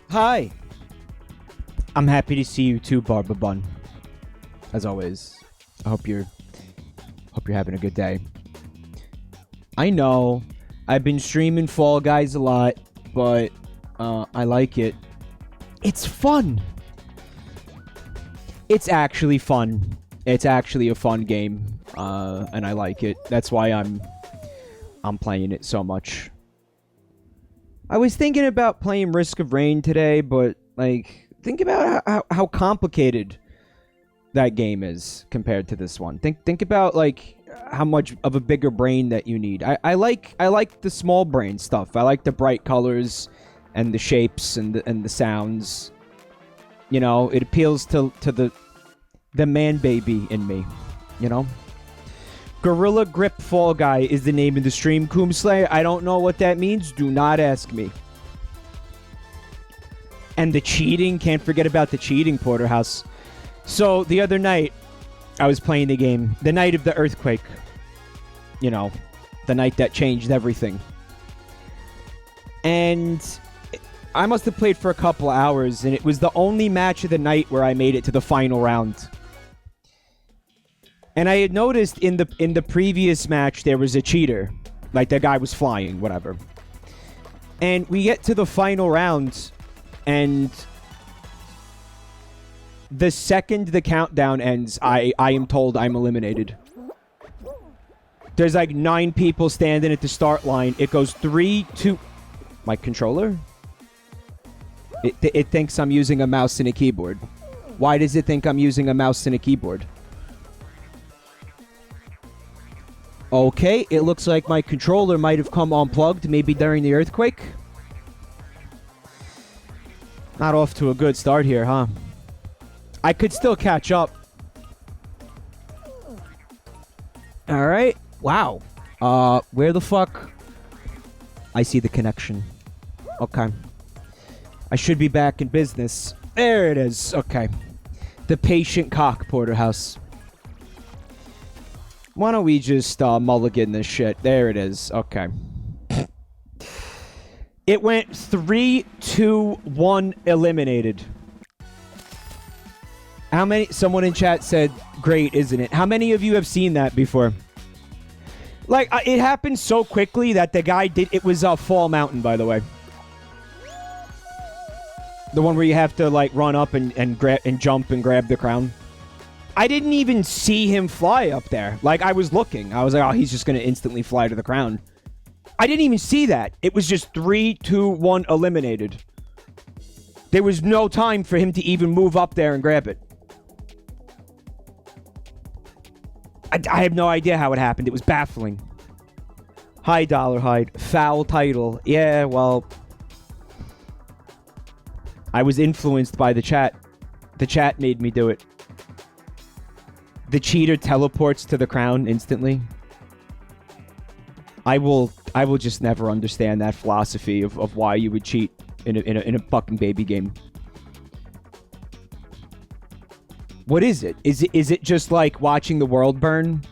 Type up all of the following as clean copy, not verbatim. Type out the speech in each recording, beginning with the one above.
Hi. I'm happy to see you too, Barba Bun. As always. I hope you're having a good day. I know I've been streaming Fall Guys a lot, but I like it. It's fun. It's actually fun. It's actually a fun game, and I like it. That's why I'm playing it so much. I was thinking about playing Risk of Rain today, but like, think about how complicated that game is compared to this one. Think about like how much of a bigger brain that you need. I like the small brain stuff. I like the bright colors and the shapes and the sounds. You know, it appeals to the man baby in me, you know? Gorilla Grip Fall Guy is the name of the stream, Coomslayer. I don't know what that means. Do not ask me. And the cheating. Can't forget about the cheating, Porterhouse. So, the other night, I was playing the game. The night of the earthquake. You know, the night that changed everything. And I must have played for a couple hours, and it was the only match of the night where I made it to the final round. And I had noticed in the previous match there was a cheater. Like, the guy was flying, whatever. And we get to the final round, and the second the countdown ends, I am told I'm eliminated. There's like 9 people standing at the start line. It goes 3, 2... My controller? It thinks I'm using a mouse and a keyboard. Why does it think I'm using a mouse and a keyboard? Okay, it looks like my controller might have come unplugged, maybe during the earthquake. Not off to a good start here, huh? I could still catch up. Alright. Wow. Where the fuck? I see the connection. Okay. I should be back in business. There it is. Okay. The patient cock, Porterhouse. Why don't we just mulligan this shit? There it is. Okay. It went 3, 2, 1, eliminated. How many... Someone in chat said, great, isn't it? How many of you have seen that before? Like, it happened so quickly that the guy did... It was Fall Mountain, by the way. The one where you have to, like, run up and grab and jump and grab the crown. I didn't even see him fly up there. Like, I was looking. I was like, oh, he's just going to instantly fly to the crown. I didn't even see that. It was just 3, 2, 1, eliminated. There was no time for him to even move up there and grab it. I have no idea how it happened. It was baffling. Hi, Dollarhide. Foul title. Yeah, well... I was influenced by the chat. The chat made me do it. The cheater teleports to the crown instantly. I will just never understand that philosophy of why you would cheat in a fucking baby game. What is it? Is it just like watching the world burn?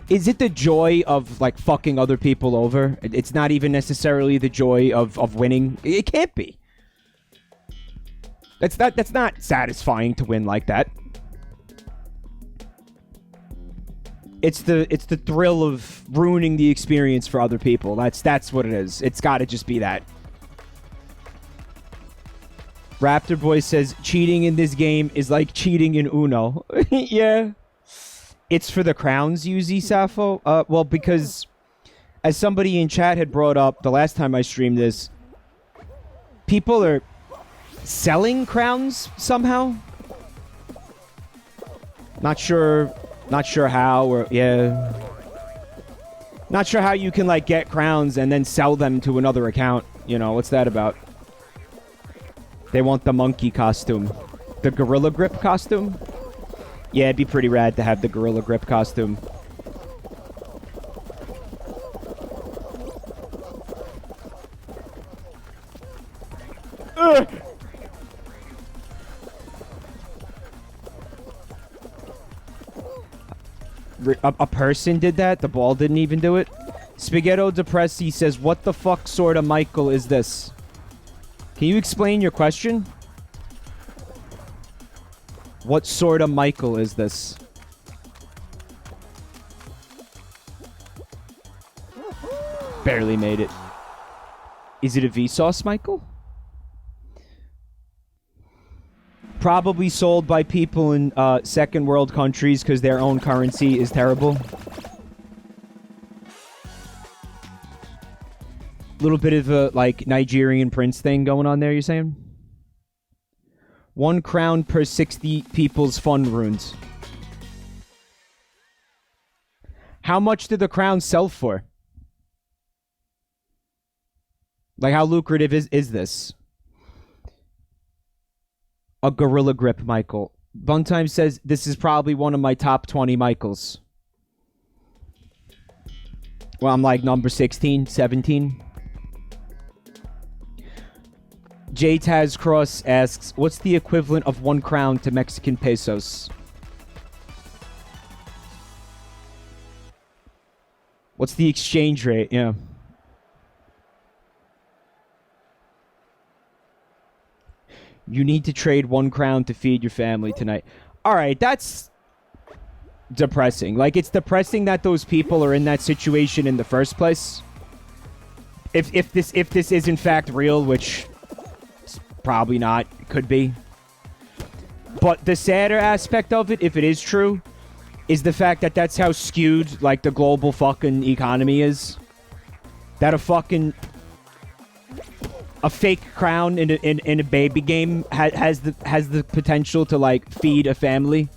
Is it the joy of like fucking other people over? It's not even necessarily the joy of winning. It can't be. That's not satisfying to win like that. It's the thrill of ruining the experience for other people. That's what it is. It's got to just be that. Raptor Boy says cheating in this game is like cheating in Uno. Yeah. It's for the crowns, UZ Sappho. Well, because as somebody in chat had brought up the last time I streamed this, people are selling crowns somehow. Not sure how, or yeah. Not sure how you can like get crowns and then sell them to another account. You know, what's that about? They want the monkey costume. The Gorilla Grip costume? Yeah, it'd be pretty rad to have the Gorilla Grip costume. Ugh. A person did that? The ball didn't even do it? Spaghetto Depressi says, what the fuck sort of Michael is this? Can you explain your question? What sort of Michael is this? Barely made it. Is it a Vsauce, Michael? Probably sold by people in second world countries because their own currency is terrible. Little bit of a, like, Nigerian prince thing going on there, you're saying? 1 crown per 60 people's fund runes. How much did the crown sell for? Like, how lucrative is this? A gorilla grip, Michael. Buntime says, this is probably one of my top 20 Michaels. Well, I'm like number 16, 17. J Taz Cross asks, what's the equivalent of 1 crown to Mexican pesos? What's the exchange rate? Yeah. You need to trade 1 crown to feed your family tonight. Alright, that's depressing. Like, it's depressing that those people are in that situation in the first place. If this is in fact real, which is probably not, could be. But the sadder aspect of it, if it is true, is the fact that that's how skewed, like, the global fucking economy is. That a fake crown in a baby game has the potential to, like, feed a family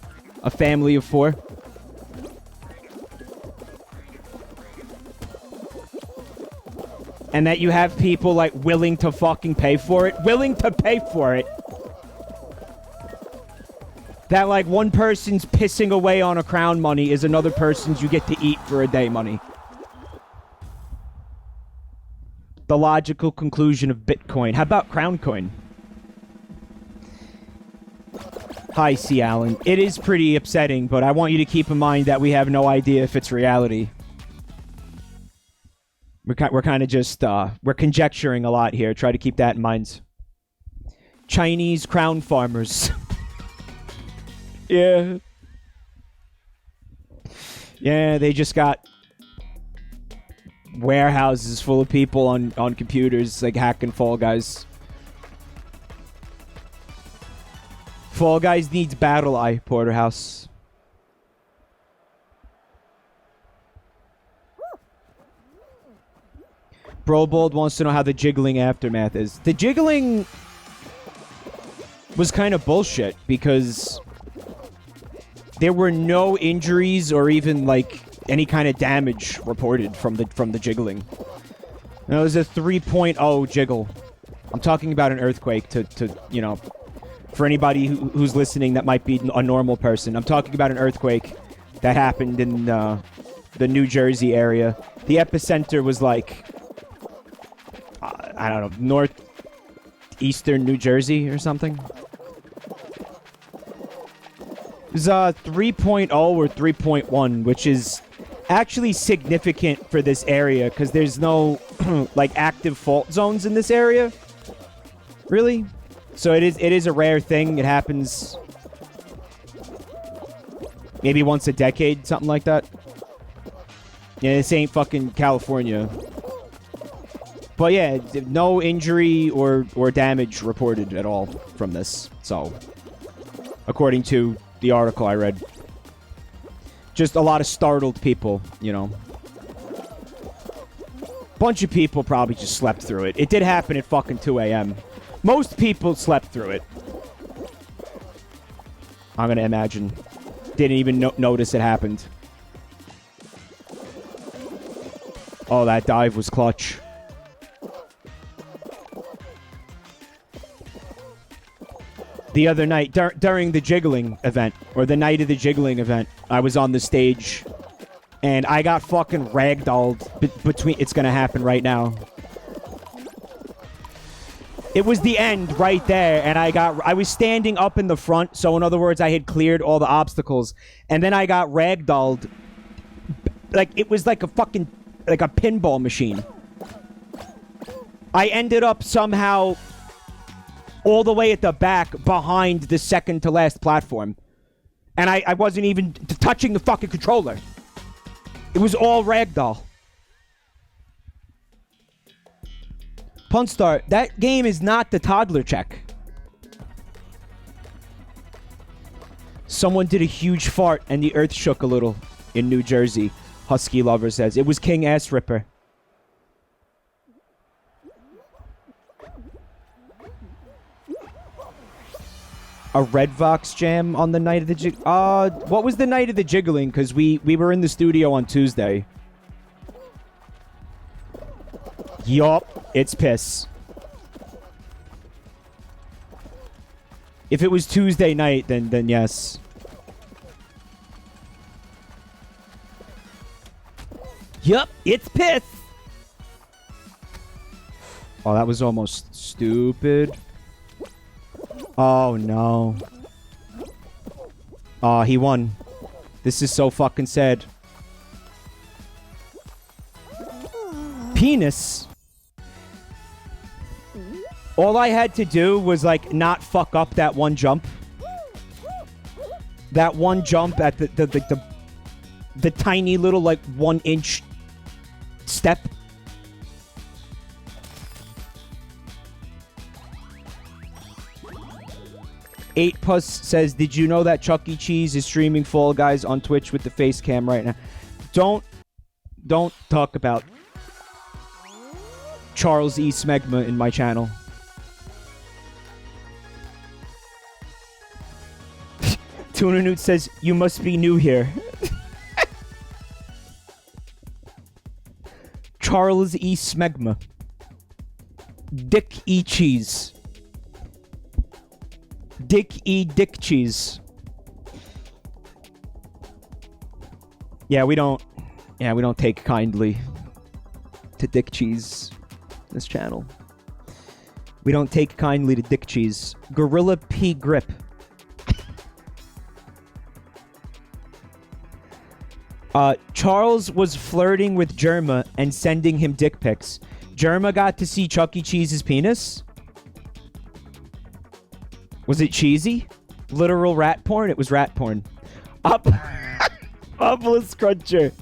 of 4. And that you have people, like, willing to fucking pay for it. Willing to pay for it. That, like, one person's pissing away on a crown money is another person's you get to eat for a day money. The logical conclusion of Bitcoin. How about Crown Coin? Hi, C. Allen. It is pretty upsetting, but I want you to keep in mind that we have no idea if it's reality. We're kind of just, we're conjecturing a lot here. Try to keep that in mind. Chinese crown farmers. Yeah. Yeah, they just got warehouses full of people on computers, like, hacking Fall Guys. Fall Guys needs Battle Eye, Porterhouse. Brobold wants to know how the jiggling aftermath is. The jiggling was kind of bullshit because there were no injuries or even, like, any kind of damage reported from the jiggling. Now, it was a 3.0 jiggle. I'm talking about an earthquake to you know, for anybody who's listening that might be a normal person. I'm talking about an earthquake that happened in the New Jersey area. The epicenter was, like, I don't know, northeastern New Jersey or something. It was 3.0 or 3.1, which is actually significant for this area because there's no like active fault zones in this area, really. So it is a rare thing. It happens maybe once a decade, something like that. Yeah, this ain't fucking California. But yeah, no injury or damage reported at all from this. So, according to the article I read. Just a lot of startled people, you know. Bunch of people probably just slept through it. It did happen at fucking 2 a.m. Most people slept through it. I'm gonna imagine. Didn't even notice it happened. Oh, that dive was clutch. The other night, during the jiggling event, or the night of the jiggling event, I was on the stage, and I got fucking ragdolled between... It's gonna happen right now. It was the end right there, and I was standing up in the front, so in other words, I had cleared all the obstacles, and then I got ragdolled. Like, it was like a fucking... like a pinball machine. I ended up somehow all the way at the back behind the second to last platform. And I wasn't even touching the fucking controller. It was all ragdoll. Punstar, that game is not the toddler check. Someone did a huge fart and the earth shook a little in New Jersey, Husky Lover says. It was King Ass Ripper. A Red Vox jam on the night of the what was the night of the jiggling? Because we were in the studio on Tuesday. Yup, it's piss. If it was Tuesday night, then yes. Yup, it's piss. Oh, that was almost stupid. Oh, no. Oh, he won. This is so fucking sad. Penis. All I had to do was, like, not fuck up that one jump. That one jump at the tiny little, like, 1-inch step. Eight Puss says, did you know that Chuck E. Cheese is streaming Fall Guys on Twitch with the face cam right now? Don't talk about Charles E. Smegma in my channel. Tuna Newt says, you must be new here. Charles E. Smegma. Dick E. Cheese. Dick E. Dick Cheese. Yeah, we don't take kindly to Dick Cheese. This channel. We don't take kindly to Dick Cheese. Gorilla P. Grip. Charles was flirting with Germa and sending him dick pics. Germa got to see Chuck E. Cheese's penis? Was it cheesy? Literal rat porn? It was rat porn. Uplis Cruncher.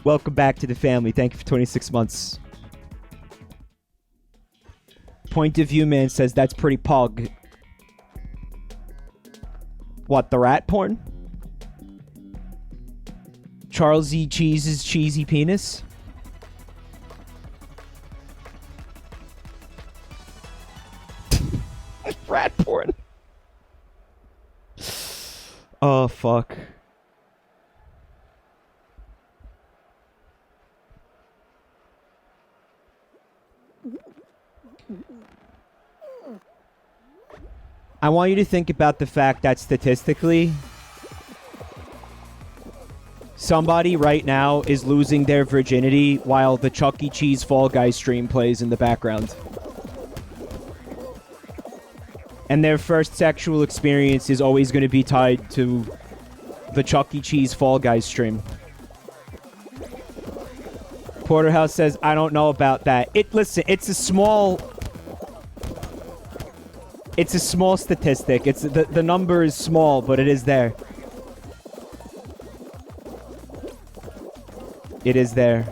Welcome back to the family. Thank you for 26 months. Point of View Man says that's pretty pog. What, the rat porn? Charles E. Cheese's cheesy penis? Rat porn. Oh, fuck. I want you to think about the fact that statistically, somebody right now is losing their virginity while the Chuck E. Cheese Fall Guys stream plays in the background. And their first sexual experience is always going to be tied to the Chuck E. Cheese Fall Guys stream. Porterhouse says, I don't know about that. Listen, it's a small statistic. The number is small, but it is there. It is there.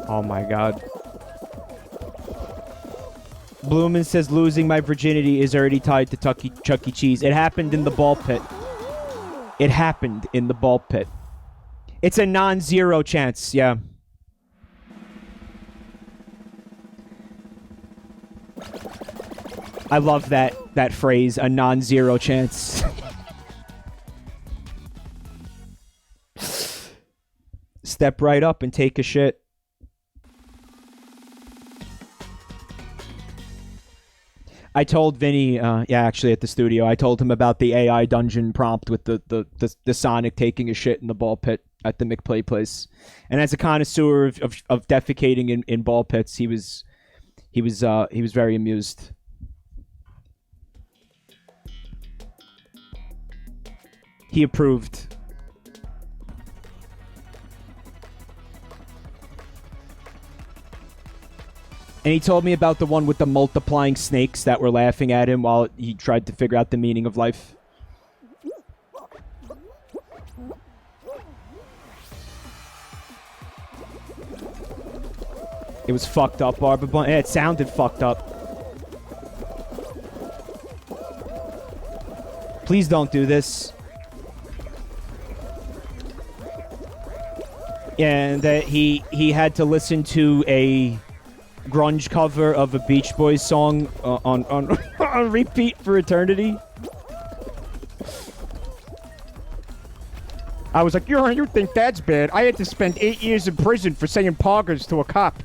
Oh my god. Bloomin says losing my virginity is already tied to Chuck E. Cheese. It happened in the ball pit. It happened in the ball pit. It's a non-zero chance, yeah. I love that phrase, a non-zero chance. Step right up and take a shit. I told Vinny, yeah, actually at the studio, I told him about the AI dungeon prompt with the Sonic taking a shit in the ball pit at the McPlay place. And as a connoisseur of defecating in ball pits, he was very amused. He approved. And he told me about the one with the multiplying snakes that were laughing at him while he tried to figure out the meaning of life. It was fucked up, Barbara Blunt. Yeah, it sounded fucked up. Please don't do this. And he had to listen to a grunge cover of a Beach Boys song on on repeat for eternity. I was like, you think that's bad? I had to spend 8 years in prison for saying poggers to a cop.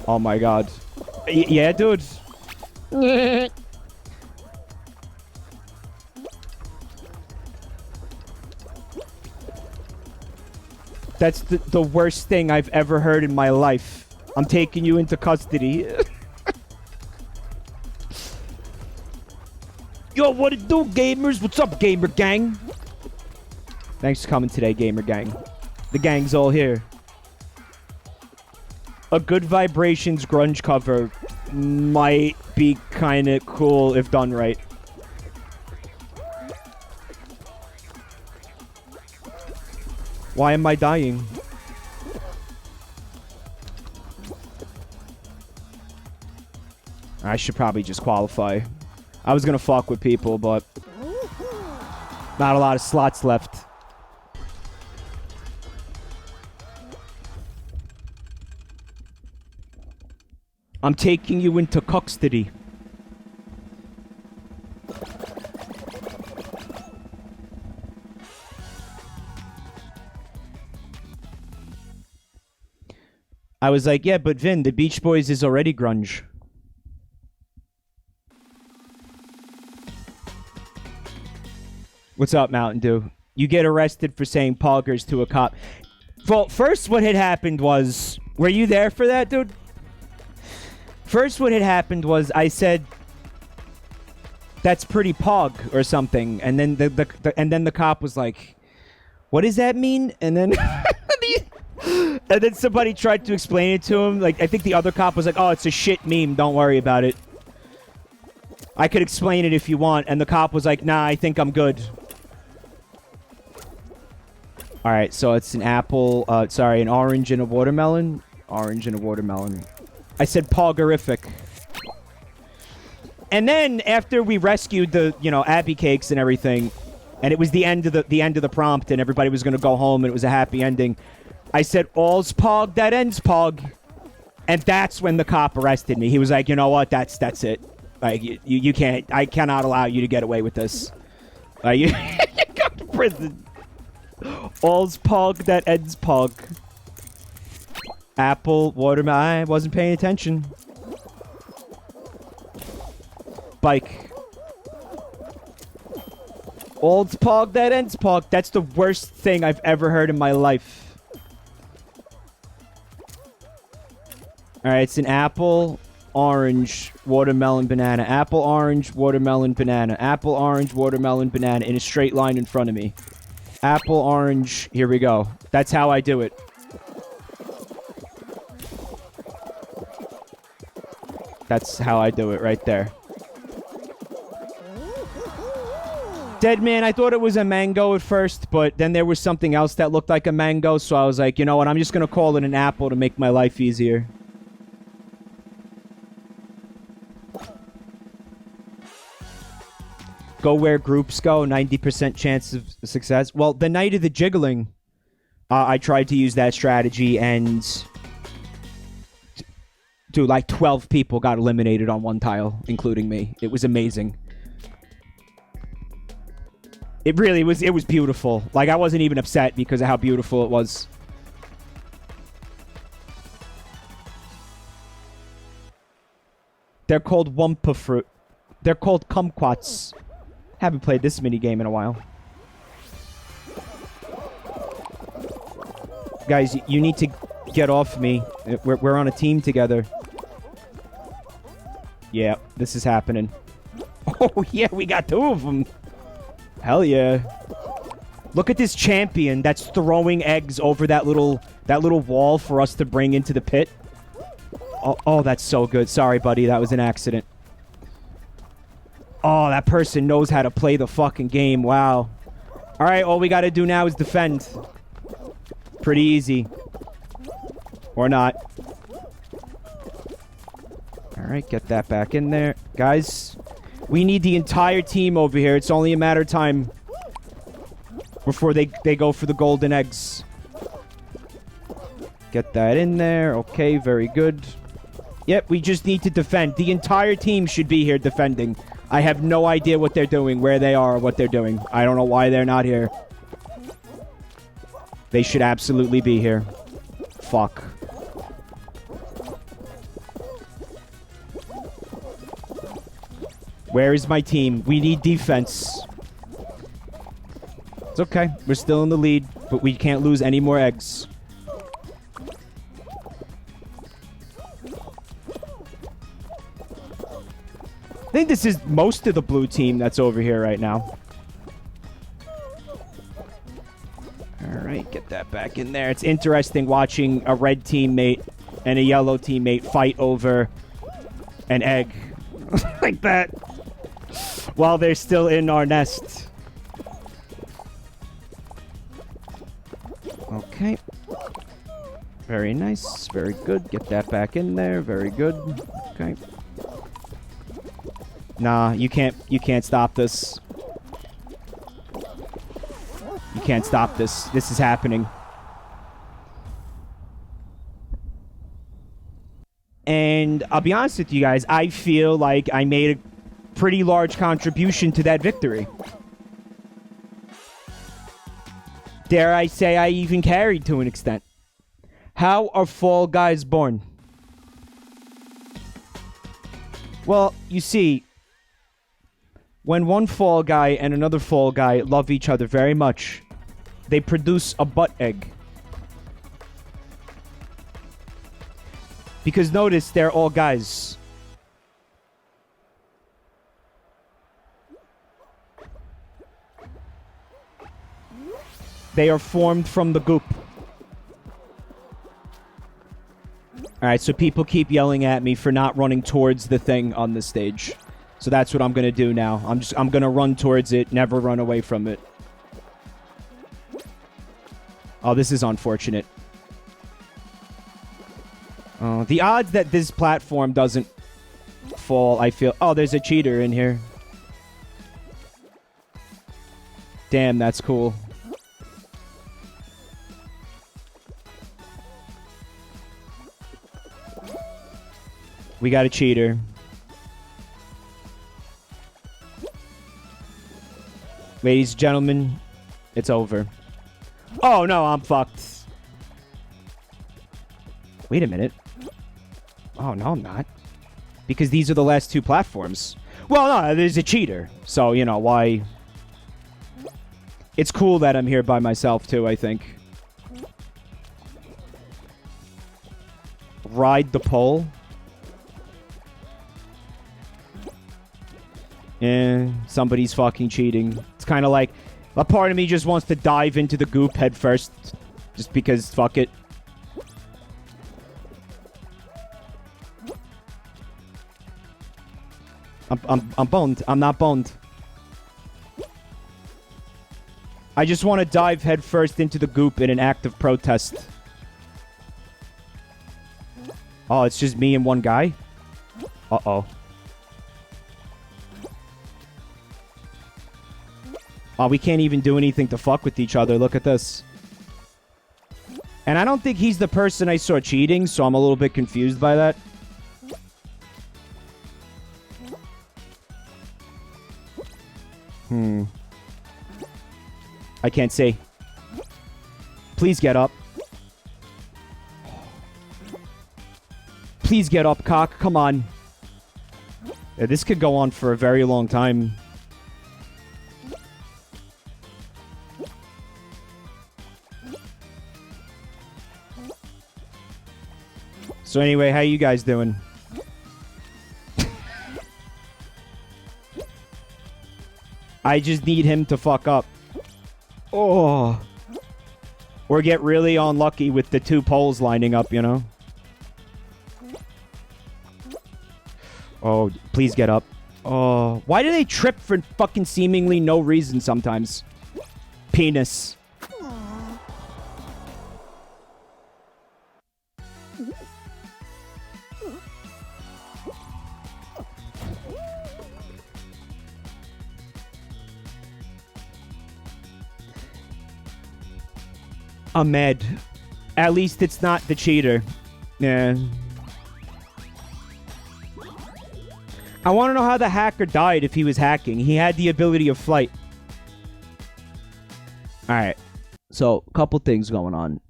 Oh my god. Yeah, dude. That's the worst thing I've ever heard in my life. I'm taking you into custody. Yo, what it do, gamers? What's up, gamer gang? Thanks for coming today, gamer gang. The gang's all here. A Good Vibrations grunge cover might be kind of cool if done right. Why am I dying? I should probably just qualify. I was gonna fuck with people, but not a lot of slots left. I'm taking you into custody. I was like, yeah, but Vin, the Beach Boys is already grunge. What's up, Mountain Dew? You get arrested for saying poggers to a cop. Well, first what had happened was... Were you there for that, dude? First what had happened was I said... That's pretty pog, or something. And then the cop was like... What does that mean? And then... And then somebody tried to explain it to him. Like, I think the other cop was like, oh, it's a shit meme. Don't worry about it. I could explain it if you want. And the cop was like, nah, I think I'm good. All right, so it's an apple. Sorry, an orange and a watermelon. Orange and a watermelon. I said poggerific. And then after we rescued the, Abby cakes and everything, and it was the end of the prompt, and everybody was going to go home, and it was a happy ending. I said, all's pog that ends pog. And that's when the cop arrested me. He was like, you know what? That's it. Like, you can't, I cannot allow you to get away with this. You go to prison. All's pog that ends pog. Apple, watermelon. I wasn't paying attention. Bike. All's pog that ends pog. That's the worst thing I've ever heard in my life. Alright, it's an apple, orange, watermelon, banana. Apple, orange, watermelon, banana. Apple, orange, watermelon, banana in a straight line in front of me. Apple, orange, here we go. That's how I do it. That's how I do it right there. Dead man, I thought it was a mango at first, but then there was something else that looked like a mango, so I was like, you know what, I'm just gonna call it an apple to make my life easier. Go where groups go, 90% chance of success. Well, the night of the jiggling, I tried to use that strategy, and... Dude, like 12 people got eliminated on one tile, including me. It was amazing. It really was, it was beautiful. Like, I wasn't even upset because of how beautiful it was. They're called Wumpa Fruit. They're called kumquats. Haven't played this minigame in a while. Guys, you need to get off me. We're on a team together. Yeah, this is happening. Oh, yeah, we got two of them. Hell yeah. Look at this champion that's throwing eggs over that little wall for us to bring into the pit. Oh, that's so good. Sorry, buddy. That was an accident. Oh, that person knows how to play the fucking game. Wow. All right, all we got to do now is defend. Pretty easy. Or not. All right, get that back in there. Guys, we need the entire team over here. It's only a matter of time before they go for the golden eggs. Get that in there. Okay, very good. Yep, we just need to defend. The entire team should be here defending. I have no idea what they're doing, where they are, or what they're doing. I don't know why they're not here. They should absolutely be here. Fuck. Where is my team? We need defense. It's okay. We're still in the lead, but we can't lose any more eggs. I think this is most of the blue team that's over here right now. Alright, get that back in there. It's interesting watching a red teammate and a yellow teammate fight over an egg. Like that. While they're still in our nest. Okay. Very nice. Very good. Get that back in there. Very good. Okay. Nah, you can't stop this. You can't stop this. This is happening. And I'll be honest with you guys, I feel like I made a pretty large contribution to that victory. Dare I say I even carried to an extent. How are Fall Guys born? Well, you see, when one Fall Guy and another Fall Guy love each other very much, they produce a butt egg. Because notice, they're all guys. They are formed from the goop. Alright, so people keep yelling at me for not running towards the thing on the stage. So that's what I'm gonna do now. I'm gonna run towards it, never run away from it. Oh, this is unfortunate. The odds that this platform doesn't fall, I feel... Oh, there's a cheater in here. Damn, that's cool. We got a cheater. Ladies and gentlemen, it's over. Oh, no, I'm fucked. Wait a minute. Oh, no, I'm not. Because these are the last two platforms. Well, no, there's a cheater. So, you know, why... It's cool that I'm here by myself, too, I think. Ride the pole. Somebody's fucking cheating. It's kind of like... A part of me just wants to dive into the goop head first. Just because, fuck it. I'm boned. I'm not boned. I just want to dive head first into the goop in an act of protest. Oh, it's just me and one guy? Uh-oh. Oh, we can't even do anything to fuck with each other. Look at this. And I don't think he's the person I saw cheating, so I'm a little bit confused by that. I can't see. Please get up. Please get up, cock. Come on. Yeah, this could go on for a very long time. So anyway, how you guys doing? I just need him to fuck up. Oh. Or get really unlucky with the 2 poles lining up, you know? Oh, please get up. Oh, why do they trip for fucking seemingly no reason sometimes? Penis. Ahmed. At least it's not the cheater. Yeah. I want to know how the hacker died if he was hacking. He had the ability of flight. Alright. So, a couple things going on.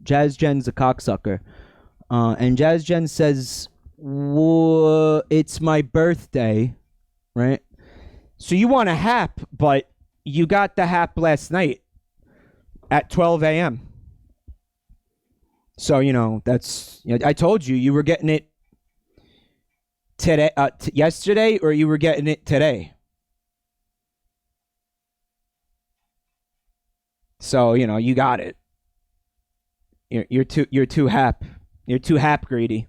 Jazz Jen's a cocksucker. And Jazz Jen says, it's my birthday. Right? So you want a hap, but you got the hap last night. At 12 a.m. So, you know, that's... You know, I told you, you were getting it today, yesterday, or you were getting it today. So, you know, you got it. You're too hap. You're too hap greedy.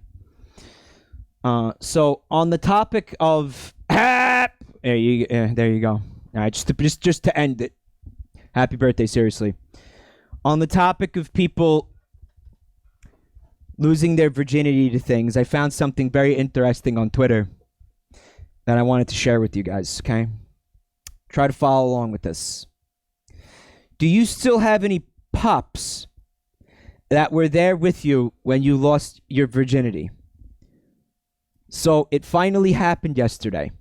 So, on the topic of hap... there you go. All right, just to end it. Happy birthday, seriously. On the topic of people losing their virginity to things, I found something very interesting on Twitter that I wanted to share with you guys, okay? Try to follow along with this. Do you still have any pops that were there with you when you lost your virginity? So it finally happened yesterday.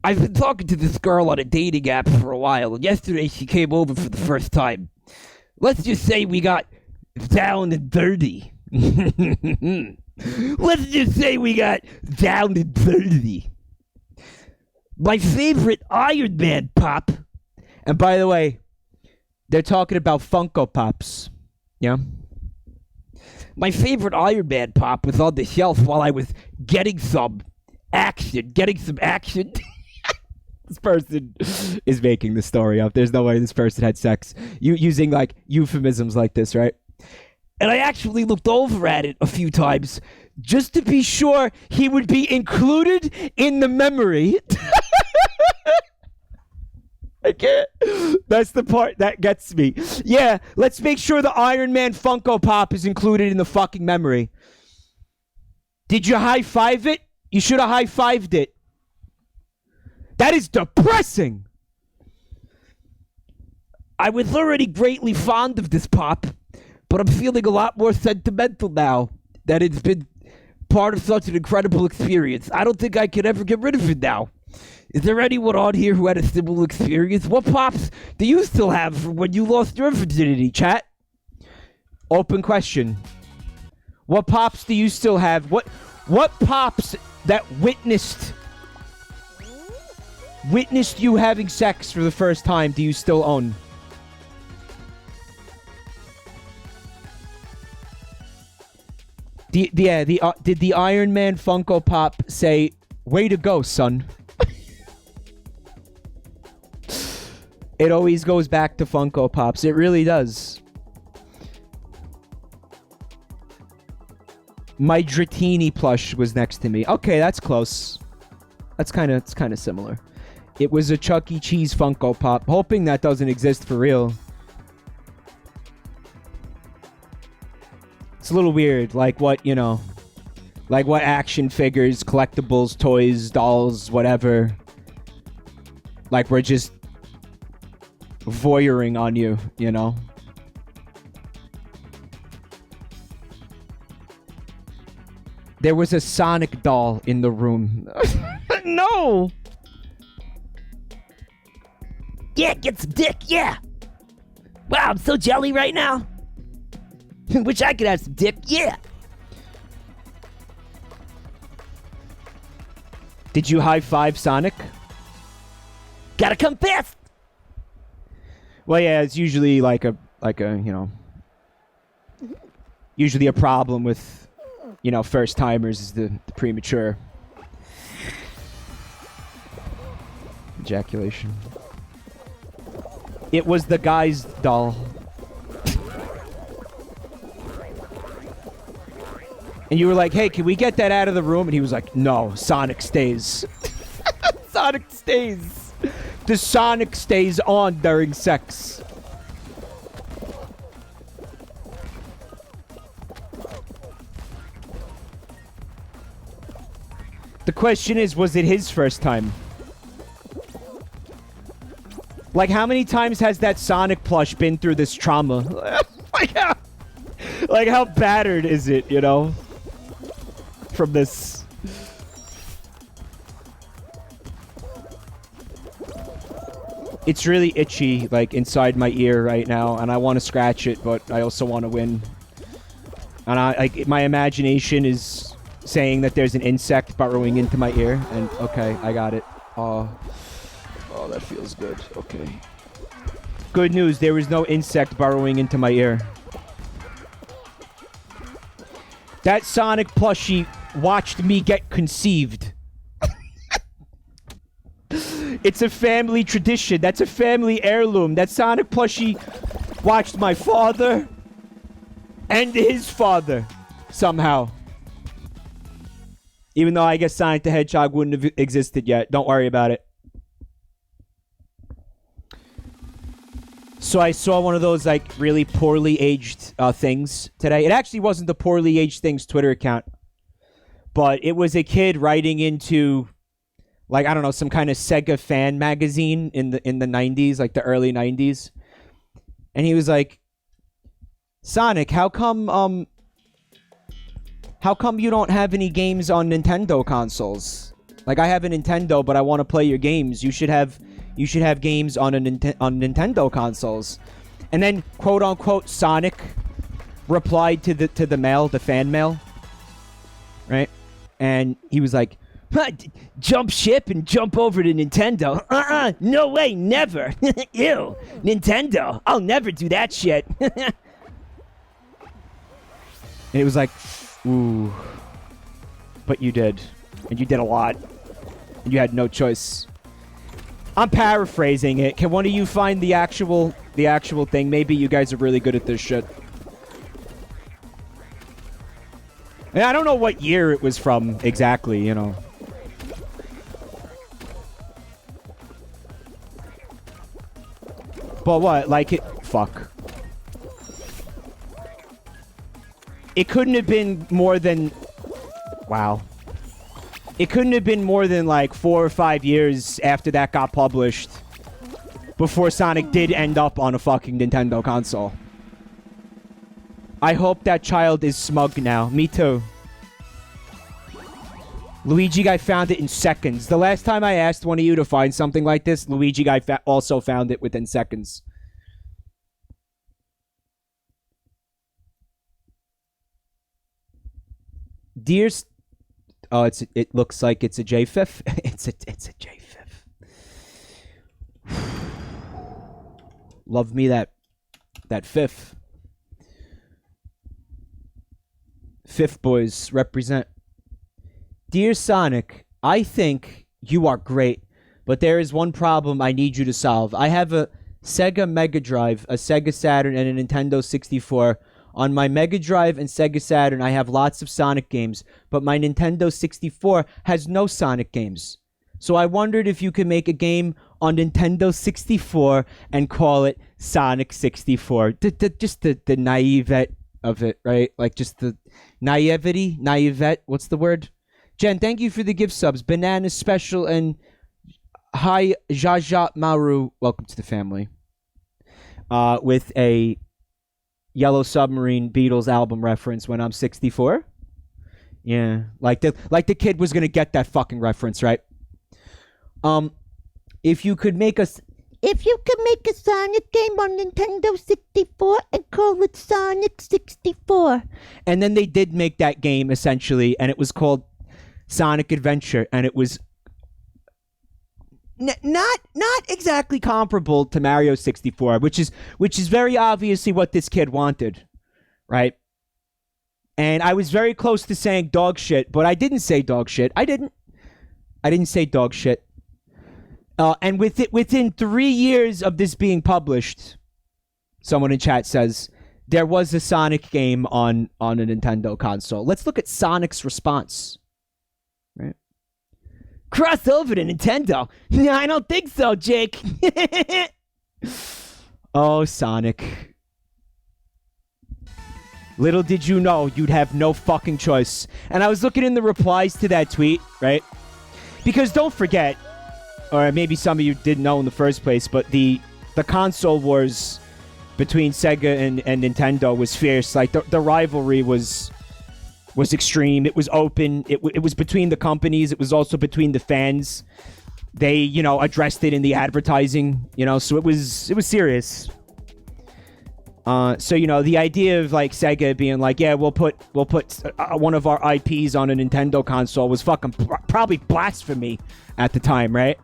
I've been talking to this girl on a dating app for a while, and yesterday she came over for the first time. Let's just say we got down and dirty. Let's just say we got down and dirty. My favorite Iron Man pop. And by the way, they're talking about Funko Pops. Yeah? My favorite Iron Man pop was on the shelf while I was getting some action. This person is making the story up. There's no way this person had sex. Using, like, euphemisms like this, right? And I actually looked over at it a few times just to be sure he would be included in the memory. I can't. That's the part that gets me. Yeah, let's make sure the Iron Man Funko Pop is included in the fucking memory. Did you high-five it? You should have high-fived it. That is depressing. I was already greatly fond of this pop, but I'm feeling a lot more sentimental now that it's been part of such an incredible experience. I don't think I can ever get rid of it now. Is there anyone on here who had a similar experience? What pops do you still have from when you lost your virginity, chat? Open question. What pops do you still have? What pops that witnessed you having sex for the first time do you still own? Did the Iron Man Funko Pop say, "Way to go, son"? It always goes back to Funko Pops. It really does. My Dratini plush was next to me. Okay, that's close. It's kind of similar. It was a Chuck E. Cheese Funko Pop. Hoping that doesn't exist for real. It's a little weird. Like what action figures, collectibles, toys, dolls, whatever. Like we're just voyeuring on you, you know? There was a Sonic doll in the room. No! Yeah, get some dick, yeah! Wow, I'm so jelly right now. Wish I could have some dick, yeah! Did you high-five Sonic? Gotta come fast! Well, yeah, it's usually like a usually a problem with, first timers is the premature ejaculation. It was the guy's doll. And you were like, hey, can we get that out of the room? And he was like, no, Sonic stays. Sonic stays. The Sonic stays on during sex. The question is, was it his first time? Like, how many times has that Sonic plush been through this trauma? like how battered is it, you know? From this. It's really itchy, like, inside my ear right now, and I want to scratch it, but I also want to win. And my imagination is saying that there's an insect burrowing into my ear, and okay, I got it. Oh, that feels good. Okay. Good news, there was no insect burrowing into my ear. That Sonic plushie watched me get conceived. It's a family tradition. That's a family heirloom. That Sonic plushie watched my father and his father somehow. Even though I guess Sonic the Hedgehog wouldn't have existed yet. Don't worry about it. So I saw one of those, like, really poorly aged things today. It actually wasn't the Poorly Aged Things Twitter account. But it was a kid writing into, like, I don't know, some kind of Sega fan magazine in the 90s, like the early 90s. And he was like, Sonic, how come you don't have any games on Nintendo consoles? Like, I have a Nintendo, but I want to play your games. You should have games on on Nintendo consoles. And then, quote unquote, Sonic replied to the fan mail, right? And he was like, jump ship and jump over to Nintendo. No way, never. Ew, Nintendo. I'll never do that shit. And it was like, ooh, but you did, and you did a lot, and you had no choice. I'm paraphrasing it. Can one of you find the actual thing? Maybe you guys are really good at this shit. And I don't know what year it was from exactly, you know. But what? Like it... Fuck. It couldn't have been more than... Wow. It couldn't have been more than like 4 or 5 years after that got published before Sonic did end up on a fucking Nintendo console. I hope that child is smug now. Me too. Luigi Guy found it in seconds. The last time I asked one of you to find something like this, Luigi Guy also found it within seconds. Dear... Oh, it looks like it's a JFIF. it's a JFIF. Love me that fifth. Fifth boys represent. Dear Sonic, I think you are great, but there is one problem I need you to solve. I have a Sega Mega Drive, a Sega Saturn, and a Nintendo 64. On my Mega Drive and Sega Saturn, I have lots of Sonic games, but my Nintendo 64 has no Sonic games. So I wondered if you could make a game on Nintendo 64 and call it Sonic 64. Just the naivete of it, right? Like, just the naivete, what's the word? Jen, thank you for the gift subs. Banana Special and Hi Jaja Maru, welcome to the family. With a Yellow Submarine Beatles album reference when I'm 64. Yeah, like the kid was gonna get that fucking reference, right? If you could make a Sonic game on Nintendo 64 and call it Sonic 64. And then they did make that game essentially, and it was called Sonic Adventure, and it was not exactly comparable to Mario 64, which is very obviously what this kid wanted, right? And I was very close to saying dog shit, but I didn't say dog shit. I didn't say dog shit. And within 3 years of this being published, someone in chat says, there was a Sonic game on a Nintendo console. Let's look at Sonic's response. Right? Cross over to Nintendo? I don't think so, Jake. Oh, Sonic. Little did you know you'd have no fucking choice. And I was looking in the replies to that tweet, right? Because don't forget, or maybe some of you didn't know in the first place, but the console wars between Sega and Nintendo was fierce. Like, the rivalry was extreme. It was open. It was between the companies. It was also between the fans. They, you know, addressed it in the advertising, you know, so it was serious. So, you know, the idea of, like, Sega being like, yeah, we'll put one of our IPs on a Nintendo console was fucking probably blasphemy at the time, right?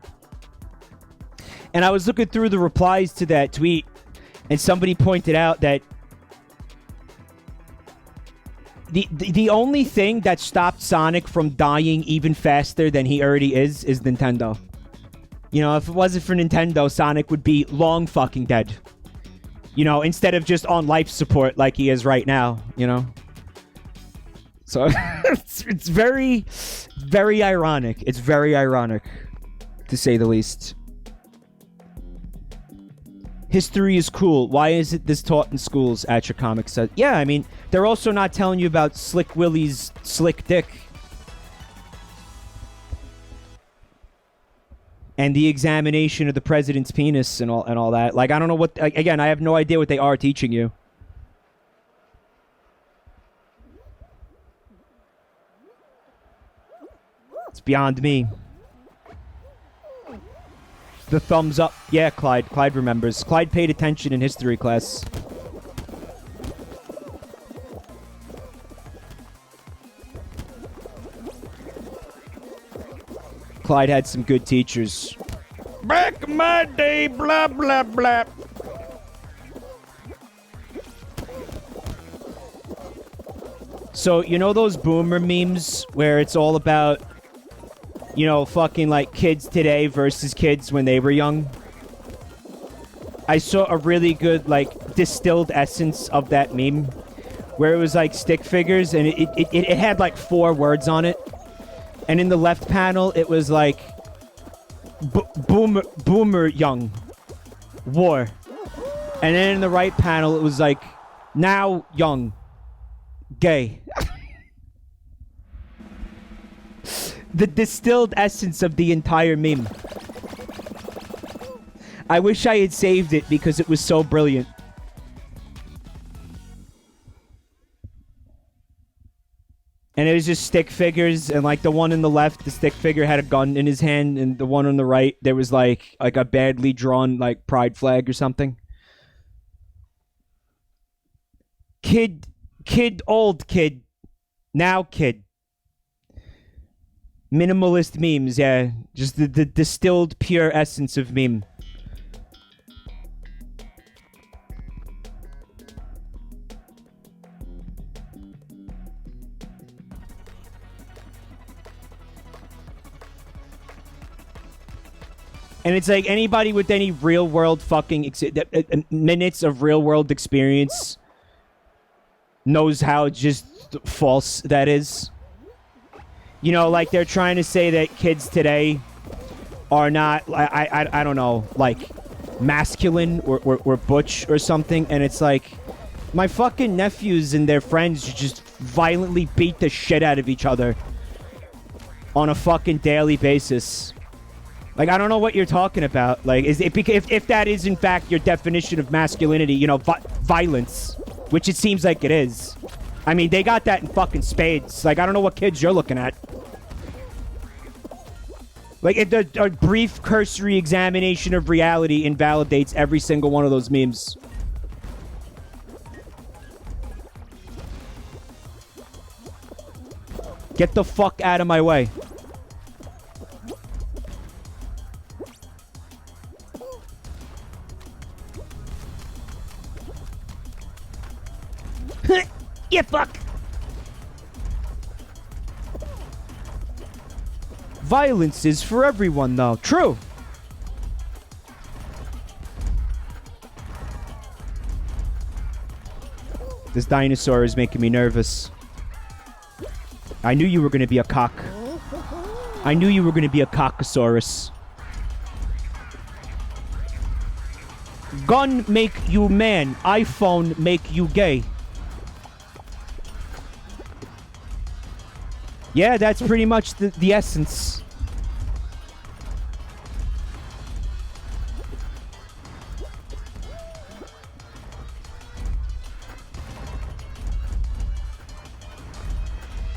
And I was looking through the replies to that tweet, and somebody pointed out that the only thing that stopped Sonic from dying even faster than he already is Nintendo. You know, if it wasn't for Nintendo, Sonic would be long fucking dead. You know, instead of just on life support like he is right now, you know? So, it's very, very ironic. It's very ironic, to say the least. History is cool. Why is it this taught in schools? Atcha Comics says. Yeah, I mean, they're also not telling you about Slick Willie's slick dick. And the examination of the president's penis and all that. Like, I don't know what... Again, I have no idea what they are teaching you. It's beyond me. The thumbs up. Yeah, Clyde. Clyde remembers. Clyde paid attention in history class. Clyde had some good teachers. Back in my day, blah, blah, blah. So, you know those boomer memes where it's all about, you know, fucking like kids today versus kids when they were young? I saw a really good, like, distilled essence of that meme where it was like stick figures and it had like 4 words on it. And in the left panel, it was like boomer young war. And then in the right panel, it was like now young gay. The distilled essence of the entire meme. I wish I had saved it because it was so brilliant. And it was just stick figures, and like the one in the left, the stick figure had a gun in his hand, and the one on the right, there was like a badly drawn like pride flag or something. Kid, old kid, now kid. Minimalist memes, yeah. Just the distilled pure essence of meme. And it's like anybody with any real world fucking minutes of real world experience knows how just false that is. You know, like they're trying to say that kids today are not, I don't know, like masculine or butch or something. And it's like, my fucking nephews and their friends just violently beat the shit out of each other on a fucking daily basis. Like, I don't know what you're talking about. Like, if that is, in fact, your definition of masculinity, you know, violence, which it seems like it is. I mean, they got that in fucking spades. Like, I don't know what kids you're looking at. Like, a brief cursory examination of reality invalidates every single one of those memes. Get the fuck out of my way. Yeah, fuck. Violence is for everyone, though. True. This dinosaur is making me nervous. I knew you were going to be a cock. I knew you were going to be a cockosaurus. Gun make you man. iPhone make you gay. Yeah, that's pretty much the essence.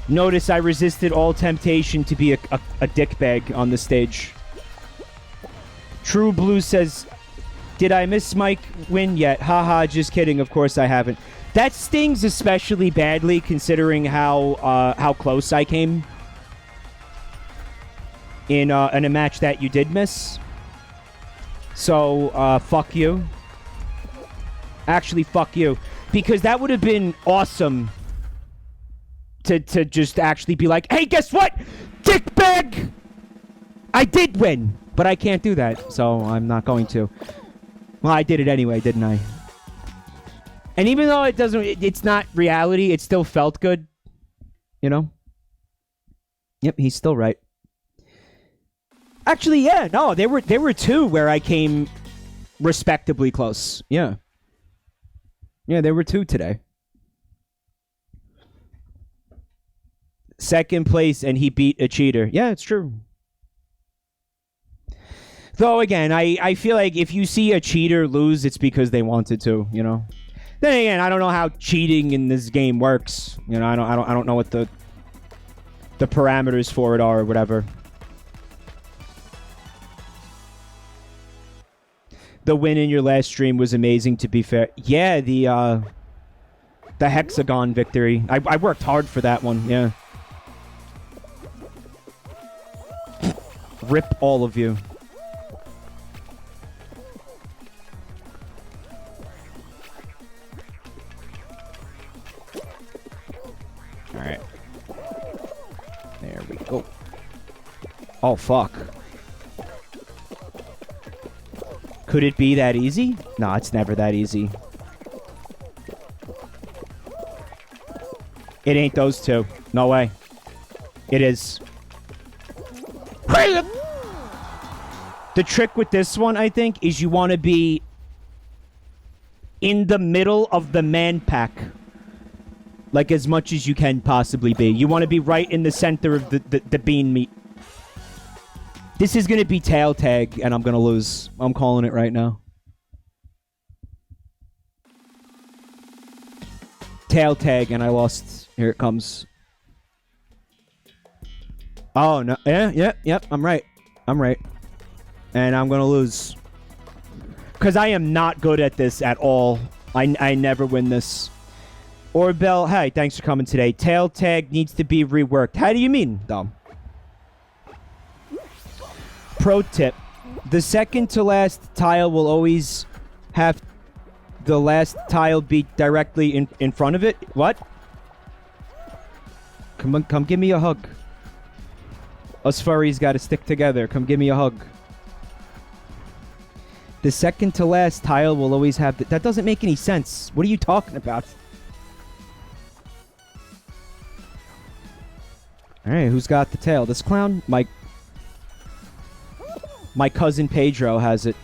Notice I resisted all temptation to be a dickbag on the stage. True Blue says, did I miss Mike win yet? Haha, just kidding. Of course I haven't. That stings especially badly considering how close I came in a match that you did miss. So, fuck you. Actually, fuck you. Because that would have been awesome to just actually be like, hey, guess what? Dickbag! I did win, but I can't do that, so I'm not going to. Well, I did it anyway, didn't I? And even though it's not reality, it still felt good. You know? Yep, he's still right. Actually, yeah, no, there were two where I came respectably close. Yeah. Yeah, there were two today. Second place, and he beat a cheater. Yeah, it's true. Though, again, I feel like if you see a cheater lose, it's because they wanted to, you know? Then again, I don't know how cheating in this game works. You know, I don't know what the parameters for it are or whatever. The win in your last stream was amazing, to be fair. Yeah, the hexagon victory. I worked hard for that one, yeah. Rip all of you. Alright. There we go. Oh, fuck. Could it be that easy? No, it's never that easy. It ain't those two. No way. It is. The trick with this one, I think, is you want to be in the middle of the man pack. Like, as much as you can possibly be. You want to be right in the center of the bean meat. This is going to be tail tag, and I'm going to lose. I'm calling it right now. Tail tag, and I lost. Here it comes. Oh, no. Yeah, yep. I'm right. And I'm going to lose. Because I am not good at this at all. I never win this. Orbell, hi, thanks for coming today. Tail tag needs to be reworked. How do you mean, Dom? Pro tip. The second to last tile will always have the last tile be directly in front of it. What? Come on, come give me a hug. Us furries gotta stick together. Come give me a hug. The second to last tile will always have... That doesn't make any sense. What are you talking about? Alright, who's got the tail? This clown? My cousin Pedro has it.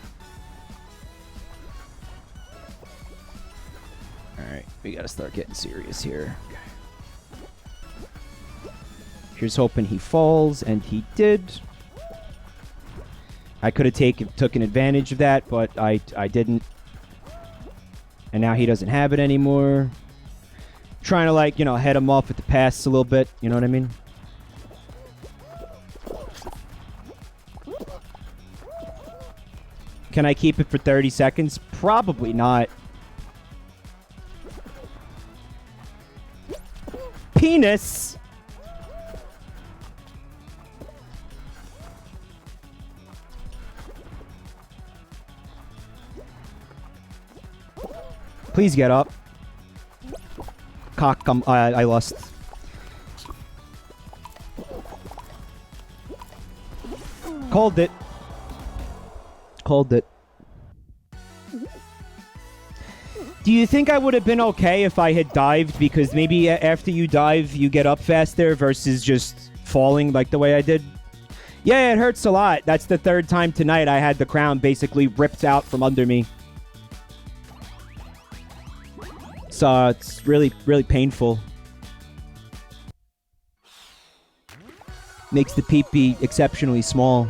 Alright, we gotta start getting serious here. Here's hoping he falls, and he did. I could have taken advantage of that, but I didn't. And now he doesn't have it anymore. Trying to, like, you know, head him off with the pass a little bit. You know what I mean? Can I keep it for 30 seconds? Probably not. Penis! Please get up. Cock, I lost. Called it. Do Do you think I would have been okay if I had dived? Because maybe after you dive, you get up faster versus just falling like the way I did? Yeah, it hurts a lot. That's the third time tonight I had the crown basically ripped out from under me. So it's really, really painful. Makes the pee-pee exceptionally small.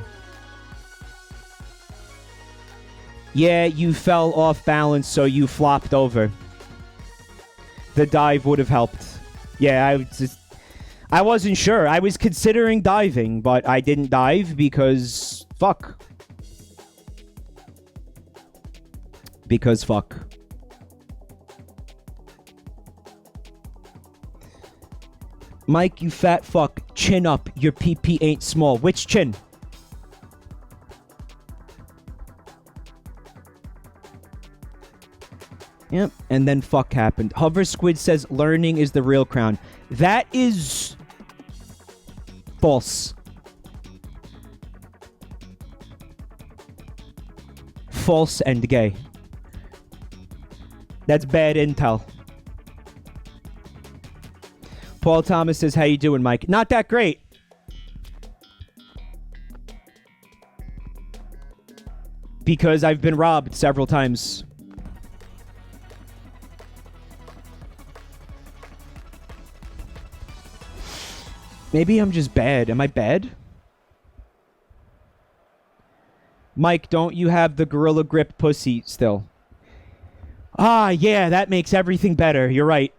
Yeah, you fell off balance, so you flopped over. The dive would have helped. Yeah, I wasn't sure. I was considering diving, but I didn't dive because... fuck. Because fuck. Mike, you fat fuck. Chin up. Your PP ain't small. Which chin? Yep, and then fuck happened. Hover Squid says learning is the real crown. That is... false. False and gay. That's bad intel. Paul Thomas says, how you doing, Mike? Not that great. Because I've been robbed several times. Maybe I'm just bad. Am I bad? Mike, don't you have the Gorilla Grip pussy still? Ah, yeah, that makes everything better. You're right.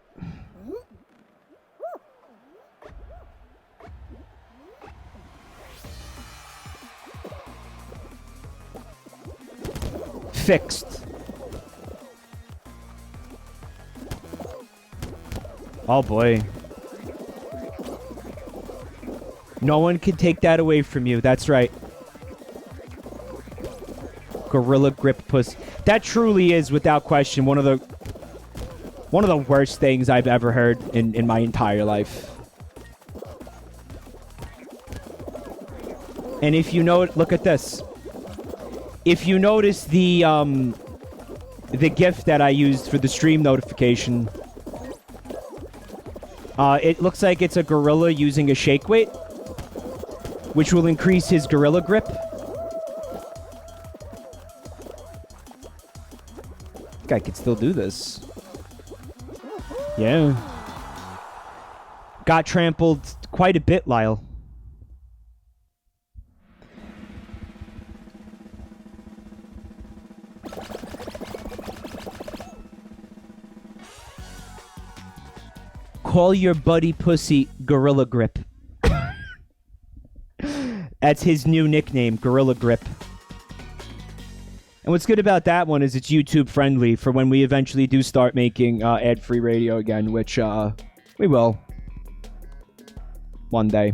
Fixed. Oh boy. No one can take that away from you. That's right. Gorilla Grip pussy. That truly is, without question, one of the worst things I've ever heard in my entire life. And if you know it, look at this. If you notice the GIF that I used for the stream notification, it looks like it's a gorilla using a shake weight, which will increase his gorilla grip. Guy could still do this. Yeah. Got trampled quite a bit, Lyle. Call your buddy pussy Gorilla Grip. That's his new nickname, Gorilla Grip. And what's good about that one is it's YouTube friendly for when we eventually do start making ad-free radio again, which we will. One day.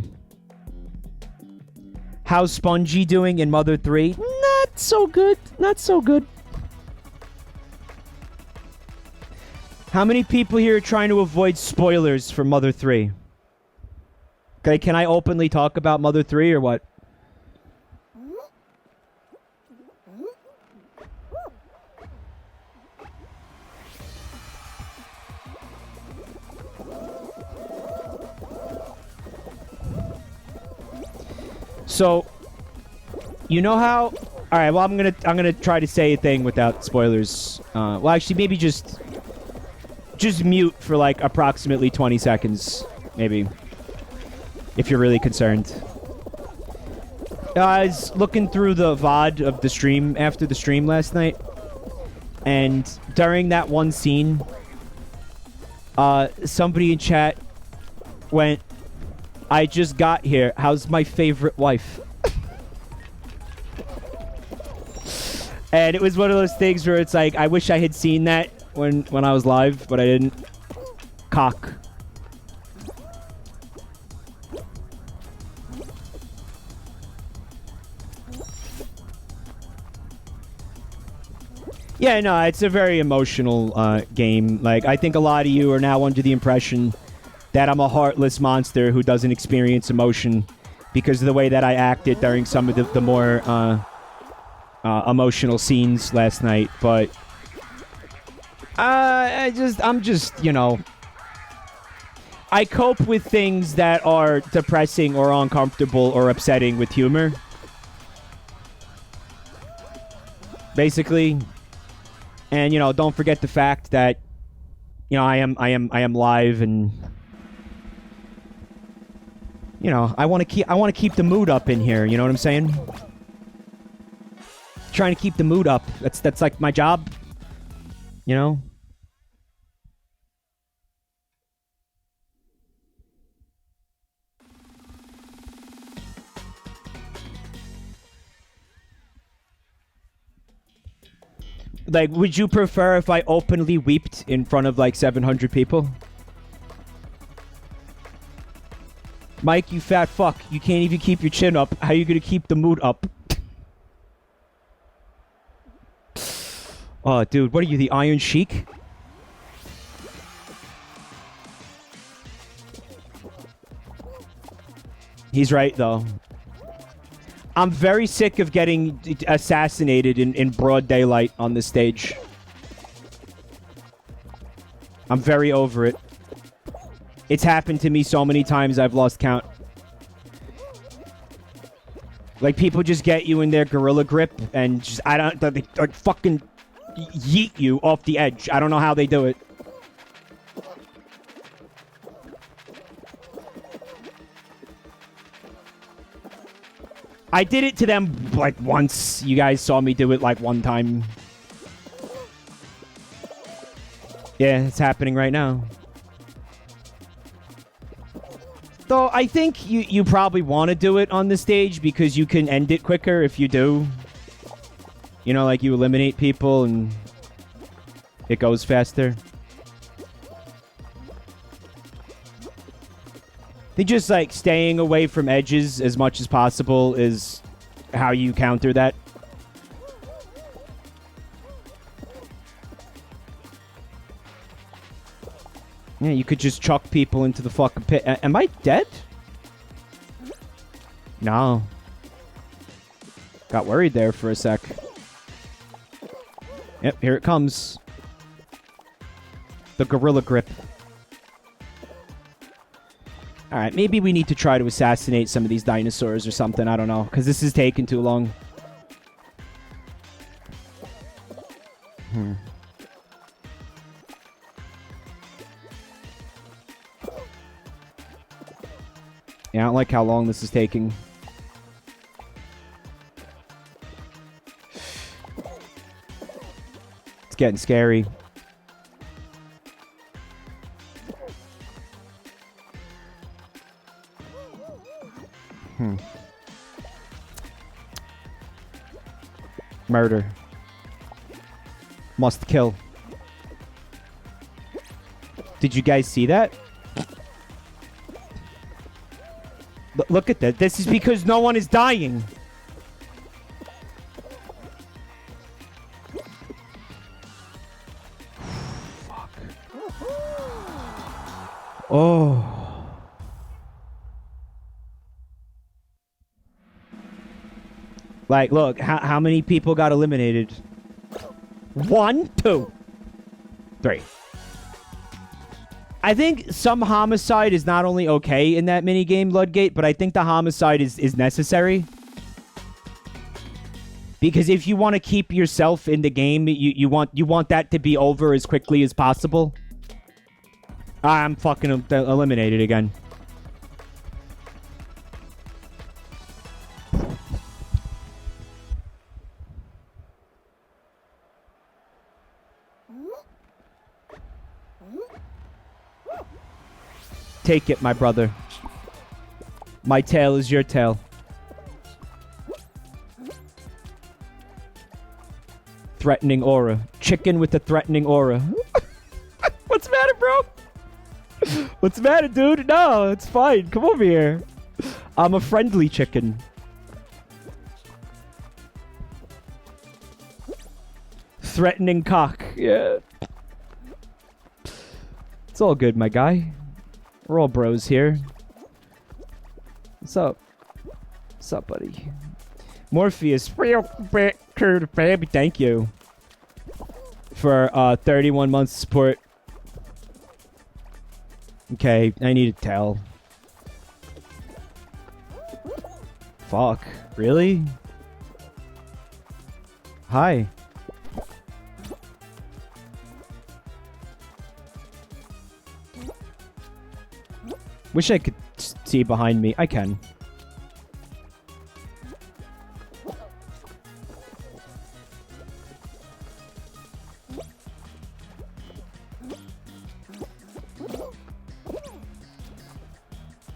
How's Spongy doing in Mother 3? Not so good. Not so good. How many people here are trying to avoid spoilers for Mother 3? Okay, can I openly talk about Mother 3 or what? So, you know how... Alright, well, I'm gonna try to say a thing without spoilers. Well, actually, maybe just mute for, like, approximately 20 seconds, maybe. If you're really concerned. I was looking through the VOD of the stream after the stream last night. And during that one scene, somebody in chat went, I just got here. How's my favorite wife? And it was one of those things where it's like, I wish I had seen that when I was live, but I didn't. Cock. Yeah, no, it's a very emotional game. Like, I think a lot of you are now under the impression that I'm a heartless monster who doesn't experience emotion because of the way that I acted during some of the more emotional scenes last night. But I'm just, you know, I cope with things that are depressing or uncomfortable or upsetting with humor. Basically. And, you know, don't forget the fact that, you know, I am live, and, you know, I want to keep the mood up in here, you know what I'm saying? Trying to keep the mood up. That's like my job. You know? Like, would you prefer if I openly weeped in front of, like, 700 people? Mike, you fat fuck. You can't even keep your chin up. How are you gonna keep the mood up? Oh, dude, what are you, the Iron Sheik? He's right, though. I'm very sick of getting assassinated in broad daylight on this stage. I'm very over it. It's happened to me so many times I've lost count. Like, people just get you in their gorilla grip and just, they like fucking yeet you off the edge. I don't know how they do it. I did it to them, like, once. You guys saw me do it, like, one time. Yeah, it's happening right now. Though, I think you probably want to do it on the stage because you can end it quicker if you do. You know, like, you eliminate people and it goes faster. I think just, like, staying away from edges as much as possible is how you counter that. Yeah, you could just chuck people into the fucking pit. Am I dead? No. Got worried there for a sec. Yep, here it comes. The gorilla grip. Alright, maybe we need to try to assassinate some of these dinosaurs or something. I don't know, because this is taking too long. Yeah, I don't like how long this is taking. It's getting scary. Murder. Must kill. Did you guys see that? Look at that. This is because no one is dying. Fuck. Oh. Like, look, how many people got eliminated? 1, 2, 3. I think some homicide is not only okay in that minigame, Ludgate, but I think the homicide is necessary. Because if you want to keep yourself in the game, you want that to be over as quickly as possible. I'm fucking eliminated again. Take it, my brother. My tail is your tail. Threatening aura. Chicken with a threatening aura. What's the matter, bro? What's the matter, dude? No, it's fine. Come over here. I'm a friendly chicken. Threatening cock. Yeah. It's all good, my guy. We're all bros here. What's up? What's up, buddy? Morpheus. Baby, thank you. for 31 months support. Okay, I need to tell. Fuck, really? Hi. Wish I could see behind me. I can.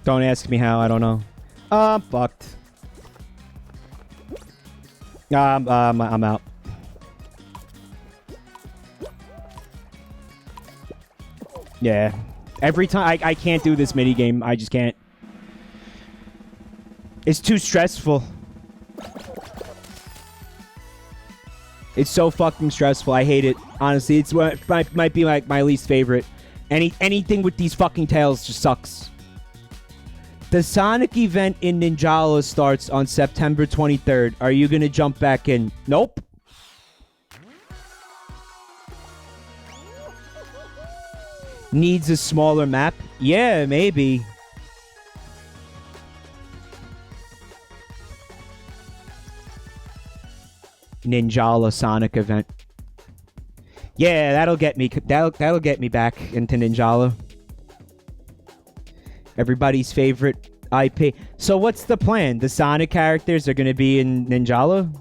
Don't ask me how, I don't know. I'm fucked. I'm out. Yeah. Every time I can't do this minigame. I just can't. It's too stressful. It's so fucking stressful. I hate it. Honestly, it's what might be like my least favorite. Anything with these fucking tails just sucks. The Sonic event in Ninjala starts on September 23rd. Are you gonna jump back in? Nope. Needs a smaller map? Yeah, maybe. Ninjala Sonic event. Yeah, that'll get me. That'll get me back into Ninjala. Everybody's favorite IP. So what's the plan? The Sonic characters are gonna be in Ninjala?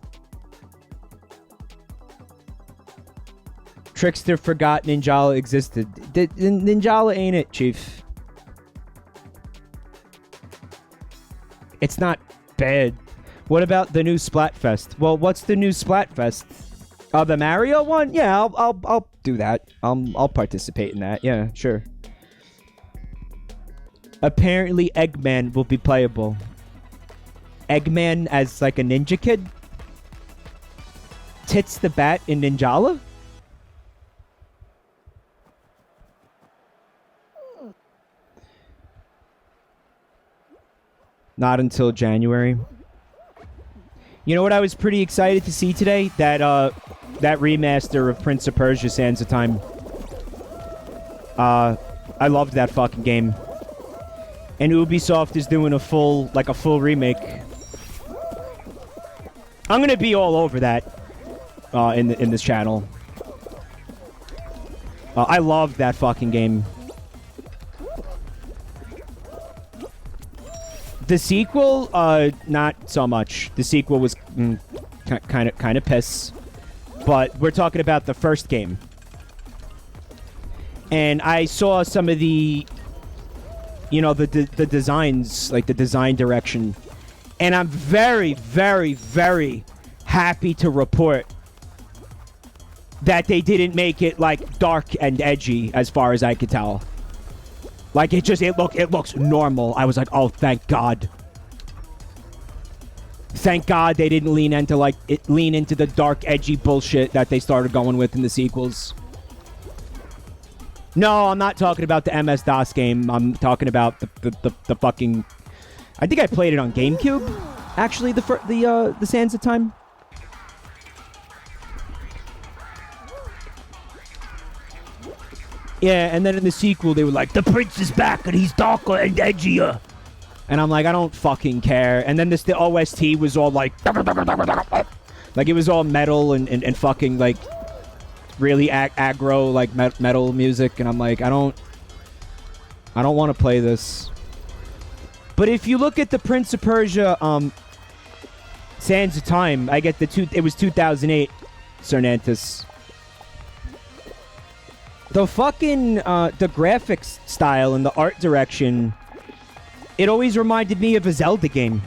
Trickster forgot Ninjala existed. Ninjala ain't it, Chief. It's not bad. What about the new Splatfest? Well, what's the new Splatfest? The Mario one? Yeah, I'll do that. I'll participate in that. Yeah, sure. Apparently, Eggman will be playable. Eggman as like a ninja kid? Tits the Bat in Ninjala? Not until January. You know what I was pretty excited to see today? That remaster of Prince of Persia: Sands of Time. I loved that fucking game. And Ubisoft is doing a full remake. I'm gonna be all over that in this channel. I loved that fucking game. The sequel, not so much. The sequel was kind of piss. But we're talking about the first game. And I saw some of the, you know, the designs, like the design direction. And I'm very, very, very happy to report that they didn't make it, like, dark and edgy, as far as I could tell. Like, it looks normal. I was like, oh, thank God. Thank God they didn't lean into the dark, edgy bullshit that they started going with in the sequels. No, I'm not talking about the MS-DOS game. I'm talking about the fucking... I think I played it on GameCube, actually, the Sands of Time. Yeah, and then in the sequel, they were like, the prince is back and he's darker and edgier. And I'm like, I don't fucking care. And then the OST was all like... Like, it was all metal and fucking, like, really aggro, like, metal music. And I'm like, I don't want to play this. But if you look at the Prince of Persia, Sands of Time, I get it was 2008, Cernantis. The fucking, the graphics style and the art direction, it always reminded me of a Zelda game.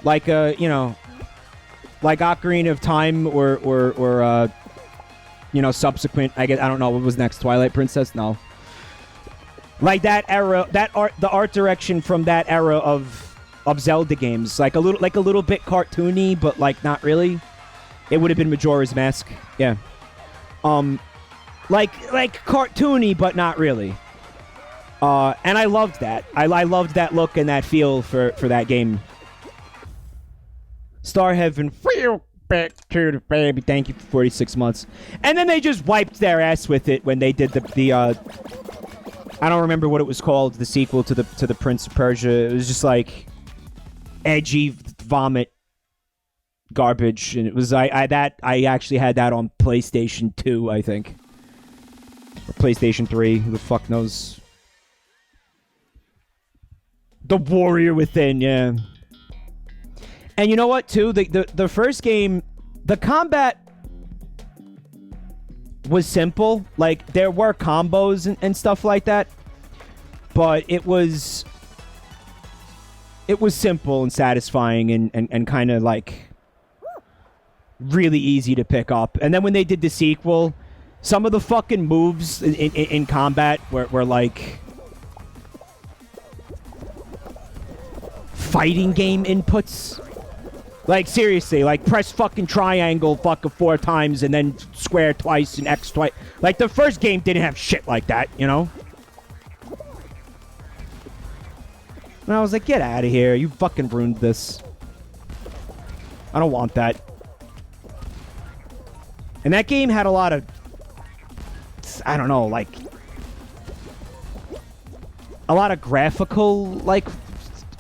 Like, you know, like Ocarina of Time or you know, subsequent, I don't know, what was next? Twilight Princess? No. Like that era, the art direction from that era of Zelda games. Like a little bit cartoony, but like not really. It would have been Majora's Mask. Yeah. Like cartoony, but not really. And I loved that. I loved that look and that feel for that game. Star Heaven. back to the baby. Thank you for 46 months. And then they just wiped their ass with it when they did the I don't remember what it was called, the sequel to the Prince of Persia. It was just like edgy vomit garbage, and it was I actually had that on PlayStation 2, I think. Or PlayStation 3, who the fuck knows? The Warrior Within, yeah. And you know what, too? The first game, the combat was simple. Like, there were combos and stuff like that. But it was simple and satisfying and kind of, like, really easy to pick up. And then when they did the sequel, some of the fucking moves in combat were like fighting game inputs. Like, seriously, like, press fucking triangle fucking 4 times and then square twice and X twice. Like, the first game didn't have shit like that, you know? And I was like, get out of here. You fucking ruined this. I don't want that. And that game had a lot of, I don't know, like, a lot of graphical, like,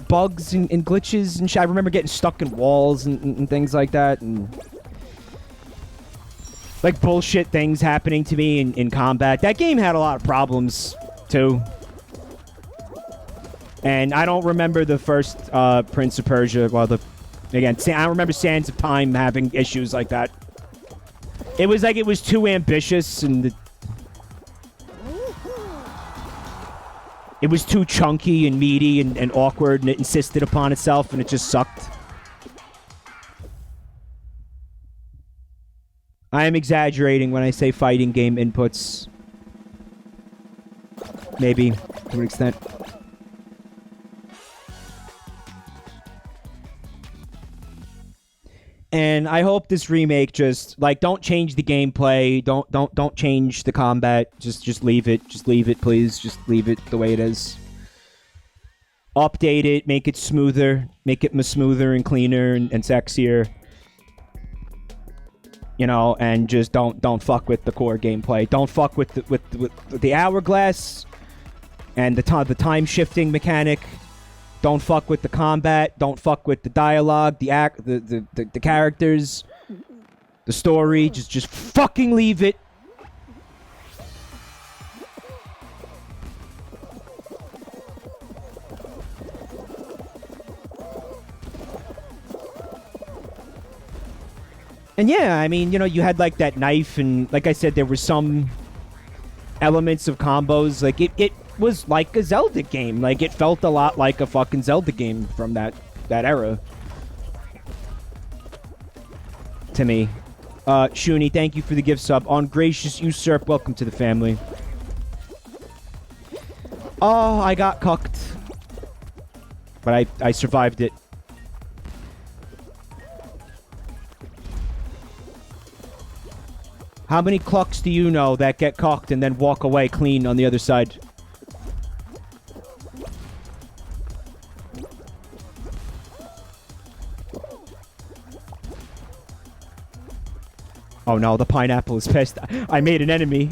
bugs and glitches and shit. I remember getting stuck in walls and things like that, and like bullshit things happening to me in combat. That game had a lot of problems too. And I don't remember the first Prince of Persia. Well, I don't remember Sands of Time having issues like that. It was like it was too ambitious, and it was too chunky and meaty and awkward, and it insisted upon itself, and it just sucked. I am exaggerating when I say fighting game inputs. Maybe, to an extent. And I hope this remake just, like, don't change the gameplay, don't change the combat, just leave it, please, just leave it the way it is. Update it, make it smoother, make it smoother and cleaner and sexier. You know, and just don't fuck with the core gameplay. Don't fuck with the hourglass and the time shifting mechanic. Don't fuck with the combat. Don't fuck with the dialogue, the characters, the story. Just fucking leave it. And yeah, I mean, you know, you had like that knife, and like I said, there were some elements of combos. Like it was like a Zelda game. Like, it felt a lot like a fucking Zelda game from that era. To me. Shuni, thank you for the gift sub. On Gracious Usurp, welcome to the family. Oh, I got cucked. But I survived it. How many clucks do you know that get cocked and then walk away clean on the other side? Oh no, the pineapple is pissed. I made an enemy.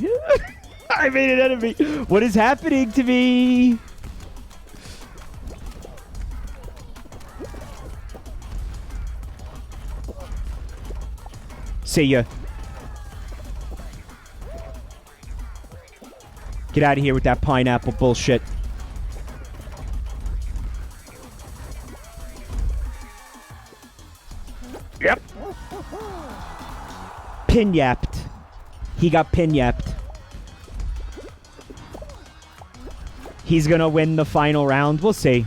I made an enemy. What is happening to me? See ya. Get out of here with that pineapple bullshit. Yep. Pin-yapped. He got pin-yapped. He's gonna win the final round. We'll see.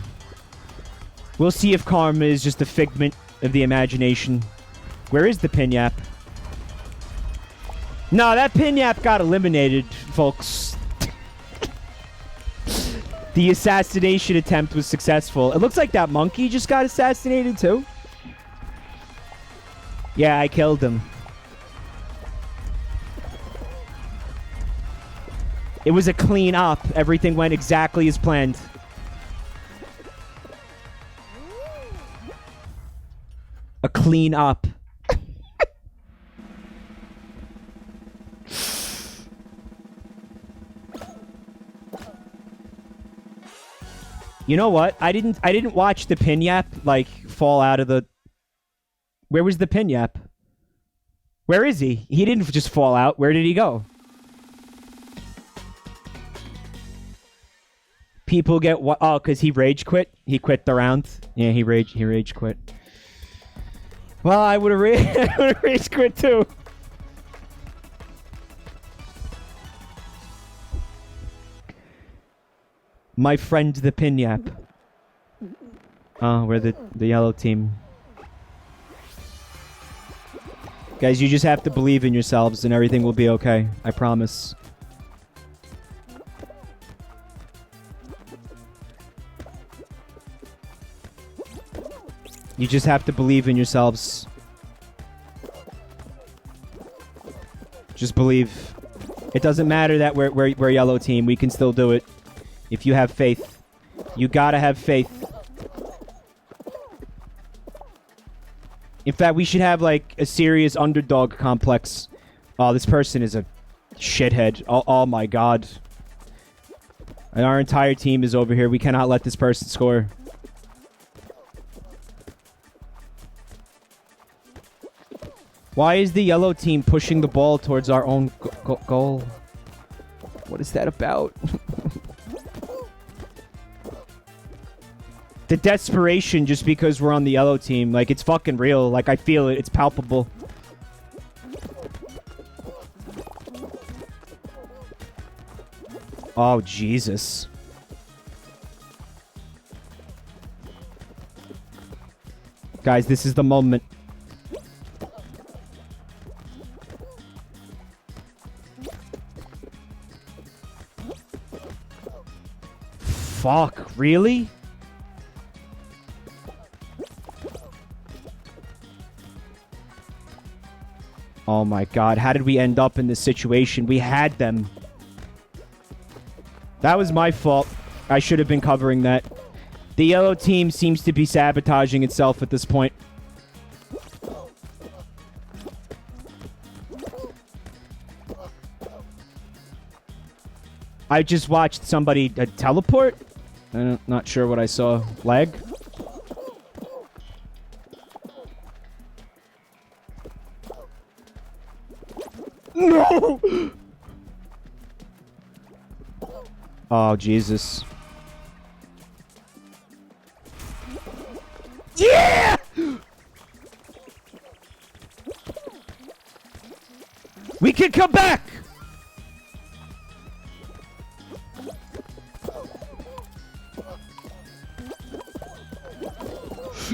We'll see if karma is just a figment of the imagination. Where is the pin-yap? No, that pin-yap got eliminated, folks. The assassination attempt was successful. It looks like that monkey just got assassinated, too. Yeah, I killed him. It was a clean up. Everything went exactly as planned. A clean up. You know what? I didn't watch the pin yap like fall out of the. Where was the pin yap? Where is he? He didn't just fall out. Where did he go? People get what? Oh, because he rage quit. He quit the round. Yeah, he rage quit. Well, I would have rage quit too. My friend, the pin yap. Oh, we're the yellow team. Guys, you just have to believe in yourselves and everything will be okay. I promise. You just have to believe in yourselves. Just believe. It doesn't matter that we're yellow team. We can still do it. If you have faith. You gotta have faith. In fact, we should have, like, a serious underdog complex. Oh, this person is a shithead. Oh my god. And our entire team is over here. We cannot let this person score. Why is the yellow team pushing the ball towards our own goal? What is that about? The desperation just because we're on the yellow team. Like, it's fucking real. Like, I feel it. It's palpable. Oh, Jesus. Guys, this is the moment. Fuck, really? Oh my god, how did we end up in this situation? We had them. That was my fault. I should have been covering that. The yellow team seems to be sabotaging itself at this point. I just watched somebody teleport. I'm not sure what I saw. Lag? No! Oh, Jesus. Yeah! We can come back!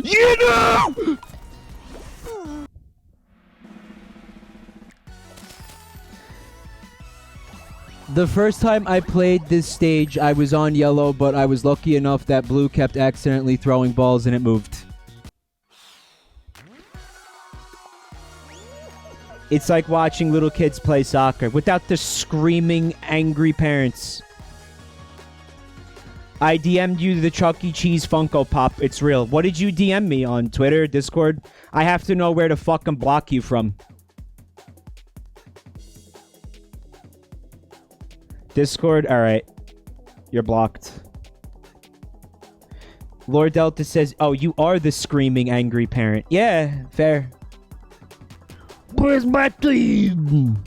You know! The first time I played this stage, I was on yellow, but I was lucky enough that blue kept accidentally throwing balls and it moved. It's like watching little kids play soccer without the screaming, angry parents. I DM'd you the Chuck E. Cheese Funko Pop. It's real. What did you DM me on Twitter, Discord? I have to know where to fucking block you from. Discord? Alright. You're blocked. Lord Delta says, oh, you are the screaming, angry parent. Yeah, fair. Where's my team?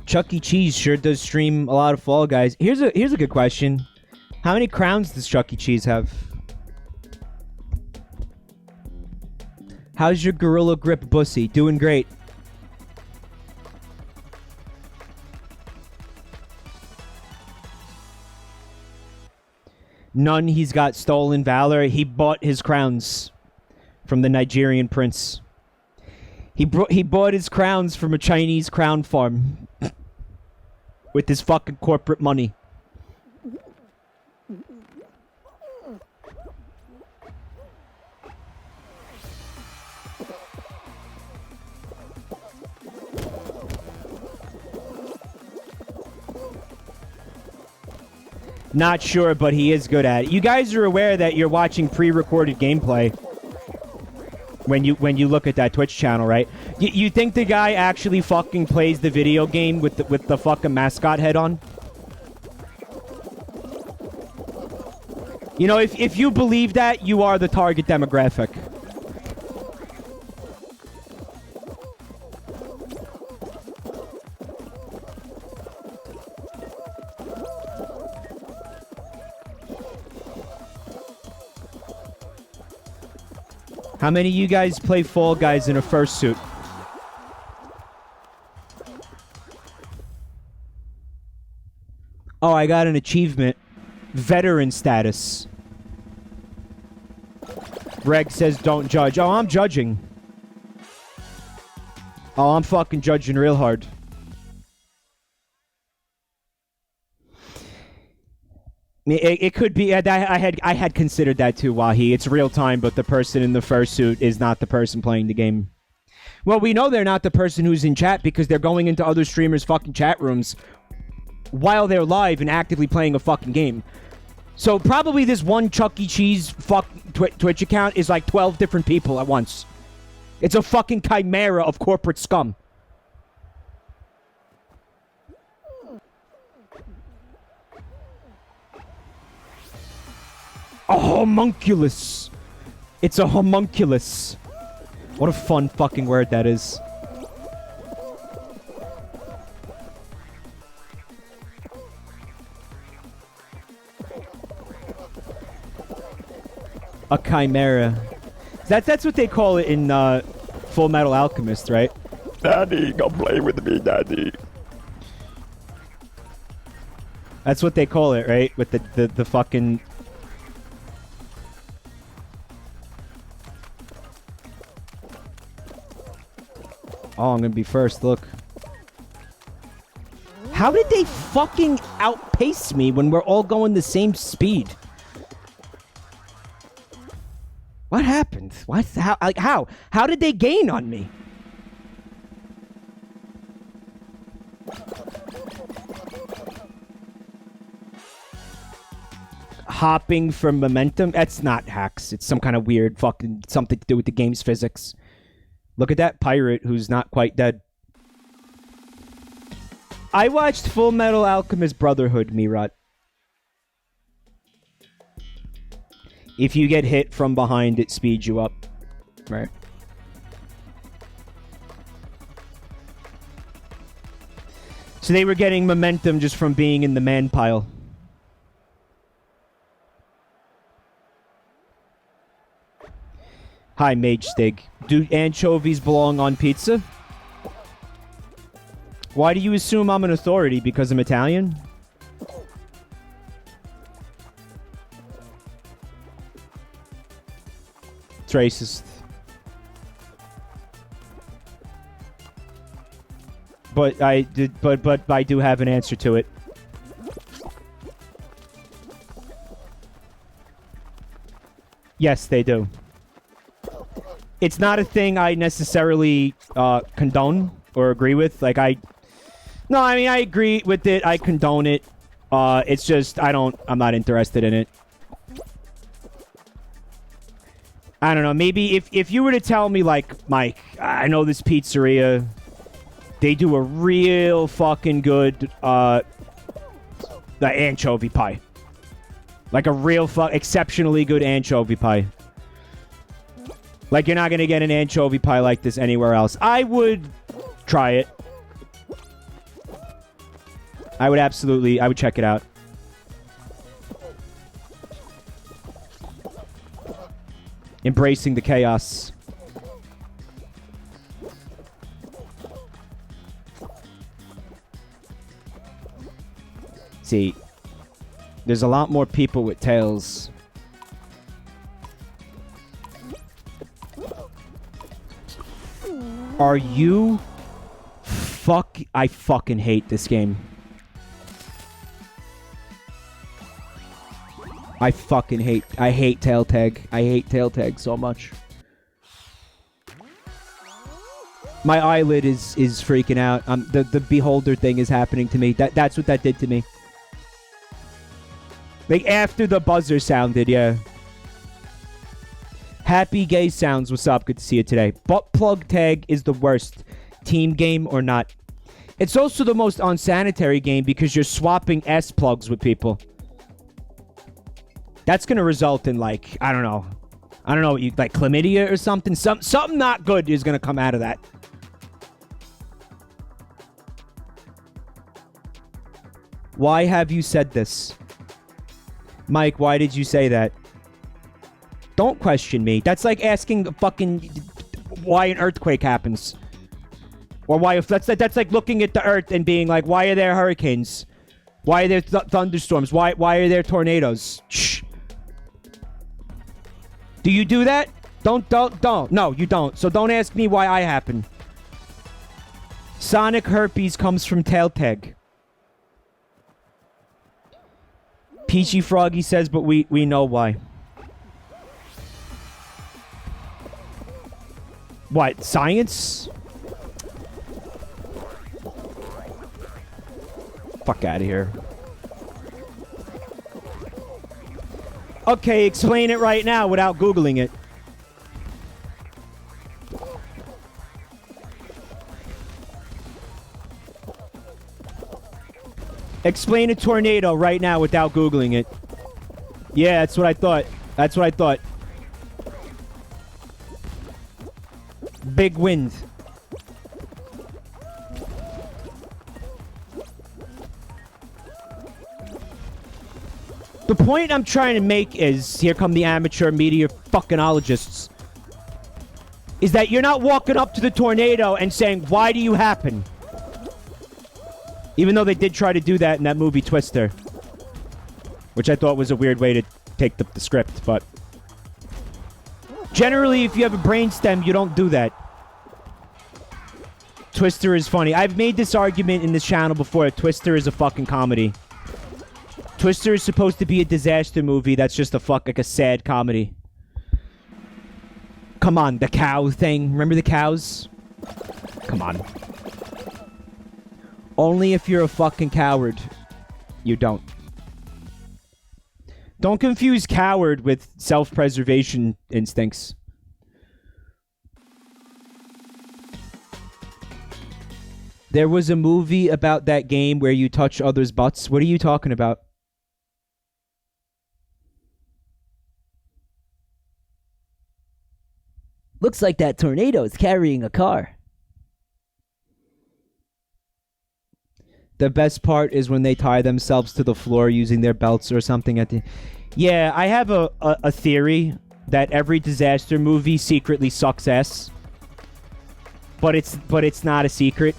Chuck E. Cheese sure does stream a lot of Fall Guys. Here's a good question. How many crowns does Chuck E. Cheese have? How's your Gorilla Grip Bussy? Doing great. None. He's got stolen valor. He bought his crowns from the Nigerian prince. He bought his crowns from a Chinese crown farm with his fucking corporate money. Not sure, but he is good at it. You guys are aware that you're watching pre-recorded gameplay. when you look at that Twitch channel, right? You think the guy actually fucking plays the video game with the fucking mascot head on? You know, if you believe that, you are the target demographic. How many of you guys play Fall Guys in a fursuit? Oh, I got an achievement. Veteran status. Reg says don't judge. Oh, I'm judging. Oh, I'm fucking judging real hard. It could be. I had considered that too, Wahi. It's real time, but the person in the fursuit is not the person playing the game. Well, we know they're not the person who's in chat because they're going into other streamers' fucking chat rooms while they're live and actively playing a fucking game. So probably this one Chuck E. Cheese Twitch account is like 12 different people at once. It's a fucking chimera of corporate scum. A homunculus. It's a homunculus. What a fun fucking word that is. A chimera. That's what they call it in Full Metal Alchemist, right? Daddy, come play with me, Daddy. That's what they call it, right? With the fucking... Oh, I'm gonna be first, look. How did they fucking outpace me when we're all going the same speed? What happened? What? How? Like, how? How did they gain on me? Hopping for momentum? That's not hacks. It's some kind of weird fucking something to do with the game's physics. Look at that pirate who's not quite dead. I watched Full Metal Alchemist Brotherhood, Mirat. If you get hit from behind, it speeds you up. Right. So they were getting momentum just from being in the man pile. Hi, Mage Stig. Do anchovies belong on pizza? Why do you assume I'm an authority? Because I'm Italian? It's racist. But I do have an answer to it. Yes, they do. It's not a thing I necessarily condone or agree with. Like, no, I mean, I agree with it. I condone it. It's just, I'm not interested in it. I don't know. Maybe if you were to tell me, like, Mike, I know this pizzeria, they do a real fucking good, the anchovy pie. Like a real exceptionally good anchovy pie. Like, you're not going to get an anchovy pie like this anywhere else. I would try it. I would check it out. Embracing the chaos. See, there's a lot more people with tails. Are you... I fucking hate this game. I hate tail tag. I hate tail tag so much. My eyelid is freaking out. The beholder thing is happening to me. That's what that did to me. Like, after the buzzer sounded, yeah. Happy Gay Sounds, what's up? Good to see you today. Butt plug tag is the worst. Team game or not. It's also the most unsanitary game because you're swapping S plugs with people. That's going to result in, like, I don't know, like chlamydia or something. Something not good is going to come out of that. Why have you said this? Mike, why did you say that? Don't question me. That's like asking fucking why an earthquake happens. Or why if that's like looking at the earth and being like, why are there hurricanes? Why are there thunderstorms? Why are there tornadoes? Shh. Do you do that? Don't. No, you don't. So don't ask me why I happen. Sonic herpes comes from tail tag. Peachy Froggy says, but we know why. What? Science? Fuck out of here. Okay, explain it right now without Googling it. Explain a tornado right now without Googling it. Yeah, that's what I thought. That's what I thought. Big wind. The point I'm trying to make is, here come the amateur media fucking-ologists, is that you're not walking up to the tornado and saying, why do you happen? Even though they did try to do that in that movie Twister. Which I thought was a weird way to take the script, but... Generally, if you have a brainstem, you don't do that. Twister is funny. I've made this argument in this channel before. Twister is a fucking comedy. Twister is supposed to be a disaster movie that's just like a sad comedy. Come on, the cow thing. Remember the cows? Come on. Only if you're a fucking coward. You don't. Don't confuse coward with self-preservation instincts. There was a movie about that game where you touch others' butts. What are you talking about? Looks like that tornado is carrying a car. The best part is when they tie themselves to the floor using their belts or something at the... Yeah, I have a theory that every disaster movie secretly sucks ass. But it's not a secret.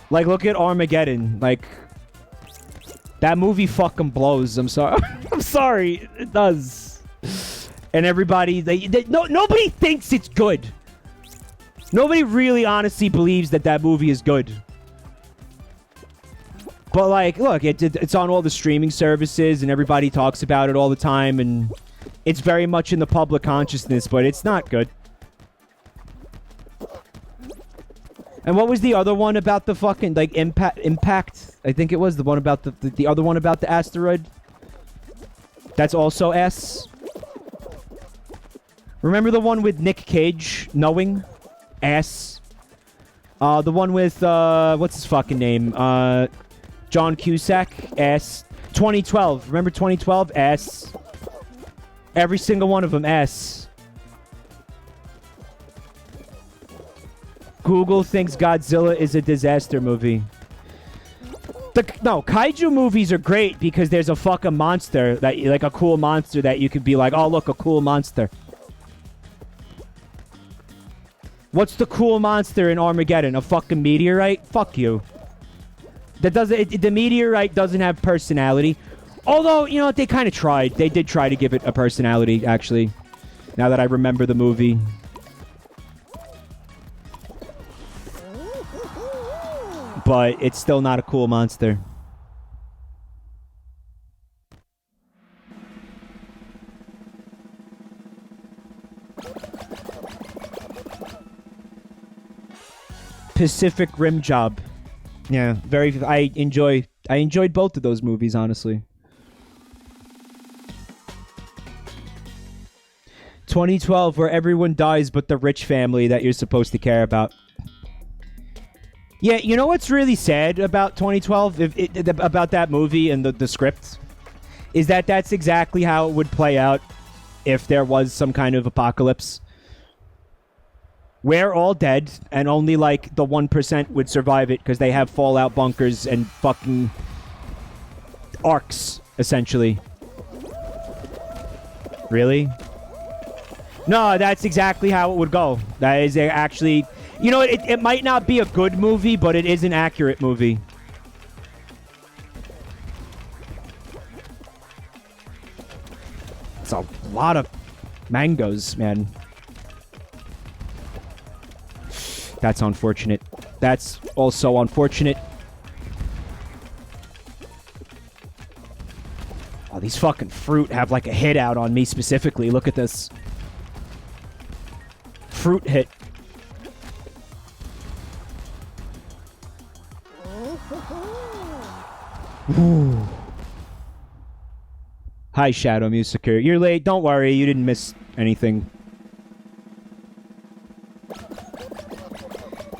Like, look at Armageddon. Like, that movie fucking blows. I'm sorry. I'm sorry. It does. And everybody, nobody thinks it's good. Nobody really honestly believes that movie is good. But, like, look, it's on all the streaming services, and everybody talks about it all the time, and it's very much in the public consciousness, but it's not good. And what was the other one about the fucking, like, impact? I think it was the one about the other one about the asteroid. That's also S. Remember the one with Nick Cage? Knowing? S. The one with, what's his fucking name? John Cusack? S. 2012. Remember 2012? S. Every single one of them, S. Google thinks Godzilla is a disaster movie. No, kaiju movies are great because there's a fucking monster, like a cool monster that you could be like, oh, look, a cool monster. What's the cool monster in Armageddon? A fucking meteorite? Fuck you. The meteorite doesn't have personality. Although, you know what, they kind of tried. They did try to give it a personality, actually. Now that I remember the movie. But it's still not a cool monster. Pacific Rim Job. Yeah, I enjoyed both of those movies, honestly. 2012, where everyone dies but the rich family that you're supposed to care about. Yeah, you know what's really sad about 2012, about that movie and the script? Is that that's exactly how it would play out if there was some kind of apocalypse. We're all dead, and only, like, the 1% would survive it because they have fallout bunkers and fucking arcs, essentially. Really? No, that's exactly how it would go. That is actually... You know, it might not be a good movie, but it is an accurate movie. It's a lot of mangoes, man. That's unfortunate. That's also unfortunate. Oh, these fucking fruit have like a hit out on me specifically. Look at this. Fruit hit. Ooh. Hi, Shadow Musicer. You're late. Don't worry. You didn't miss anything.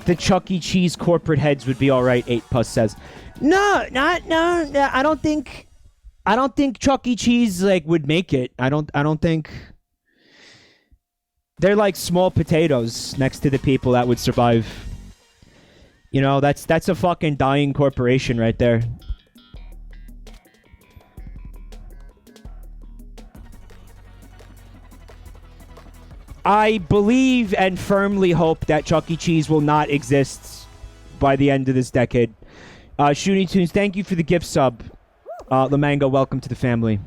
The Chuck E. Cheese corporate heads would be all right, 8+ says. No, I don't think Chuck E. Cheese like would make it. I don't think they're like small potatoes next to the people that would survive. You know, that's a fucking dying corporation right there. I believe and firmly hope that Chuck E. Cheese will not exist by the end of this decade. Shooting Tunes, thank you for the gift sub. Lamango, welcome to the family.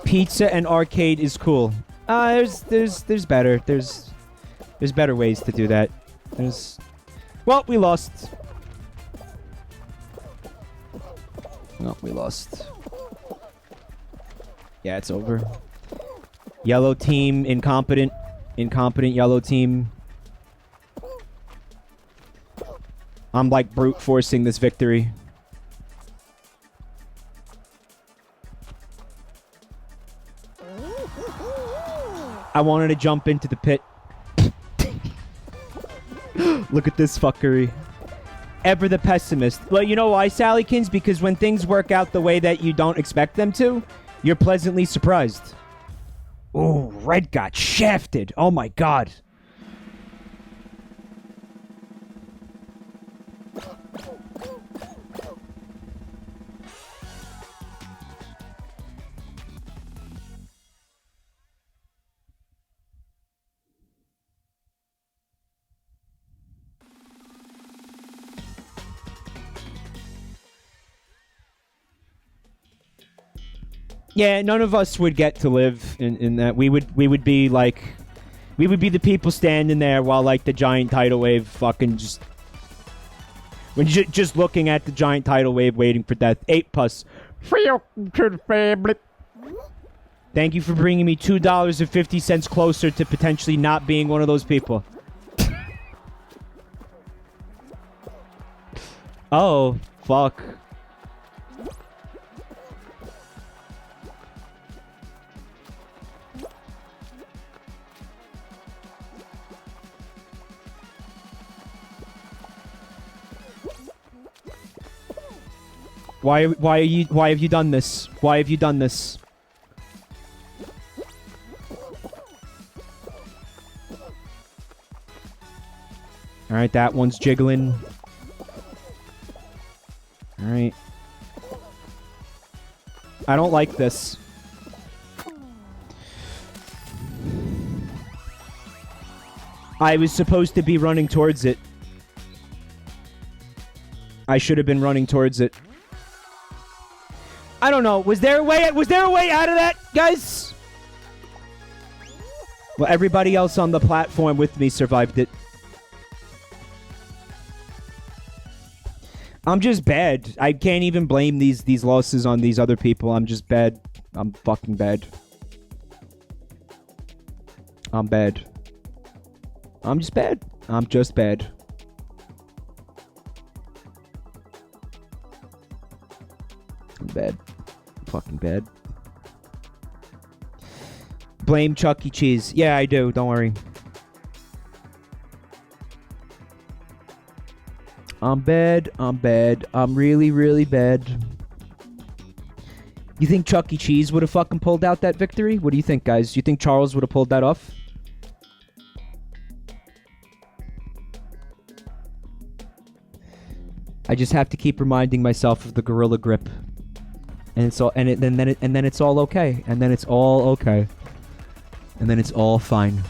Pizza and arcade is cool. There's better. There's better ways to do that. Well, we lost. No, we lost. Yeah, it's over. Yellow team, incompetent. Incompetent yellow team. I'm like brute forcing this victory. I wanted to jump into the pit. Look at this fuckery. Ever the pessimist. Well, you know why, Sallykins? Because when things work out the way that you don't expect them to, you're pleasantly surprised. Ooh, Red got shafted. Oh my god. Yeah, none of us would get to live in that. We would be like, we would be the people standing there while like the giant tidal wave fucking just, when you're just looking at the giant tidal wave waiting for death. 8+. Welcome to the family. Thank you for bringing me $2.50 closer to potentially not being one of those people. Oh, fuck. Why have you done this? Why have you done this? Alright, that one's jiggling. Alright. I don't like this. I was supposed to be running towards it. I should have been running towards it. I don't know. Was there a way out of that, guys? Well, everybody else on the platform with me survived it. I'm just bad. I can't even blame these losses on these other people. I'm just bad. I'm fucking bad. I'm bad. I'm just bad. I'm just bad. I'm bad. Fucking bad. Blame Chuck E. Cheese. Yeah, I do. Don't worry. I'm bad. I'm bad. I'm really, really bad. You think Chuck E. Cheese would have fucking pulled out that victory? What do you think, guys? Do you think Charles would have pulled that off? I just have to keep reminding myself of the gorilla grip, and it's all, and then it's all okay, and then it's all okay, and then it's all fine.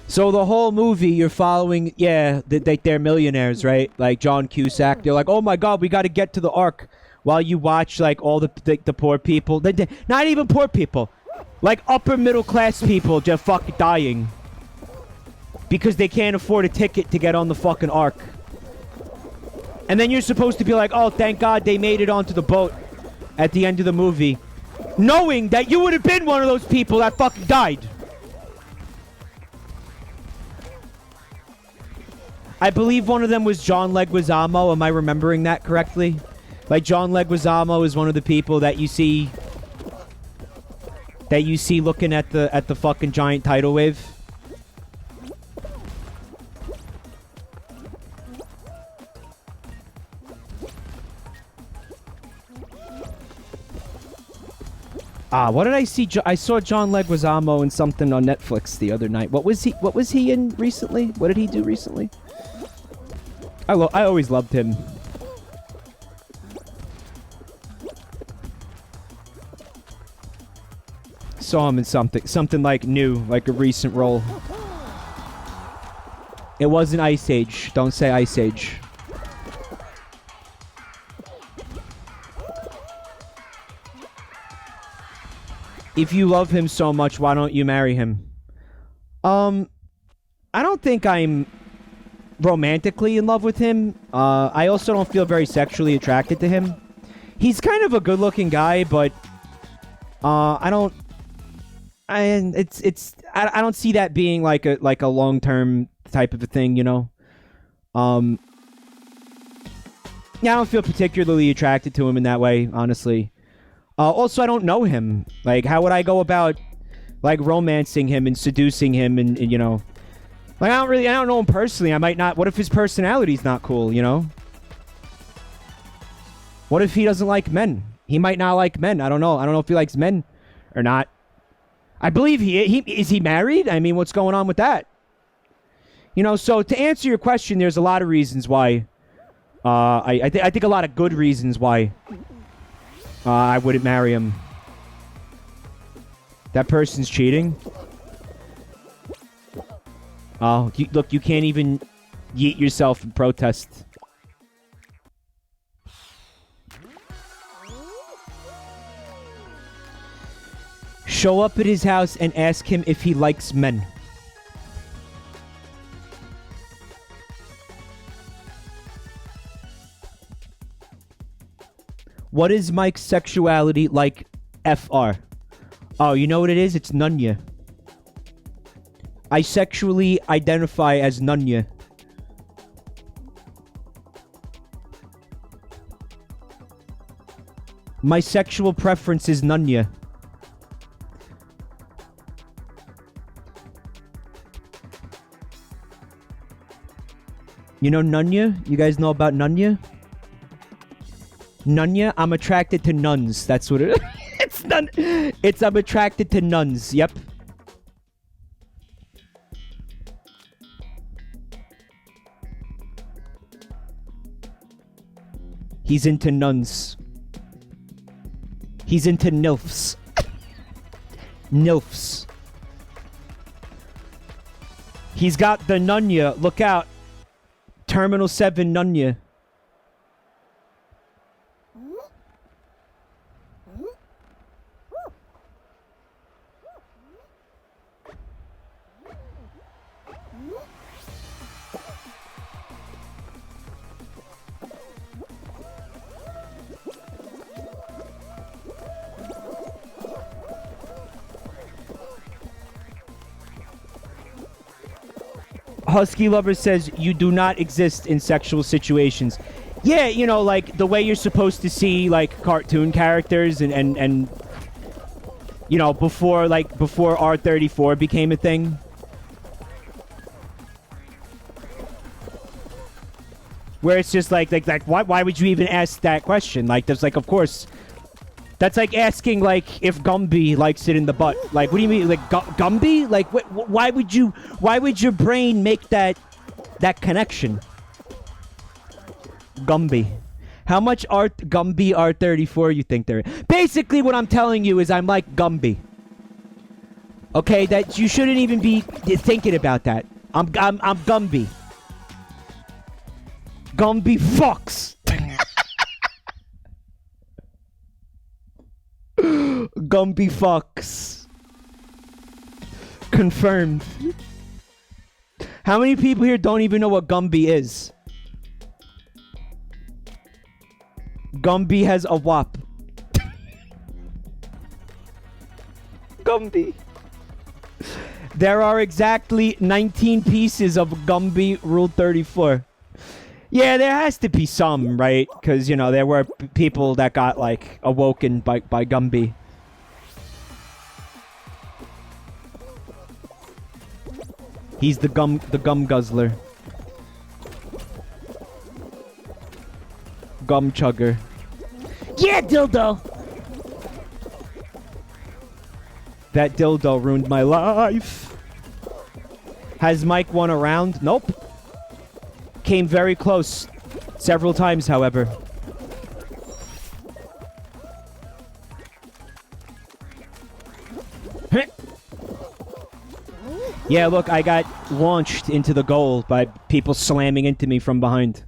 So the whole movie, you're following, yeah, they're millionaires, right? Like John Cusack, they're like, oh my god, we got to get to the Ark, while you watch like all the poor people, not even poor people, like upper middle class people just fucking dying because they can't afford a ticket to get on the fucking Ark. And then you're supposed to be like, oh, thank God they made it onto the boat at the end of the movie, knowing that you would have been one of those people that fucking died. I believe one of them was John Leguizamo. Am I remembering that correctly? Like, John Leguizamo is one of the people that you see looking at the fucking giant tidal wave. What did I see? I saw John Leguizamo in something on Netflix the other night. What was he in recently? What did he do recently? I always loved him. Saw him in something like new, like a recent role. It wasn't Ice Age. Don't say Ice Age. If you love him so much, why don't you marry him? I don't think I'm romantically in love with him. I also don't feel very sexually attracted to him. He's kind of a good-looking guy, but I don't see that being like a long-term type of a thing, you know. Yeah, I don't feel particularly attracted to him in that way, honestly. Also, I don't know him. Like, how would I go about, like, romancing him and seducing him and you know... Like, I don't know him personally. I might not... What if his personality's not cool, you know? What if he doesn't like men? He might not like men. I don't know. I don't know if he likes men or not. I believe is he married? I mean, what's going on with that? You know, so to answer your question, there's a lot of reasons why... I think a lot of good reasons why... I wouldn't marry him. That person's cheating? Oh, look, you can't even yeet yourself in protest. Show up at his house and ask him if he likes men. What is Mike's sexuality like, FR? Oh, you know what it is? It's Nunya. I sexually identify as Nunya. My sexual preference is Nunya. You know Nunya? You guys know about Nunya? Nunya? I'm attracted to nuns. That's what it is. I'm attracted to nuns. Yep. He's into nuns. He's into nilfs. Nilfs. He's got the Nunya. Look out. Terminal 7 Nunya. Husky Lover says, you do not exist in sexual situations. Yeah, you know, like, the way you're supposed to see, like, cartoon characters and you know, before R34 became a thing. Where it's just like why would you even ask that question? Like, there's like, of course, that's like asking like if Gumby likes it in the butt. Like, what do you mean, like Gumby? Like, why would your brain make that connection? Gumby. How much Gumby R34 you think there is? Basically, what I'm telling you is I'm like Gumby. Okay, that you shouldn't even be thinking about that. I'm Gumby. Gumby fucks. Gumby fucks. Confirmed. How many people here don't even know what Gumby is? Gumby has a wop. Gumby. There are exactly 19 pieces of Gumby Rule 34. Yeah, there has to be some, right? Because, you know, there were people that got, like, awoken by Gumby. He's the gum guzzler. Gum chugger. Yeah, dildo! That dildo ruined my life. Has Mike won a round? Nope. Came very close. Several times, however. Yeah, look, I got launched into the goal by people slamming into me from behind.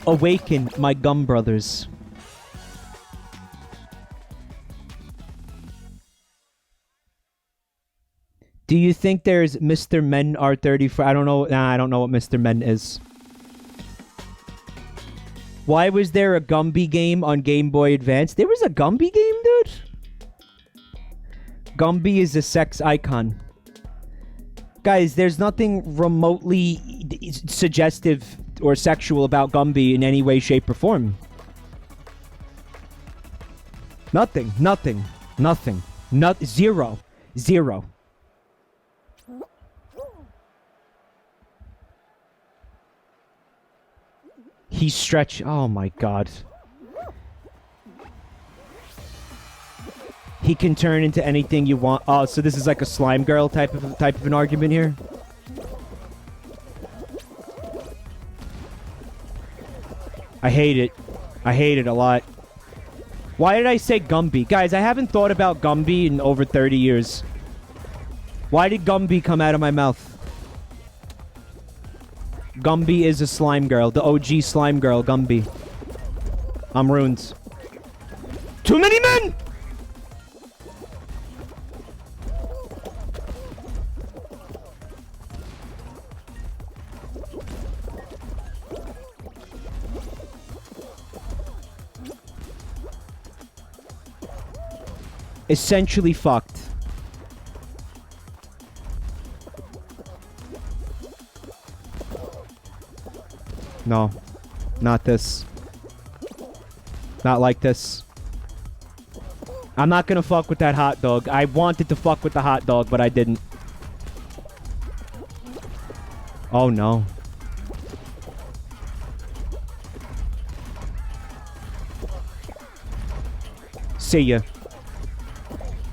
Awaken, my gum brothers. Do you think there's Mr. Men R34? I don't know. Nah, I don't know what Mr. Men is. Why was there a Gumby game on Game Boy Advance? There was a Gumby game, dude? Gumby is a sex icon. Guys, there's nothing remotely suggestive or sexual about Gumby in any way, shape, or form. Nothing. Nothing. Nothing. Zero. Zero. He's stretch. Oh my god. He can turn into anything you want. Oh, so this is like a slime girl type of an argument here. I hate it. I hate it a lot. Why did I say Gumby? Guys, I haven't thought about Gumby in over 30 years. Why did Gumby come out of my mouth? Gumby is a slime girl. The OG slime girl, Gumby. I'm ruined. Too many men! Essentially fucked. No. Not this. Not like this. I'm not gonna fuck with that hot dog. I wanted to fuck with the hot dog, but I didn't. Oh no. See ya.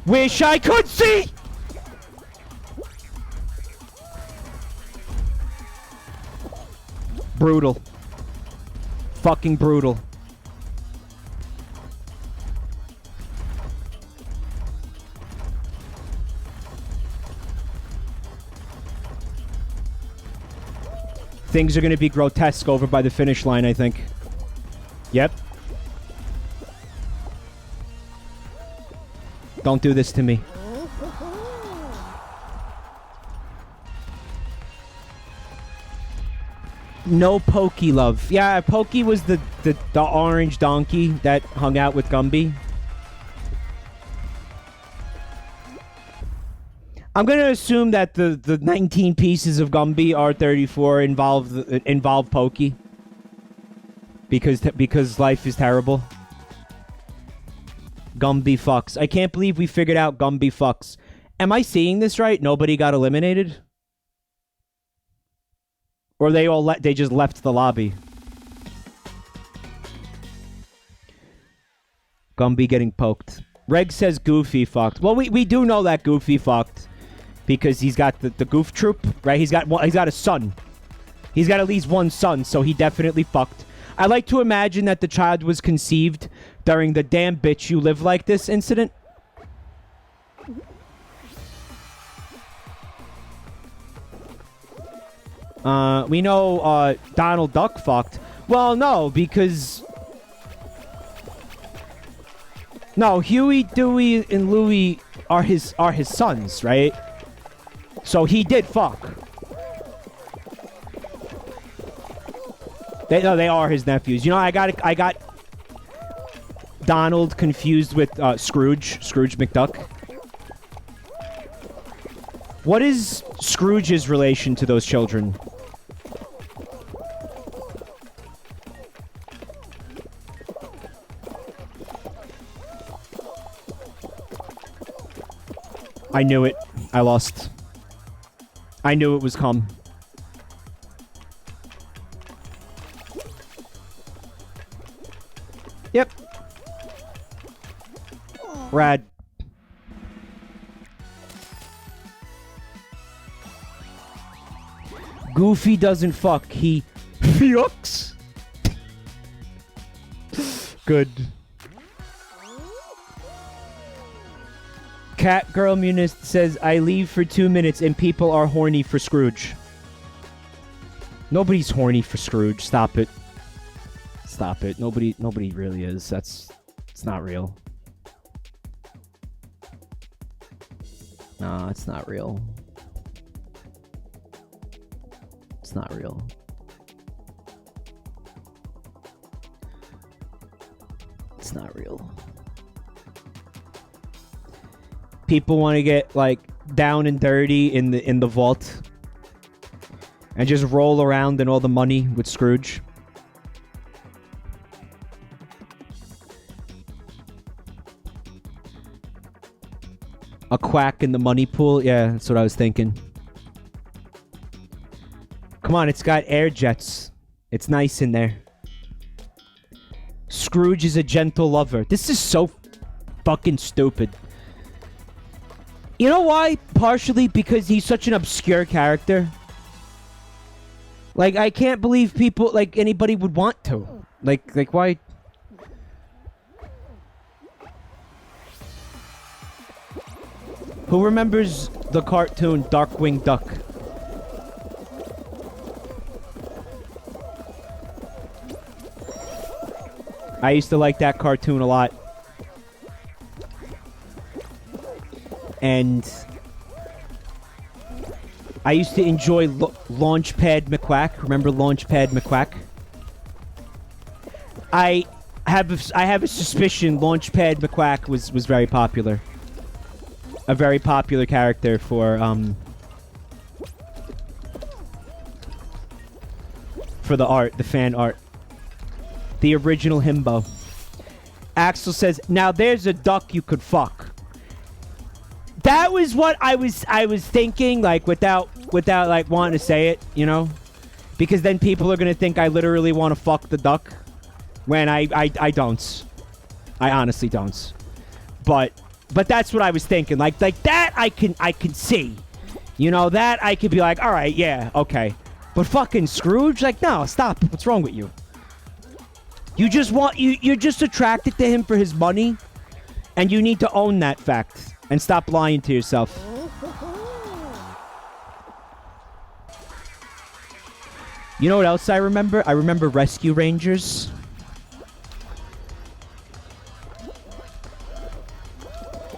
Wish I could see! Brutal. Fucking brutal. Things are gonna be grotesque over by the finish line, I think. Yep. Don't do this to me. No Pokey love. Yeah, Pokey was the orange donkey that hung out with Gumby. I'm gonna assume that the 19 pieces of Gumby R34 involve Pokey. Because life is terrible. Gumby fucks. I can't believe we figured out Gumby fucks. Am I seeing this right? Nobody got eliminated? Or they just left the lobby? Gumby getting poked. Reg says Goofy fucked. Well, we do know that Goofy fucked because he's got the Goof Troop, right? He's got a son. He's got at least one son, so he definitely fucked. I like to imagine that the child was conceived during the damn bitch you live like this incident. We know Donald Duck fucked. Well, no, because... No, Huey, Dewey, and Louie are his sons, right? So he did fuck. They are his nephews. You know, I got Donald confused with Scrooge McDuck. What is Scrooge's relation to those children? I knew it. I lost. I knew it was come. Yep. Rad. Goofy doesn't fuck. He fucks. Good. Cat Girl Munist says, I leave for 2 minutes and people are horny for Scrooge. Nobody's horny for Scrooge. Stop it. Stop it. Nobody really is. It's not real. Nah, it's not real. It's not real. It's not real. People want to get like down and dirty in the vault and just roll around in all the money with Scrooge. A quack in the money pool? Yeah, that's what I was thinking. Come on, it's got air jets. It's nice in there. Scrooge is a gentle lover. This is so fucking stupid. You know why? Partially because he's such an obscure character. Like, I can't believe people, like, anybody would want to. Like why? Who remembers the cartoon Darkwing Duck? I used to like that cartoon a lot. And I used to enjoy Launchpad McQuack. Remember Launchpad McQuack? I have a suspicion Launchpad McQuack was very popular. A very popular character for the art, the fan art. The original himbo. Axel says, now there's a duck you could fuck. That was what I was thinking, like, without like wanting to say it, you know? Because then people are gonna think I literally want to fuck the duck. When I don't. I honestly don't. But that's what I was thinking. Like that I can see. You know, that I could be like, alright, yeah, okay. But fucking Scrooge? Like, no, stop. What's wrong with you? You just you're just attracted to him for his money, and you need to own that fact and stop lying to yourself. You know what else I remember? I remember Rescue Rangers.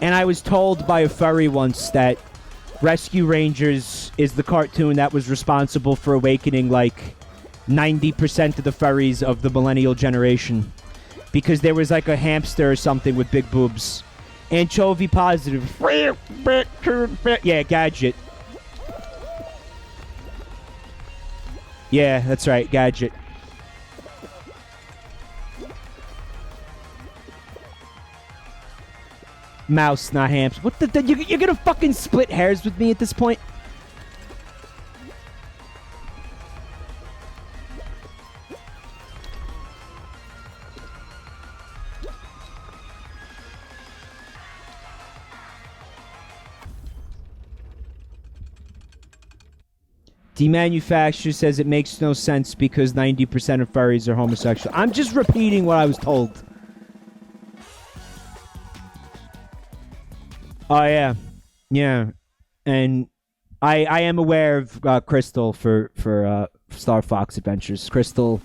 And I was told by a furry once that Rescue Rangers is the cartoon that was responsible for awakening like 90% of the furries of the millennial generation. Because there was like a hamster or something with big boobs. Anchovy positive. Yeah, gadget. Yeah, that's right, gadget. Mouse, not hamster. What the? You're gonna fucking split hairs with me at this point? Demanufacturer says it makes no sense because 90% of furries are homosexual. I'm just repeating what I was told. Oh, yeah. Yeah. And I am aware of Crystal for Star Fox Adventures. Crystal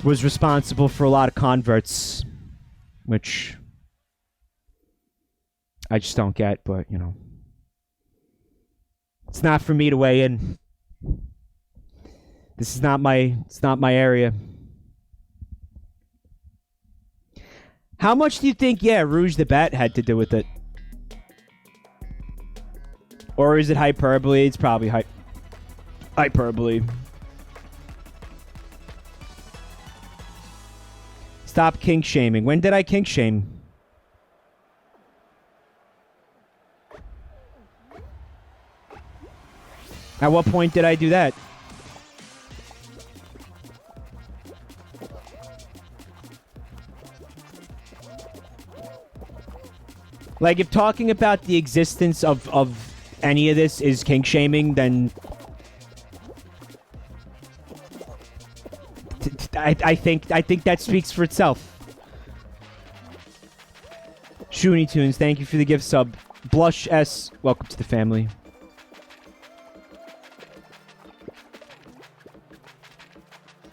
was responsible for a lot of converts, which I just don't get, but, you know. It's not for me to weigh in. This is not my area. How much do you think, Rouge the Bat had to do with it? Or is it hyperbole? It's probably hyperbole. Stop kink shaming. When did I kink shame? At what point did I do that? Like, if talking about the existence of any of this is kink shaming, then I think that speaks for itself. Shoony Tunes, thank you for the gift sub. Blush S, welcome to the family.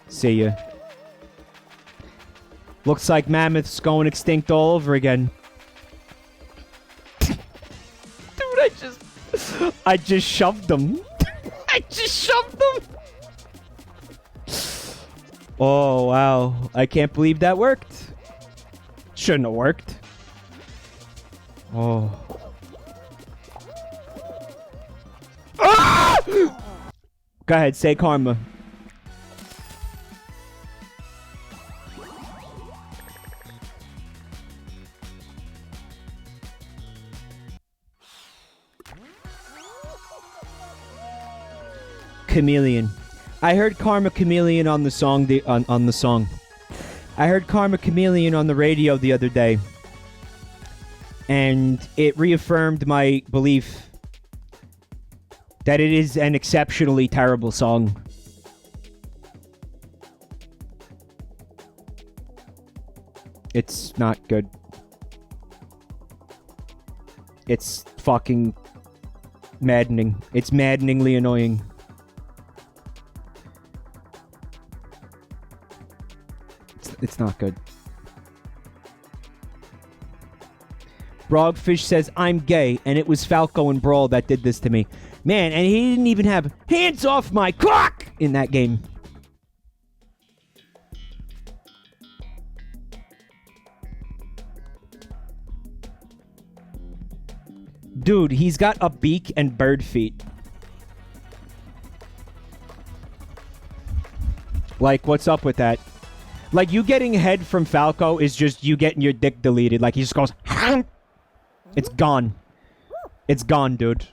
See ya. Looks like mammoths going extinct all over again. Dude, I just shoved them. I just shoved them. Oh, wow. I can't believe that worked. Shouldn't have worked. Oh. Ah! Go ahead, say karma. Chameleon. I heard Karma Chameleon on the song on the song. I heard Karma Chameleon on the radio the other day. And it reaffirmed my belief that it is an exceptionally terrible song. It's not good. It's fucking maddening. It's maddeningly annoying. It's not good. Brogfish says, I'm gay, and it was Falco and Brawl that did this to me. Man, and he didn't even have hands off my cock in that game. Dude, he's got a beak and bird feet. Like, what's up with that? Like, you getting head from Falco is just you getting your dick deleted. Like, he just goes... It's gone. It's gone, dude.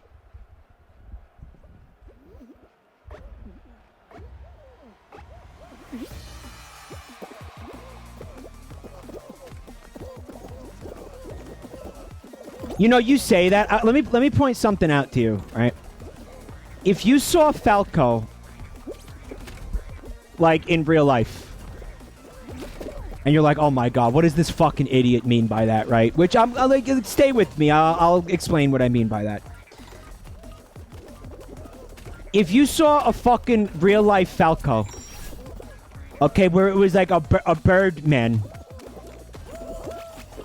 You know, you say that. Let me point something out to you, right? If you saw Falco, like, in real life... And you're like, oh my god, what does this fucking idiot mean by that, right? Which I'm like, stay with me. I'll explain what I mean by that. If you saw a fucking real life Falco, okay, where it was like a bird man,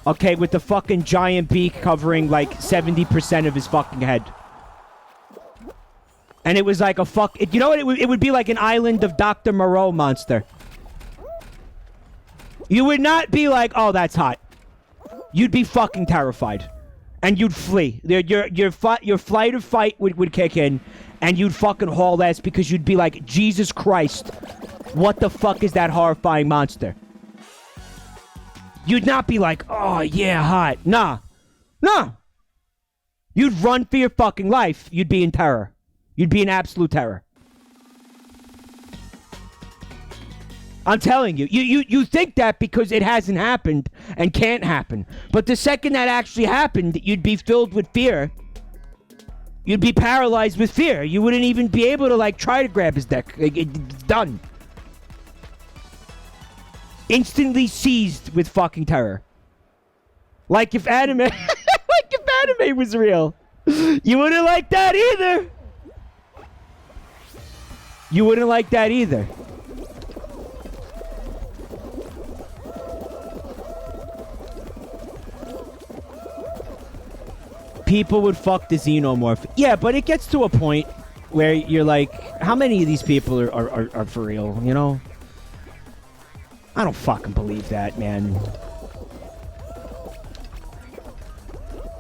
okay, with the fucking giant beak covering like 70% of his fucking head, and it was like a you know what? It would be like an Island of Dr. Moreau monster. You would not be like, oh, that's hot. You'd be fucking terrified. And you'd flee. Your flight or fight would kick in, and you'd fucking haul ass because you'd be like, Jesus Christ, what the fuck is that horrifying monster? You'd not be like, oh yeah, hot. Nah. You'd run for your fucking life. You'd be in terror. You'd be in absolute terror. I'm telling you. You think that because it hasn't happened and can't happen. But the second that actually happened, you'd be filled with fear. You'd be paralyzed with fear. You wouldn't even be able to, like, try to grab his dick. It's done. Instantly seized with fucking terror. Like if anime... like if anime was real. You wouldn't like that either. You wouldn't like that either. People would fuck the xenomorph. Yeah, but it gets to a point where you're like, how many of these people are for real, you know? I don't fucking believe that, man.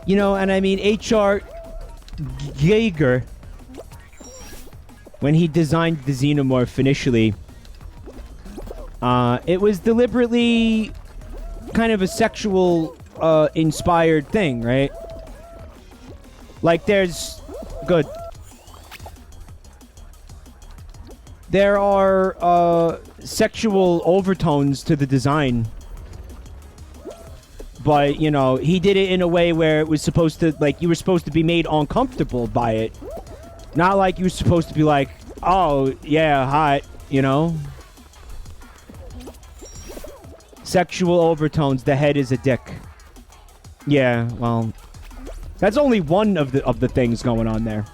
You know, and I mean, H.R. Giger, when he designed the xenomorph initially, it was deliberately kind of a sexual inspired thing, right? Like there's... Good. There are sexual overtones to the design. But, you know, he did it in a way where it was supposed to, like, you were supposed to be made uncomfortable by it. Not like you were supposed to be like, oh, yeah, hot, you know? Sexual overtones, the head is a dick. Yeah, well, that's only one of the things going on there.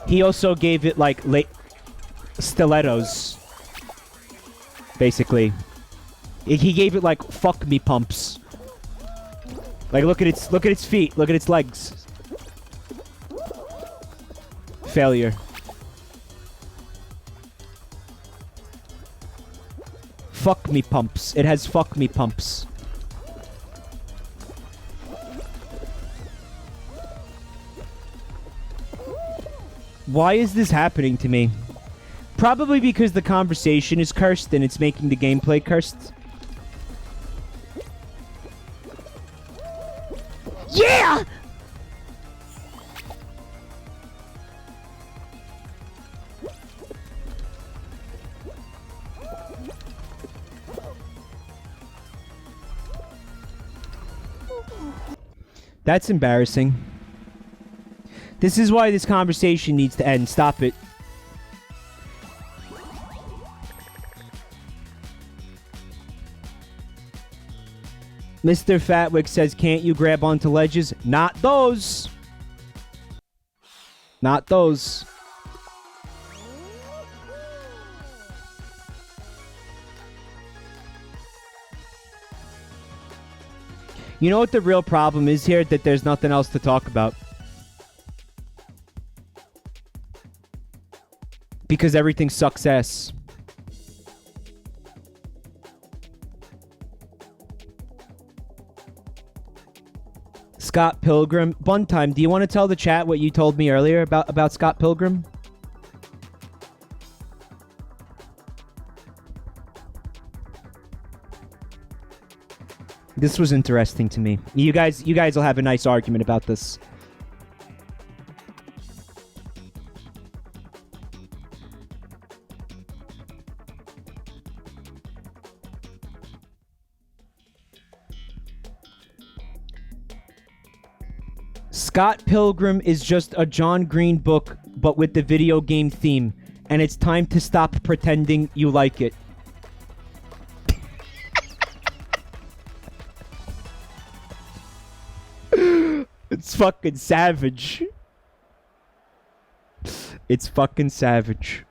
He also gave it, like, stilettos. Basically. He gave it, like, fuck me pumps. Like, look at its feet. Look at its legs. Failure. Fuck me pumps. It has fuck me pumps. Why is this happening to me? Probably because the conversation is cursed and it's making the gameplay cursed. Yeah! That's embarrassing. This is why this conversation needs to end. Stop it. Mr. Fatwick says, can't you grab onto ledges? Not those. Not those. You know what the real problem is here? That there's nothing else to talk about. Because everything sucks ass. Scott Pilgrim. Buntime, do you want to tell the chat what you told me earlier about Scott Pilgrim? This was interesting to me. You guys will have a nice argument about this. Scott Pilgrim is just a John Green book, but with the video game theme. And it's time to stop pretending you like it. It's fucking savage. It's fucking savage.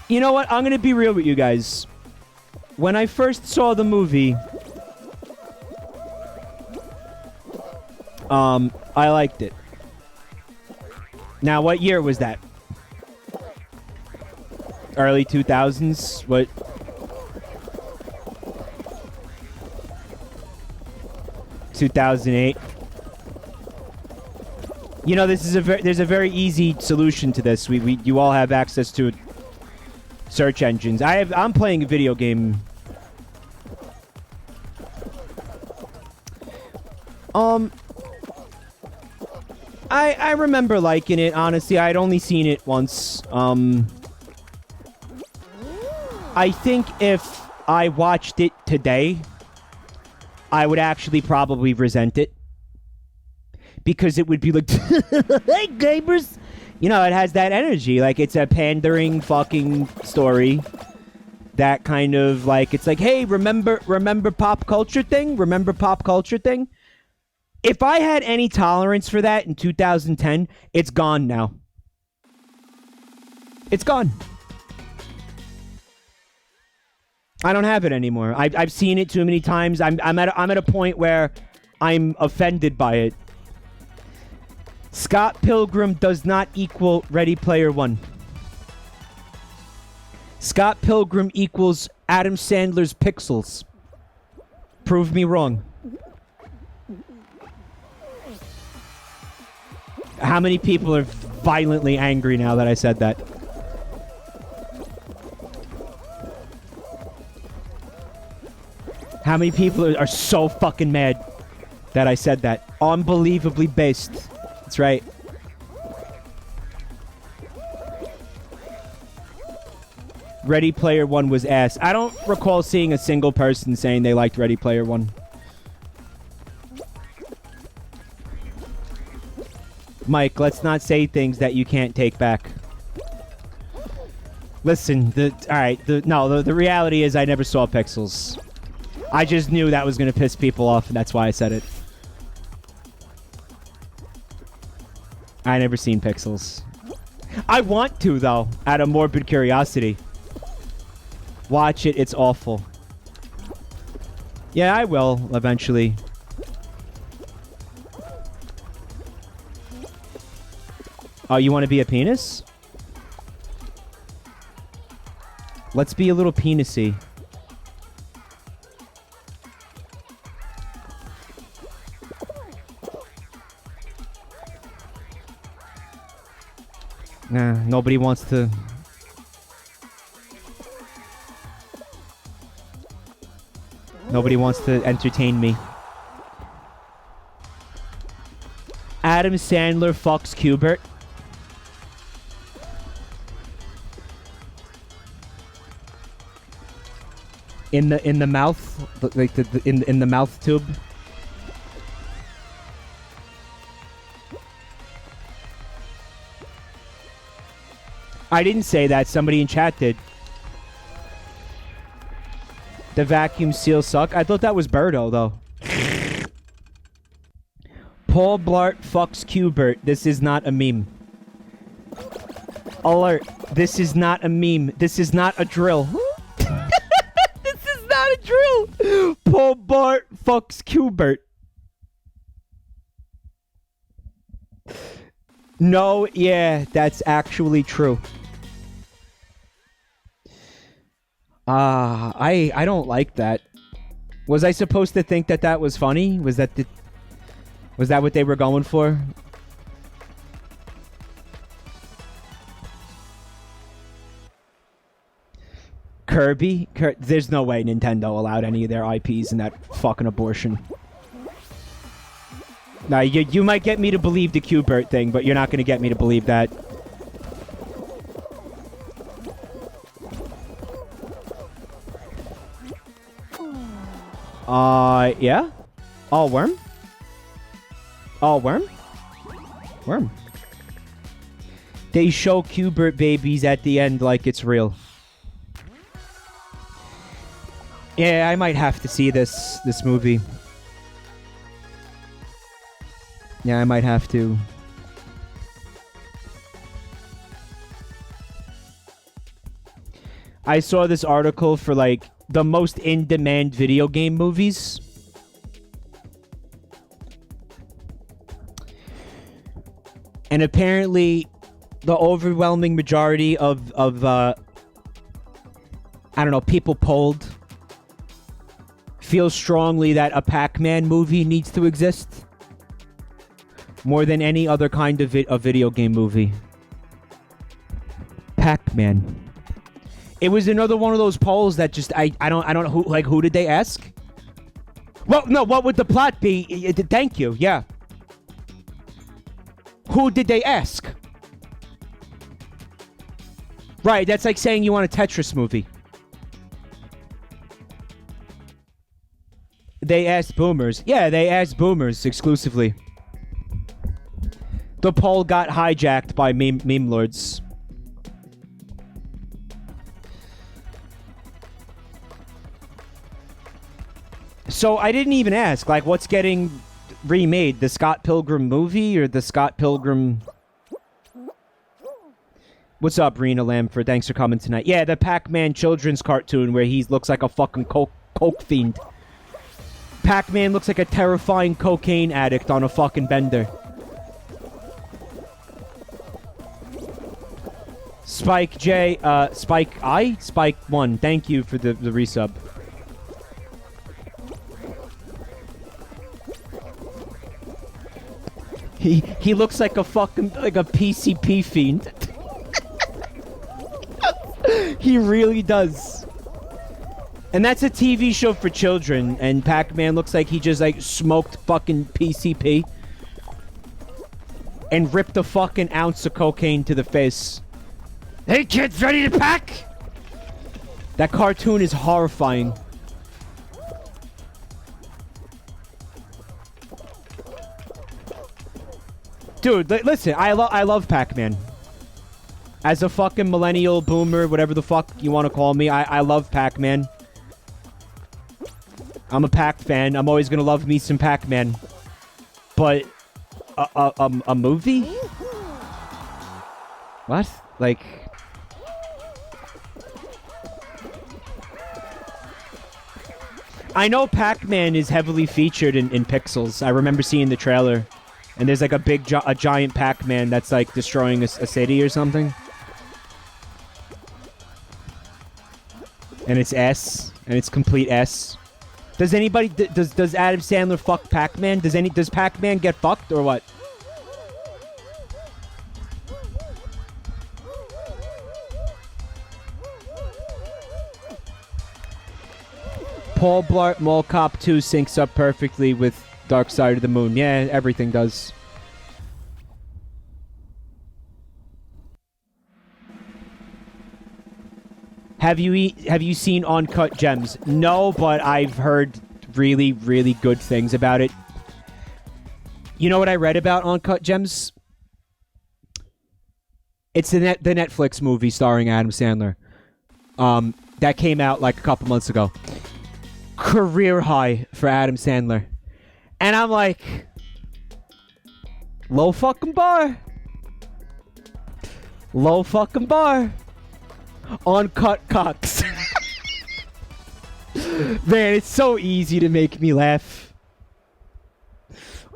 You know what? I'm gonna be real with you guys. When I first saw the movie, I liked it. Now, what year was that? Early 2000s? What? (2008). You know, this is there's a very easy solution to this. You all have access to search engines. I'm playing a video game. I remember liking it, honestly. I'd only seen it once. I think if I watched it today, I would actually probably resent it. Because it would be like, hey, gamers! You know, it has that energy. Like, it's a pandering fucking story. That kind of, like, it's like, hey, remember pop culture thing? Remember pop culture thing? If I had any tolerance for that in 2010, it's gone now. It's gone. I don't have it anymore. I've seen it too many times. I'm at a point where I'm offended by it. Scott Pilgrim does not equal Ready Player One. Scott Pilgrim equals Adam Sandler's Pixels. Prove me wrong. How many people are violently angry now that I said that? How many people are so fucking mad that I said that? Unbelievably based. That's right. Ready Player One was ass. I don't recall seeing a single person saying they liked Ready Player One. Mike, let's not say things that you can't take back. Listen, the reality is I never saw Pixels. I just knew that was going to piss people off, and that's why I said it. I never seen Pixels. I want to, though, out of morbid curiosity. Watch it, it's awful. Yeah, I will, eventually. Oh, you want to be a penis? Let's be a little penisy. Nah, nobody wants to... Nobody wants to entertain me. Adam Sandler fucks Qbert. In the mouth, like in the mouth tube. I didn't say that. Somebody in chat did. The vacuum seals suck. I thought that was Birdo, though. Paul Blart fucks Qbert. This is not a meme. Alert. This is not a meme. This is not a drill. This is not a drill. Paul Blart fucks Qbert. No, yeah, that's actually true. I don't like that. Was I supposed to think that that was funny? Was that what they were going for? Kirby? There's no way Nintendo allowed any of their IPs in that fucking abortion. Now, you might get me to believe the Qbert thing, but you're not going to get me to believe that. Yeah? All worm? All worm? Worm. They show Qbert babies at the end like it's real. Yeah, I might have to see this movie. Yeah, I might have to. I saw this article for, like, the most in-demand video game movies. And apparently, the overwhelming majority of I don't know, people polled feel strongly that a Pac-Man movie needs to exist more than any other kind of a video game movie. Pac-Man. It was another one of those polls that just I don't know who did they ask? Well, no, what would the plot be? Thank you. Yeah. Who did they ask? Right, that's like saying you want a Tetris movie. They asked boomers. Yeah, they asked boomers exclusively. The poll got hijacked by meme lords. So I didn't even ask, like, what's getting remade? The Scott Pilgrim movie or the Scott Pilgrim... What's up, Rena Lamford? Thanks for coming tonight. Yeah, the Pac-Man children's cartoon where he looks like a fucking coke fiend. Pac-Man looks like a terrifying cocaine addict on a fucking bender. Spike J, Spike 1, thank you for the resub. He looks like a fucking, like a PCP fiend. He really does. And that's a TV show for children, and Pac-Man looks like he just, like, smoked fucking PCP and ripped a fucking ounce of cocaine to the face. Hey kids, ready to pack? That cartoon is horrifying. Dude, listen, I love Pac-Man. As a fucking millennial boomer, whatever the fuck you want to call me, I love Pac-Man. I'm a Pac fan. I'm always gonna love me some Pac-Man. But a movie? What? Like, I know Pac-Man is heavily featured in Pixels. I remember seeing the trailer. And there's like a giant Pac-Man that's like destroying a city or something. And it's S. And it's complete S. Does anybody... Does Adam Sandler fuck Pac-Man? Does Pac-Man get fucked or what? Paul Blart Mall Cop 2 syncs up perfectly with Dark Side of the Moon. Yeah, everything does. Have you seen Uncut Gems? No, but I've heard really, really good things about it. You know what I read about Uncut Gems? It's the Netflix movie starring Adam Sandler. That came out like a couple months ago. Career high for Adam Sandler. And I'm like, low fucking bar. Low fucking bar. Uncut cocks. Man, it's so easy to make me laugh.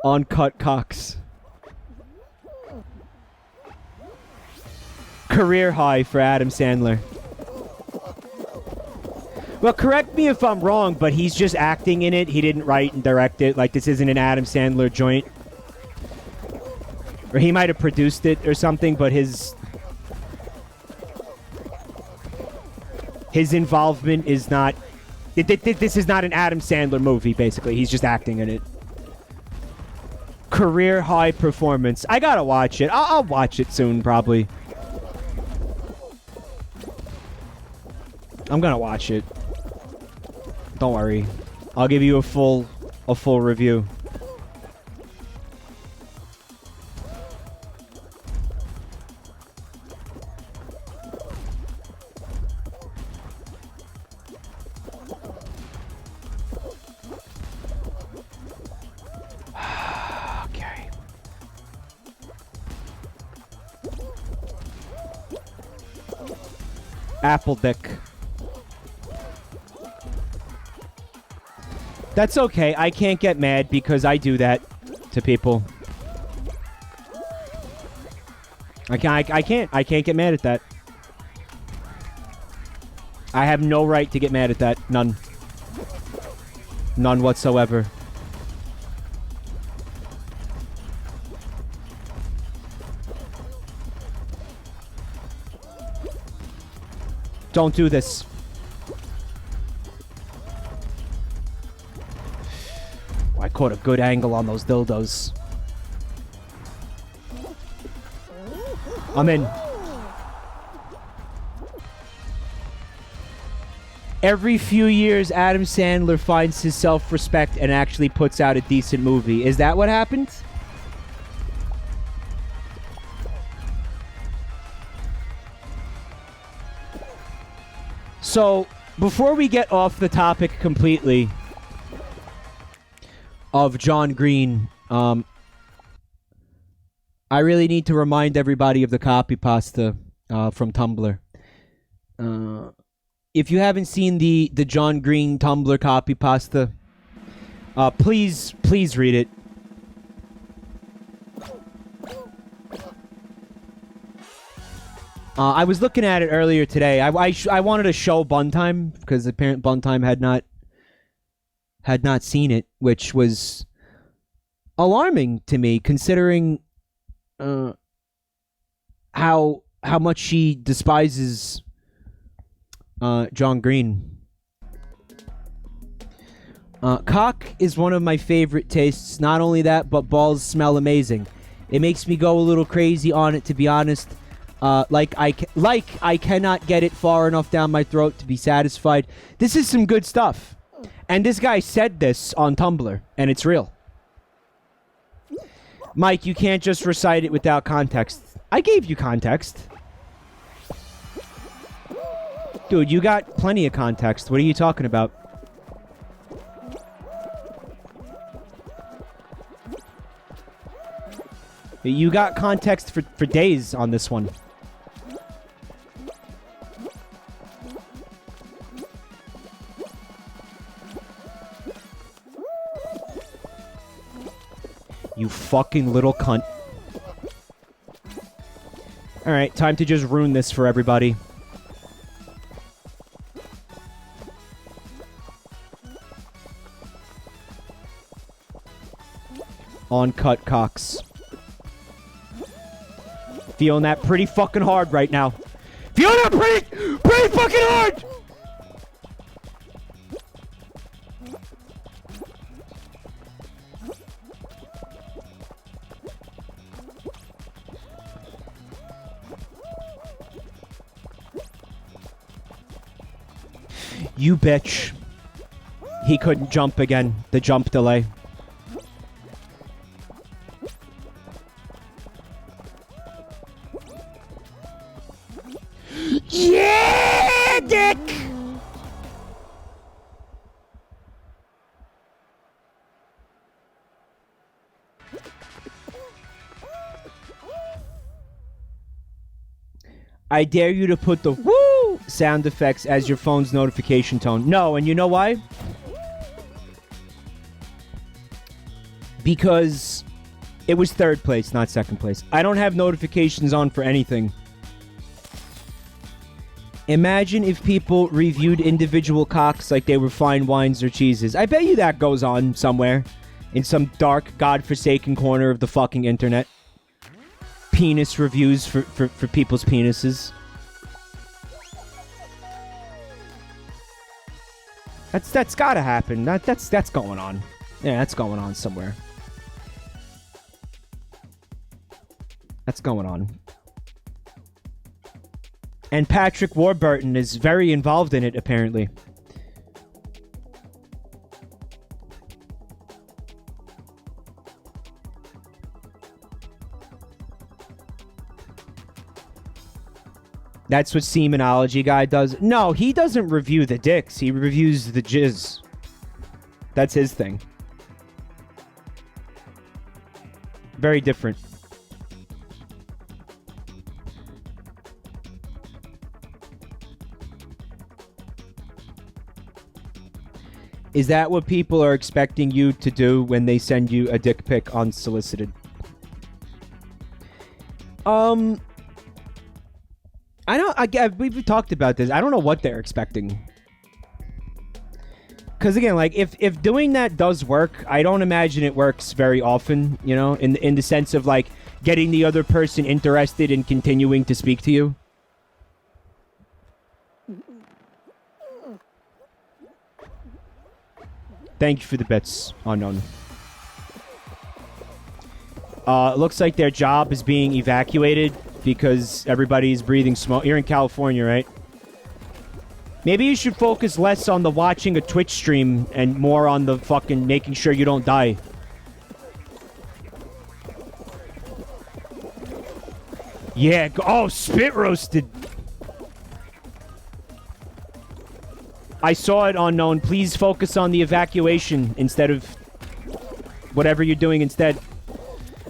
Uncut cocks. Career high for Adam Sandler. Well, correct me if I'm wrong, but he's just acting in it. He didn't write and direct it. Like, this isn't an Adam Sandler joint. Or he might have produced it or something, but his involvement is not... This is not an Adam Sandler movie, basically. He's just acting in it. Career high performance. I gotta watch it. I'll watch it soon, probably. I'm gonna watch it. Don't worry. I'll give you a full review. Okay. Apple dick. That's okay. I can't get mad because I do that to people. I can't get mad at that. I have no right to get mad at that. None. None whatsoever. Don't do this. Oh, I caught a good angle on those dildos. I'm in. Every few years, Adam Sandler finds his self-respect and actually puts out a decent movie. Is that what happened? So, before we get off the topic completely of John Green, I really need to remind everybody of the copy pasta from Tumblr. If you haven't seen the John Green Tumblr copy pasta, please read it. I was looking at it earlier today. I wanted to show Buntime because apparently Buntime had not seen it, which was alarming to me considering how much she despises John Green. Cock is one of my favorite tastes. Not only that, but balls smell amazing. It makes me go a little crazy on it, to be honest. I cannot get it far enough down my throat to be satisfied. This is some good stuff. And this guy said this on Tumblr, and it's real. Mike, you can't just recite it without context. I gave you context. Dude, you got plenty of context. What are you talking about? You got context for days on this one. You fucking little cunt. Alright, time to just ruin this for everybody. Uncut cocks. Feeling that pretty fucking hard right now. Feeling that pretty fucking hard! You bitch. He couldn't jump again. The jump delay. Yeah, dick! I dare you to put the woo sound effects as your phone's notification tone. No, and you know why? Because it was third place, not second place. I don't have notifications on for anything. Imagine if people reviewed individual cocks like they were fine wines or cheeses. I bet you that goes on somewhere. In some dark, godforsaken corner of the fucking internet. Penis reviews for people's penises. That's gotta happen. That's going on. Yeah, that's going on somewhere. That's going on. And Patrick Warburton is very involved in it, apparently. That's what Semenology Guy does. No, he doesn't review the dicks. He reviews the jizz. That's his thing. Very different. Is that what people are expecting you to do when they send you a dick pic unsolicited? We've talked about this. I don't know what they're expecting. Because again, like if doing that does work, I don't imagine it works very often. You know, in the sense of like getting the other person interested in continuing to speak to you. Thank you for the bits, Unknown. Looks like their job is being evacuated because everybody's breathing smoke. You're in California, right? Maybe you should focus less on the watching a Twitch stream and more on the fucking making sure you don't die. Yeah, oh, spit roasted. I saw it, Unknown. Please focus on the evacuation instead of whatever you're doing instead.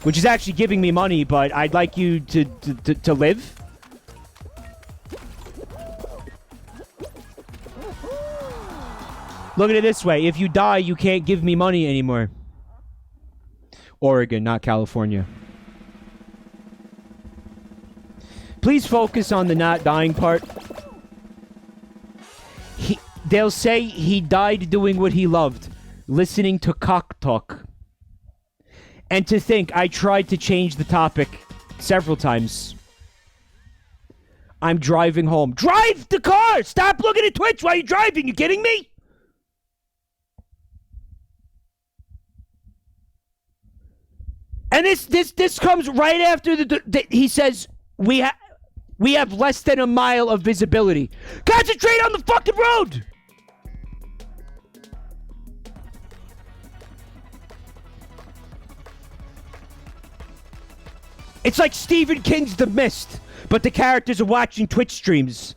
Which is actually giving me money, but I'd like you to live. Look at it this way. If you die, you can't give me money anymore. Oregon, not California. Please focus on the not dying part. They'll say he died doing what he loved. Listening to cock talk. And to think, I tried to change the topic several times. I'm driving home. Drive the car! Stop looking at Twitch while you're driving. You kidding me? And this comes right after he says we have less than a mile of visibility. Concentrate on the fucking road. It's like Stephen King's The Mist, but the characters are watching Twitch streams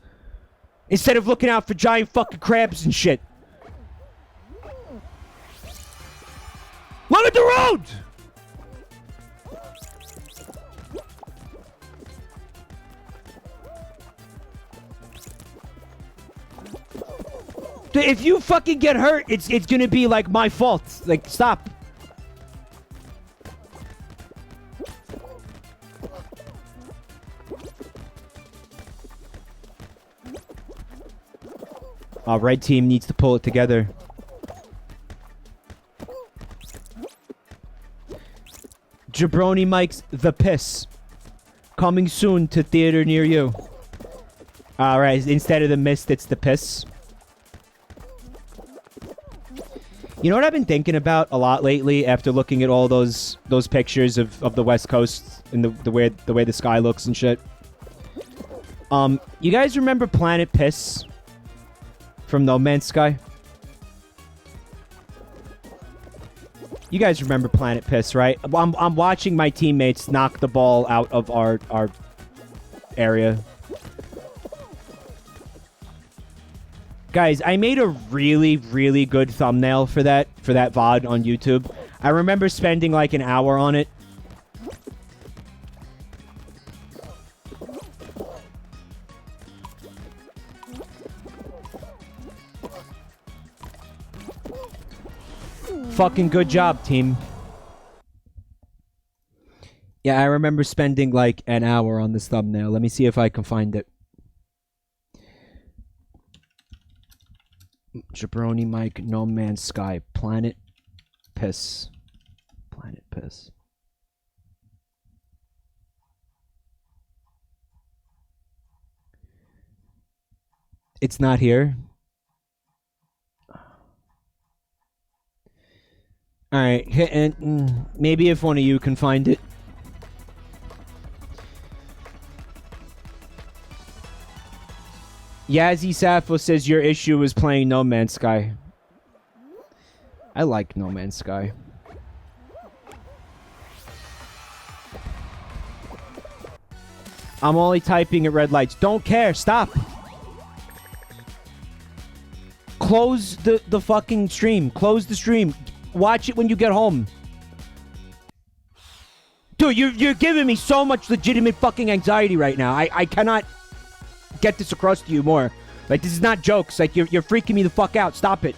instead of looking out for giant fucking crabs and shit. Look at the road! If you fucking get hurt, it's gonna be like my fault. Like, stop. Red team needs to pull it together. Jabroni Mike's The Piss. Coming soon to theater near you. Alright, instead of The Mist, it's The Piss. You know what I've been thinking about a lot lately after looking at all those pictures of the West Coast and the way the sky looks and shit? You guys remember Planet Piss from No Man's Sky? You guys remember Planet Piss, right? I'm watching my teammates knock the ball out of our area. Guys, I made a really, really good thumbnail for that VOD on YouTube. I remember spending like an hour on it. Fucking good job, team. Yeah, I remember spending like an hour on this thumbnail. Let me see if I can find it. Jabroni Mike, No Man's Sky, Planet Piss. Planet Piss. It's not here. Alright, and maybe if one of you can find it. Yazzie Sappho says your issue is playing No Man's Sky. I like No Man's Sky. I'm only typing at red lights. Don't care. Stop. Close the fucking stream. Close the stream. Watch it when you get home. Dude, you're giving me so much legitimate fucking anxiety right now. I cannot get this across to you more. Like, this is not jokes. Like, you're freaking me the fuck out. Stop it.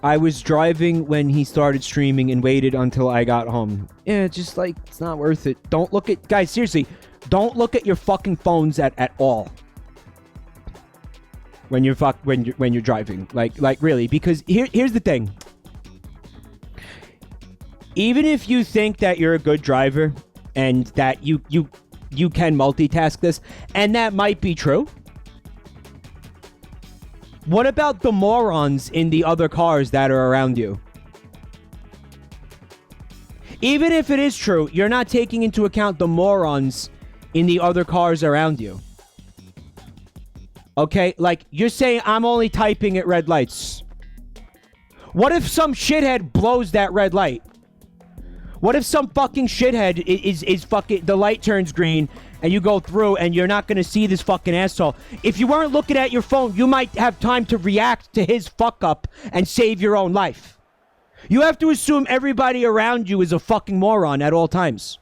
I was driving when he started streaming and waited until I got home. Yeah, just like, it's not worth it. Don't look at... Guys, seriously, don't look at your fucking phones at all. When you're driving. Like really, because here's the thing. Even if you think that you're a good driver and that you can multitask this, and that might be true. What about the morons in the other cars that are around you? Even if it is true, you're not taking into account the morons in the other cars around you. Okay? Like, you're saying I'm only typing at red lights. What if some shithead blows that red light? What if some fucking shithead is fucking... The light turns green and you go through and you're not going to see this fucking asshole. If you weren't looking at your phone, you might have time to react to his fuck up and save your own life. You have to assume everybody around you is a fucking moron at all times.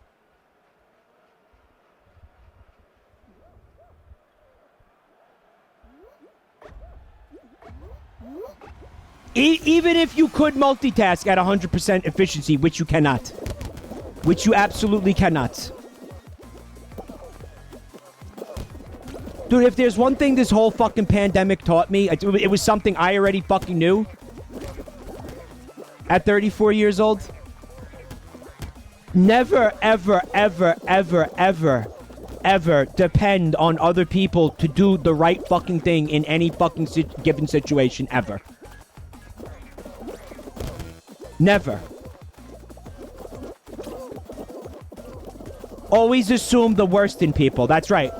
Even if you could multitask at 100% efficiency, which you cannot. Which you absolutely cannot. Dude, if there's one thing this whole fucking pandemic taught me, it was something I already fucking knew. At 34 years old. Never, ever, ever, ever, ever, ever depend on other people to do the right fucking thing in any fucking given situation, ever. Never. Always assume the worst in people. That's right.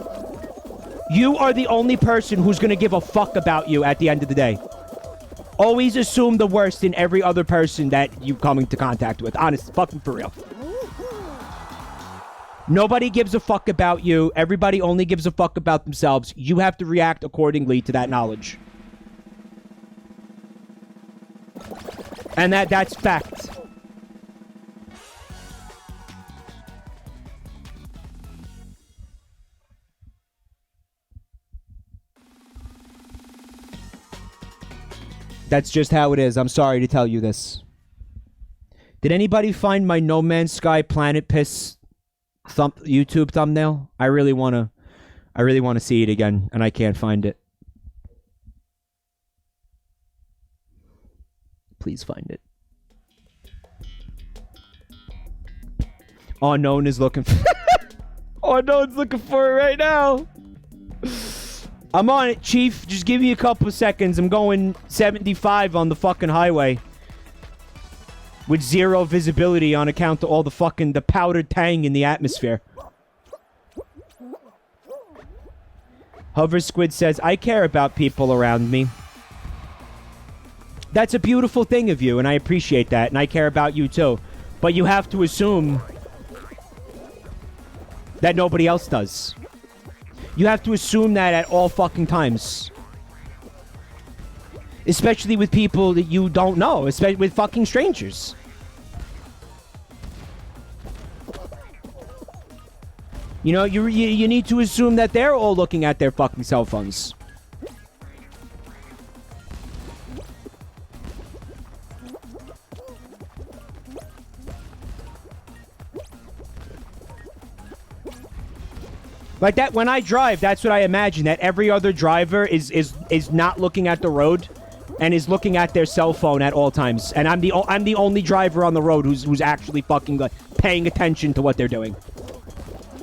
You are the only person who's going to give a fuck about you at the end of the day. Always assume the worst in every other person that you come into contact with. Honest, fucking for real. Nobody gives a fuck about you. Everybody only gives a fuck about themselves. You have to react accordingly to that knowledge. And that's fact. That's just how it is. I'm sorry to tell you this. Did anybody find my No Man's Sky Planet Piss YouTube thumbnail? I really want to see it again, and I can't find it. Please find it. Unknown is looking for Unknown's looking for it right now. I'm on it, Chief. Just give me a couple of seconds. I'm going 75 on the fucking highway. With zero visibility on account of all the fucking... the powdered tang in the atmosphere. Hover Squid says, I care about people around me. That's a beautiful thing of you, and I appreciate that, and I care about you too. But you have to assume that nobody else does. You have to assume that at all fucking times. Especially with people that you don't know. Especially with fucking strangers. You know, you need to assume that they're all looking at their fucking cell phones. Like that, when I drive, that's what I imagine. That every other driver is not looking at the road, and is looking at their cell phone at all times. And I'm the only driver on the road who's actually fucking like paying attention to what they're doing.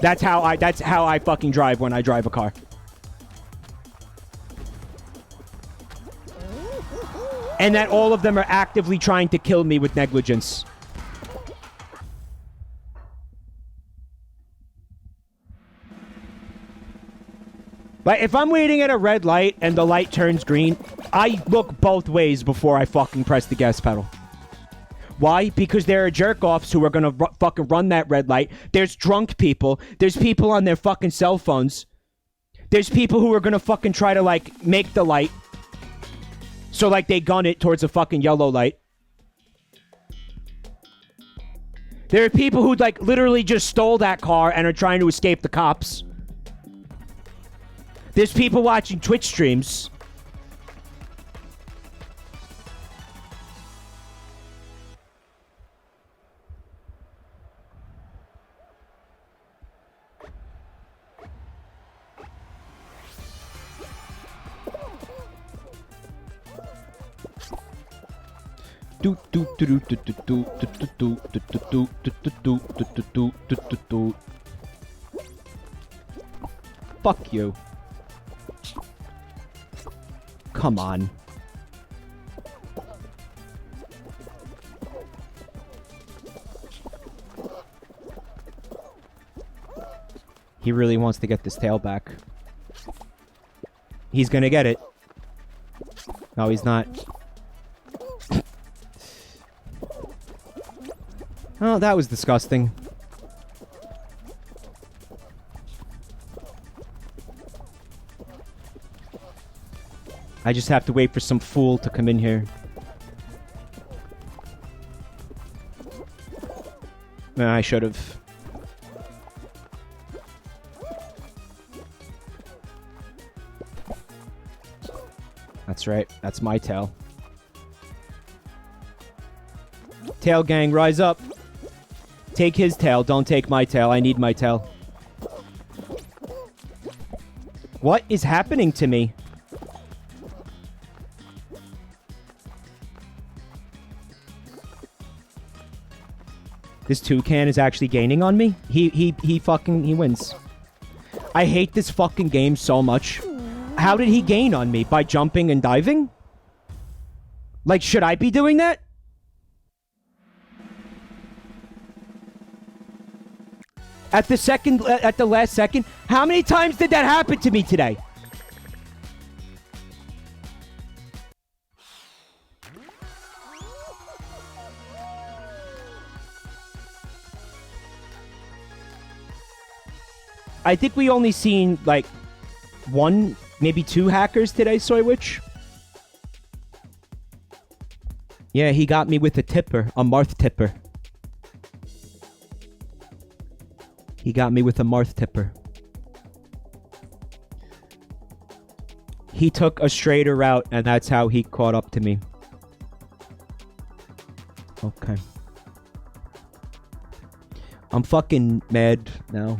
That's how I fucking drive when I drive a car. And that all of them are actively trying to kill me with negligence. Like, if I'm waiting at a red light and the light turns green, I look both ways before I fucking press the gas pedal. Why? Because there are jerk-offs who are gonna fucking run that red light. There's drunk people. There's people on their fucking cell phones. There's people who are gonna fucking try to, like, make the light. So, like, they gun it towards a fucking yellow light. There are people who, like, literally just stole that car and are trying to escape the cops. There's people watching Twitch streams. Fuck you. Come on. He really wants to get this tail back. He's gonna get it. No, he's not. Oh, that was disgusting. I just have to wait for some fool to come in here. I should have. That's right. That's my tail. Tail gang, rise up. Take his tail. Don't take my tail. I need my tail. What is happening to me? This toucan is actually gaining on me? He wins. I hate this fucking game so much. How did he gain on me? By jumping and diving? Like, should I be doing that? At the last second? How many times did that happen to me today? I think we only seen, like, one, maybe two hackers today, Soywitch. Yeah, he got me with a tipper, a Marth tipper. He got me with a Marth tipper. He took a straighter route, and that's how he caught up to me. Okay. I'm fucking mad now.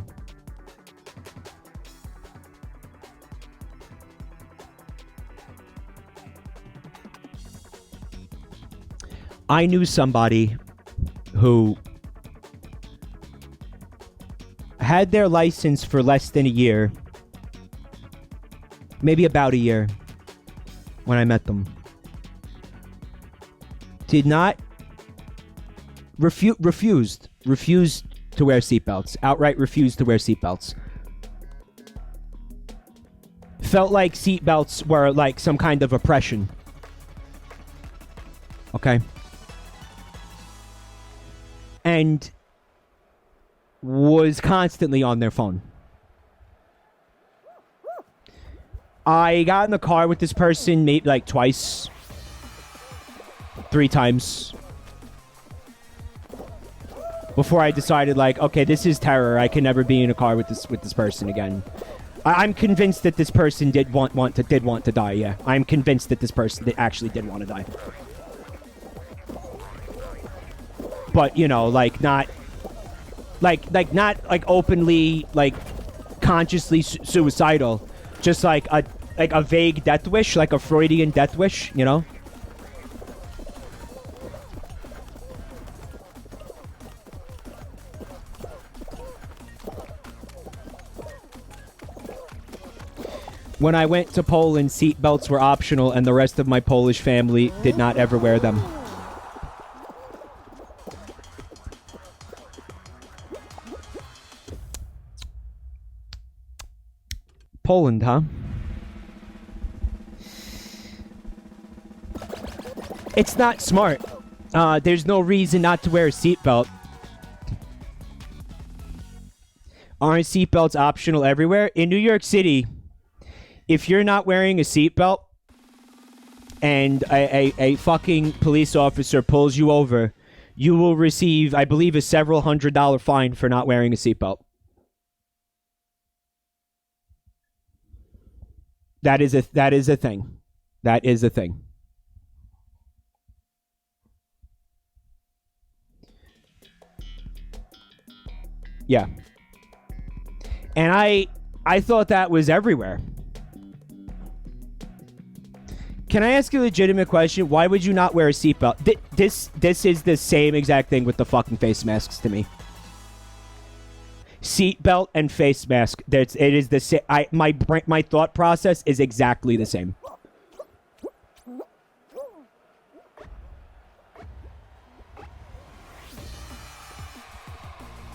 I knew somebody who had their license for less than a year. Maybe about a year when I met them. Did not refused to wear seatbelts. Outright refused to wear seatbelts. Felt like seatbelts were like some kind of oppression. Okay. And was constantly on their phone. I got in the car with this person maybe like twice. 3 times. Before I decided, like, okay, this is terror. I can never be in a car with this person again. I'm convinced that this person did want to die, yeah. I'm convinced that this person actually did want to die. But, you know, like, not... Like, not, like, openly, like, consciously suicidal. Just, like a vague death wish, like a Freudian death wish, you know? When I went to Poland, seatbelts were optional, and the rest of my Polish family did not ever wear them. Poland, huh? It's not smart. There's no reason not to wear a seatbelt. Aren't seatbelts optional everywhere? In New York City, if you're not wearing a seatbelt and a fucking police officer pulls you over, you will receive, I believe, a several $100 fine for not wearing a seatbelt. That is a thing. That is a thing. Yeah. And I thought that was everywhere. Can I ask you a legitimate question? Why would you not wear a seatbelt? This is the same exact thing with the fucking face masks to me. Seatbelt and face mask. It is the same. My thought process is exactly the same.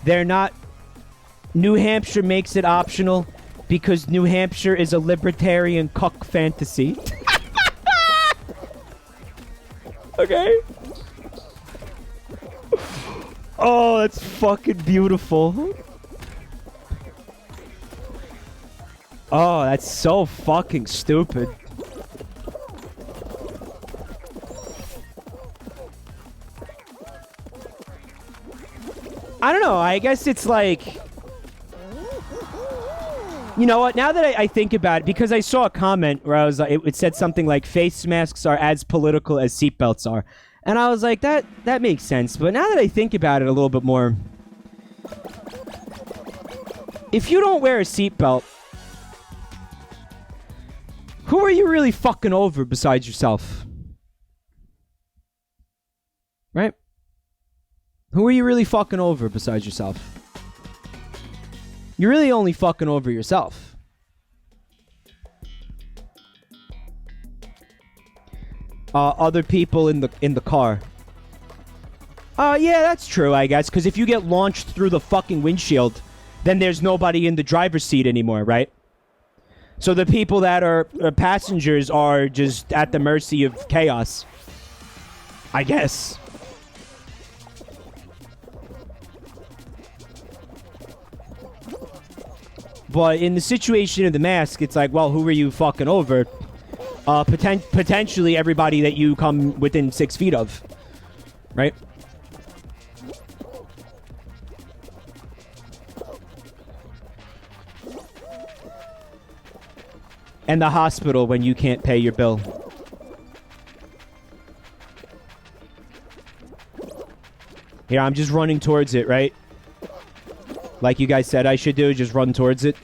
They're not. New Hampshire makes it optional because New Hampshire is a libertarian cuck fantasy. Okay. Oh, that's fucking beautiful. Oh, that's so fucking stupid. I don't know. I guess it's like... You know what? Now that I think about it, because I saw a comment where I was like, it said something like, face masks are as political as seatbelts are. And I was like, that makes sense. But now that I think about it a little bit more, if you don't wear a seatbelt, who are you really fucking over besides yourself? Right? Who are you really fucking over besides yourself? You're really only fucking over yourself. Other people in the car. Yeah, that's true, I guess. Because if you get launched through the fucking windshield, then there's nobody in the driver's seat anymore, right? So the people that are passengers are just at the mercy of chaos. I guess. But in the situation of the mask, it's like, well, who are you fucking over? Potentially everybody that you come within 6 feet of. Right? And the hospital when you can't pay your bill. Here, I'm just running towards it, right? Like you guys said I should do, just run towards it.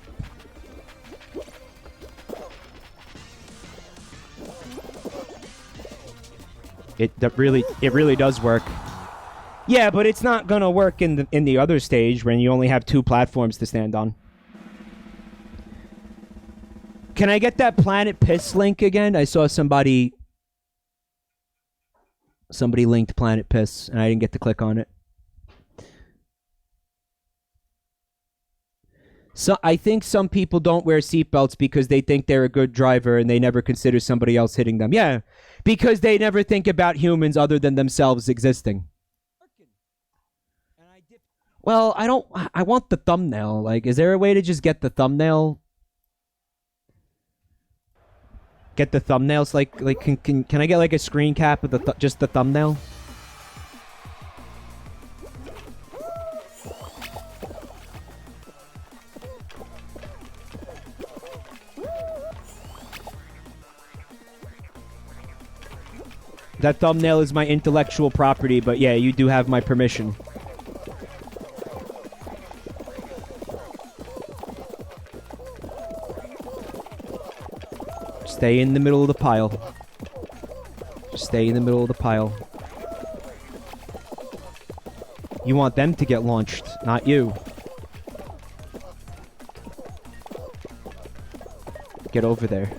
It really does work. Yeah, but it's not gonna work in the other stage when you only have 2 platforms to stand on. Can I get that Planet Piss link again? I saw somebody linked Planet Piss and I didn't get to click on it. So I think some people don't wear seatbelts because they think they're a good driver and they never consider somebody else hitting them. Yeah, because they never think about humans other than themselves existing. Well, I want the thumbnail. Like, is there a way to just get the thumbnail? Get the thumbnails? Like can I get like a screen cap of just the thumbnail? That thumbnail is my intellectual property, but yeah, you do have my permission. Stay in the middle of the pile. Just stay in the middle of the pile. You want them to get launched, not you. Get over there.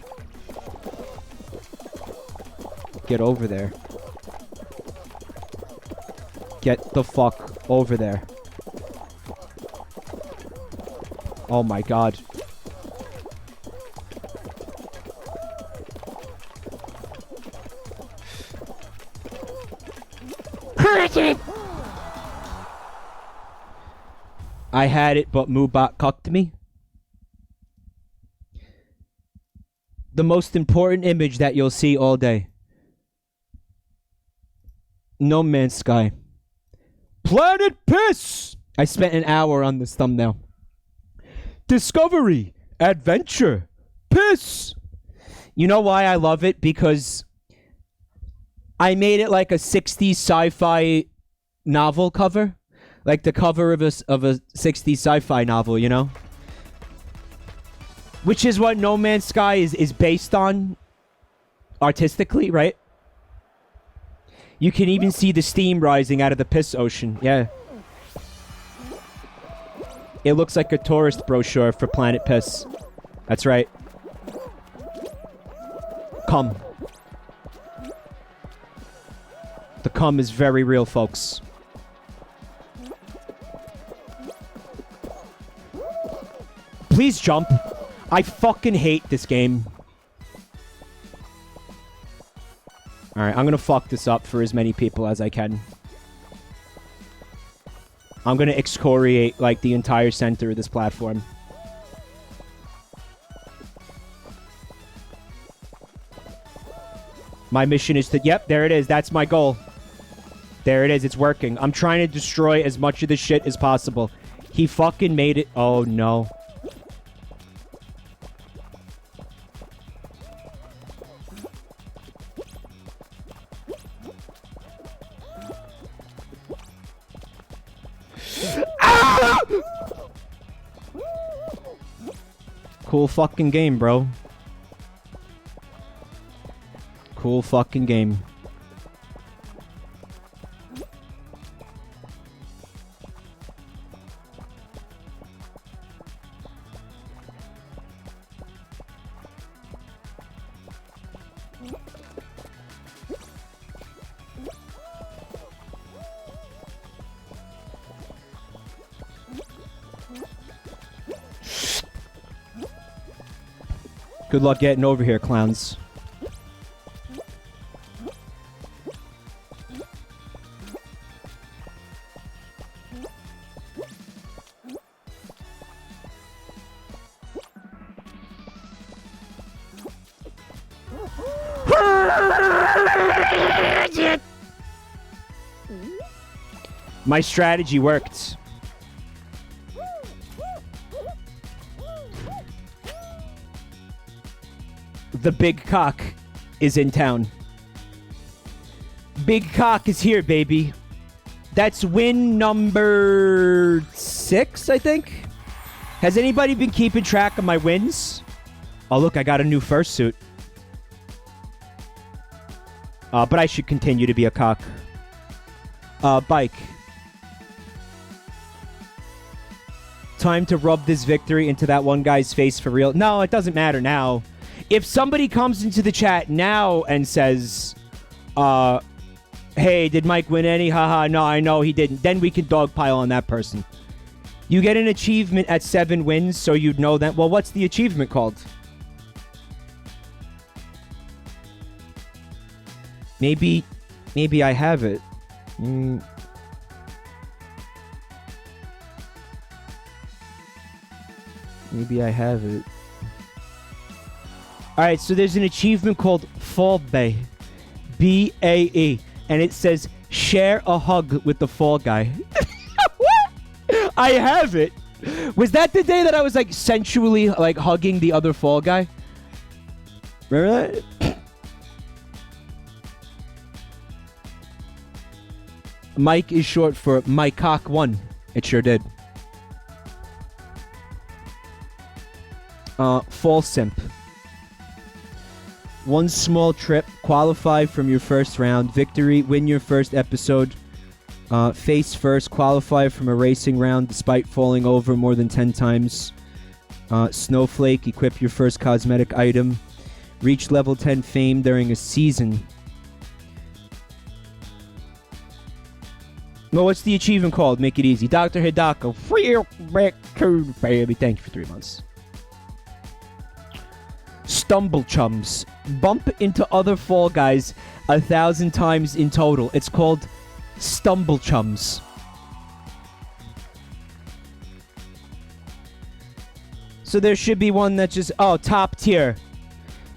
Get over there. Get the fuck over there. Oh my god. I had it, but Moobot cucked me. The most important image that you'll see all day. No Man's Sky. Planet Piss! I spent an hour on this thumbnail. Discovery. Adventure. Piss! You know why I love it? Because I made it like a 60s sci-fi novel cover. Like the cover of a 60s sci-fi novel, you know? Which is what No Man's Sky is based on. artistically, right? You can even see the steam rising out of the piss ocean. Yeah. It looks like a tourist brochure for Planet Piss. That's right. Cum. The cum is very real, folks. Please jump. I fucking hate this game. Alright, I'm gonna fuck this up for as many people as I can. I'm gonna excoriate, like, the entire center of this platform. My mission is to... Yep, there it is. That's my goal. There it is. It's working. I'm trying to destroy as much of this shit as possible. He fucking made it... Oh, no. Cool fucking game, bro. Cool fucking game. Good luck getting over here, clowns. My strategy worked. The big cock is in town. Big cock is here, baby. That's win number 6, I think. Has anybody been keeping track of my wins? Oh, look, I got a new fursuit. But I should continue to be a cock. Bike. Time to rub this victory into that one guy's face for real. No, it doesn't matter now. If somebody comes into the chat now and says, hey, did Mike win any? Haha, no, I know he didn't. Then we can dogpile on that person. You get an achievement at 7 wins, so you'd know that. Well, what's the achievement called? Maybe I have it. Maybe I have it. Alright, so there's an achievement called FUMBLE. B-A-E. And it says, share a hug with the fall guy. What? I have it. Was that the day that I was, like, sensually, like, hugging the other fall guy? Remember that? Mike is short for My Cock Won. It sure did. Fall simp. One small trip, qualify from your first round, victory, win your first episode, face first, qualify from a racing round despite falling over more than 10 times, snowflake, equip your first cosmetic item, reach level 10 fame during a season. Well, what's the achievement called? Make it easy. Dr. Hidako, real raccoon baby. Thank you for 3 months. Stumble chums. Bump into other fall guys 1,000 times in total. It's called Stumble Chums. So there should be one that just... Oh, top tier.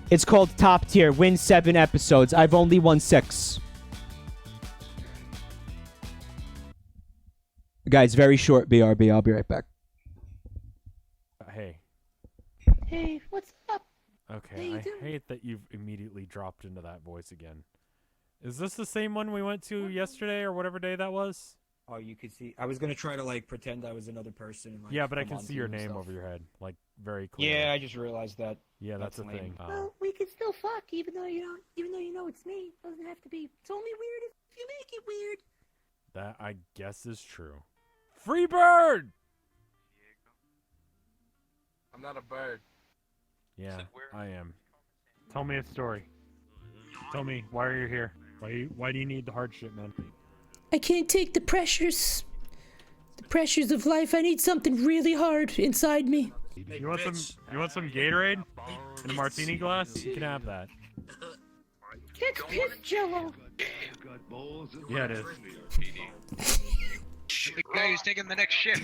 It's called top tier. Win 7 episodes. I've only won 6. Guys, very short BRB. I'll be right back. Hey. Hey, what's up? Okay, I hate that you've immediately dropped into that voice again. Is this the same one we went to yesterday or whatever day that was? Oh, you could see. I was gonna try to like pretend I was another person. And, like, yeah, but I can see your name over your head, like very clearly. Yeah, I just realized that. Yeah, that's a thing. Well, we can still fuck even though you don't, even though you know it's me. It doesn't have to be. It's only weird if you make it weird. That, I guess, is true. Free bird! I'm not a bird. Yeah, I am. Tell me a story. Tell me, why are you here? Why do you need the hardship, man? I can't take the pressures. The pressures of life. I need something really hard inside me. You want some Gatorade? In a martini glass? You can have that. That's piss jello. Yeah, it is. The guy who's taking the next shift.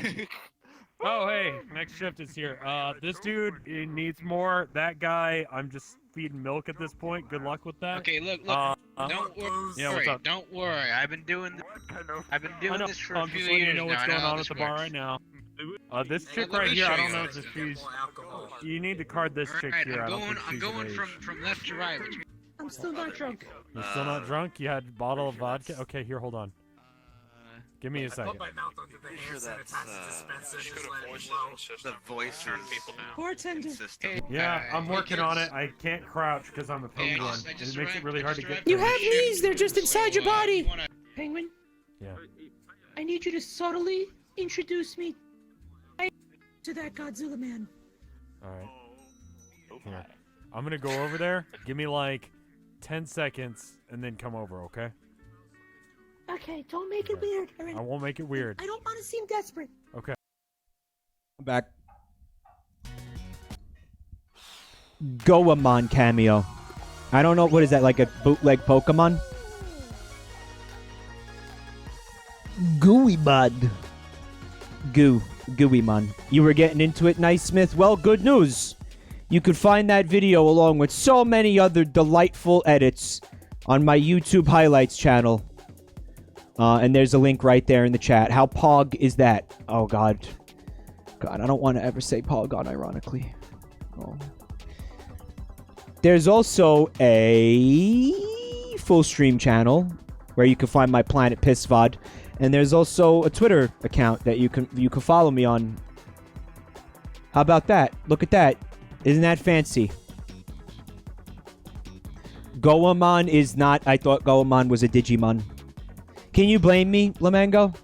Oh, hey, next shift is here. This dude, he needs more. That guy, I'm just feeding milk at this point. Good luck with that. Okay, look. Don't worry. Yeah, what's up? Don't worry. I've been doing this for a I'm few just letting you years know now. what's I know going how on at this the bar works. right now. This chick Let right me here, show I don't you. know if she's... You need to card this chick Alright, here. I don't think I'm she's going of age. from left to right. Which means I'm still not drunk. You're still not drunk? You had a bottle of vodka? Okay, here, hold on. Give me a second. The voice on people now. Bartender. Yeah, I'm working on it. I can't crouch because I'm a penguin. I just It makes it arrived- really I hard to just get arrived You through. have knees. They're just inside your body. you wanna- Penguin, Yeah. I need you to subtly introduce me to that Godzilla man. Alright. Here. I'm gonna go over there. Give me like 10 seconds and then come over, okay? Okay, don't make it Okay. weird. All right. I won't make it weird. I don't want to seem desperate. Okay. I'm back. Goemon cameo. I don't know, what is that, like a bootleg Pokemon? Gooey bud. Gooemon. You were getting into it, Nice Smith? Well, good news. You could find that video along with so many other delightful edits on my YouTube highlights channel. And there's a link right there in the chat. How pog is that? Oh, God. God, I don't want to ever say pog unironically. Oh. There's also a full stream channel where you can find my Planet Piss VOD. And there's also a Twitter account that you can follow me on. How about that? Look at that. Isn't that fancy? Goemon is not... I thought Goemon was a Digimon. Can you blame me, Lamango?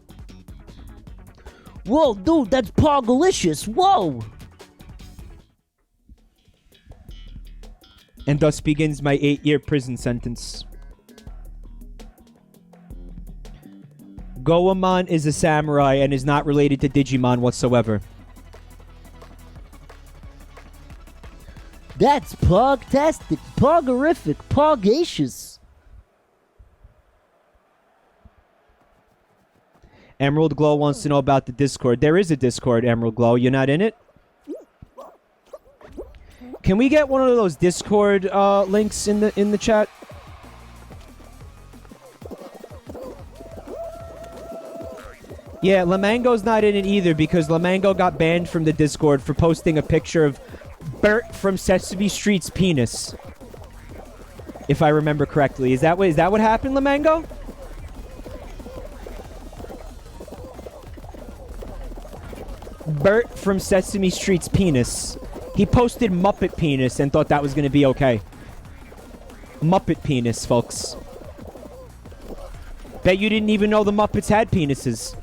Whoa, dude, that's Pogalicious. Whoa. And thus begins my 8-year prison sentence. Goemon is a samurai and is not related to Digimon whatsoever. That's Pogtastic, Pogorific, Pogacious. Emerald Glow wants to know about the Discord. There is a Discord, Emerald Glow. You're not in it? Can we get one of those Discord links in the chat? Yeah, Lamango's not in it either because Lamango got banned from the Discord for posting a picture of Bert from Sesame Street's penis. If I remember correctly. Is that what happened, Lamango? Bert from Sesame Street's penis. He posted Muppet penis and thought that was going to be okay. Muppet penis, folks. Bet you didn't even know the Muppets had penises.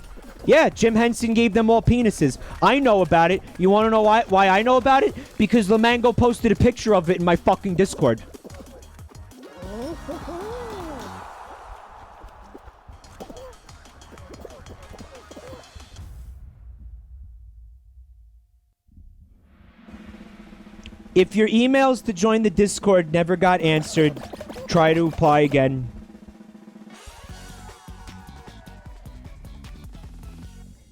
Yeah, Jim Henson gave them all penises. I know about it. You want to know why I know about it? Because Lamango posted a picture of it in my fucking Discord. If your emails to join the Discord never got answered, try to apply again.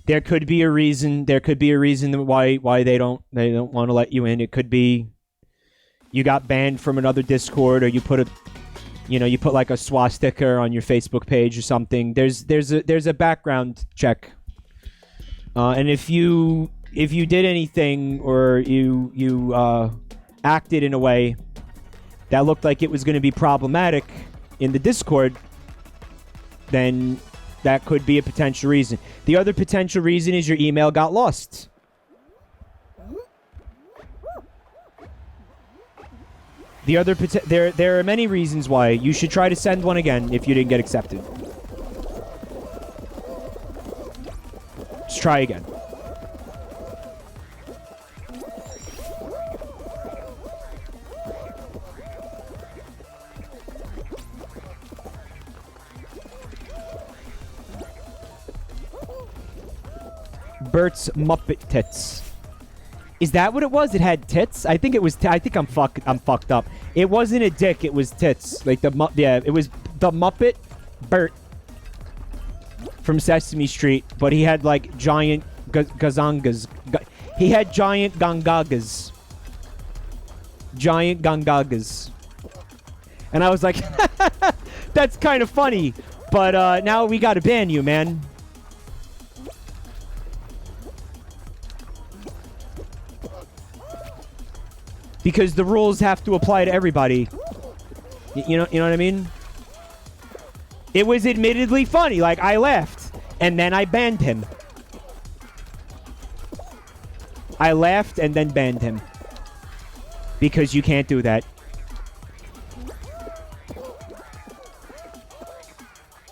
There could be a reason. There could be a reason why they don't want to let you in. It could be you got banned from another Discord, or you put like a swastika on your Facebook page or something. There's a background check, and if you did anything or you acted in a way that looked like it was going to be problematic in the Discord, then that could be a potential reason. The other potential reason is your email got lost. The other there are many reasons why you should try to send one again if you didn't get accepted. Just try again. Bert's Muppet Tits. Is that what it was? It had tits? I think it was. I think I'm fucked up. It wasn't a dick. It was tits. Like yeah. It was the Muppet Bert from Sesame Street, but he had like giant gazangas. He had giant gangagas. Giant gangagas. And I was like, that's kind of funny. But now we gotta ban you, man. Because the rules have to apply to everybody. You know what I mean? It was admittedly funny. Like, I laughed. And then I banned him. I laughed and then banned him. Because you can't do that.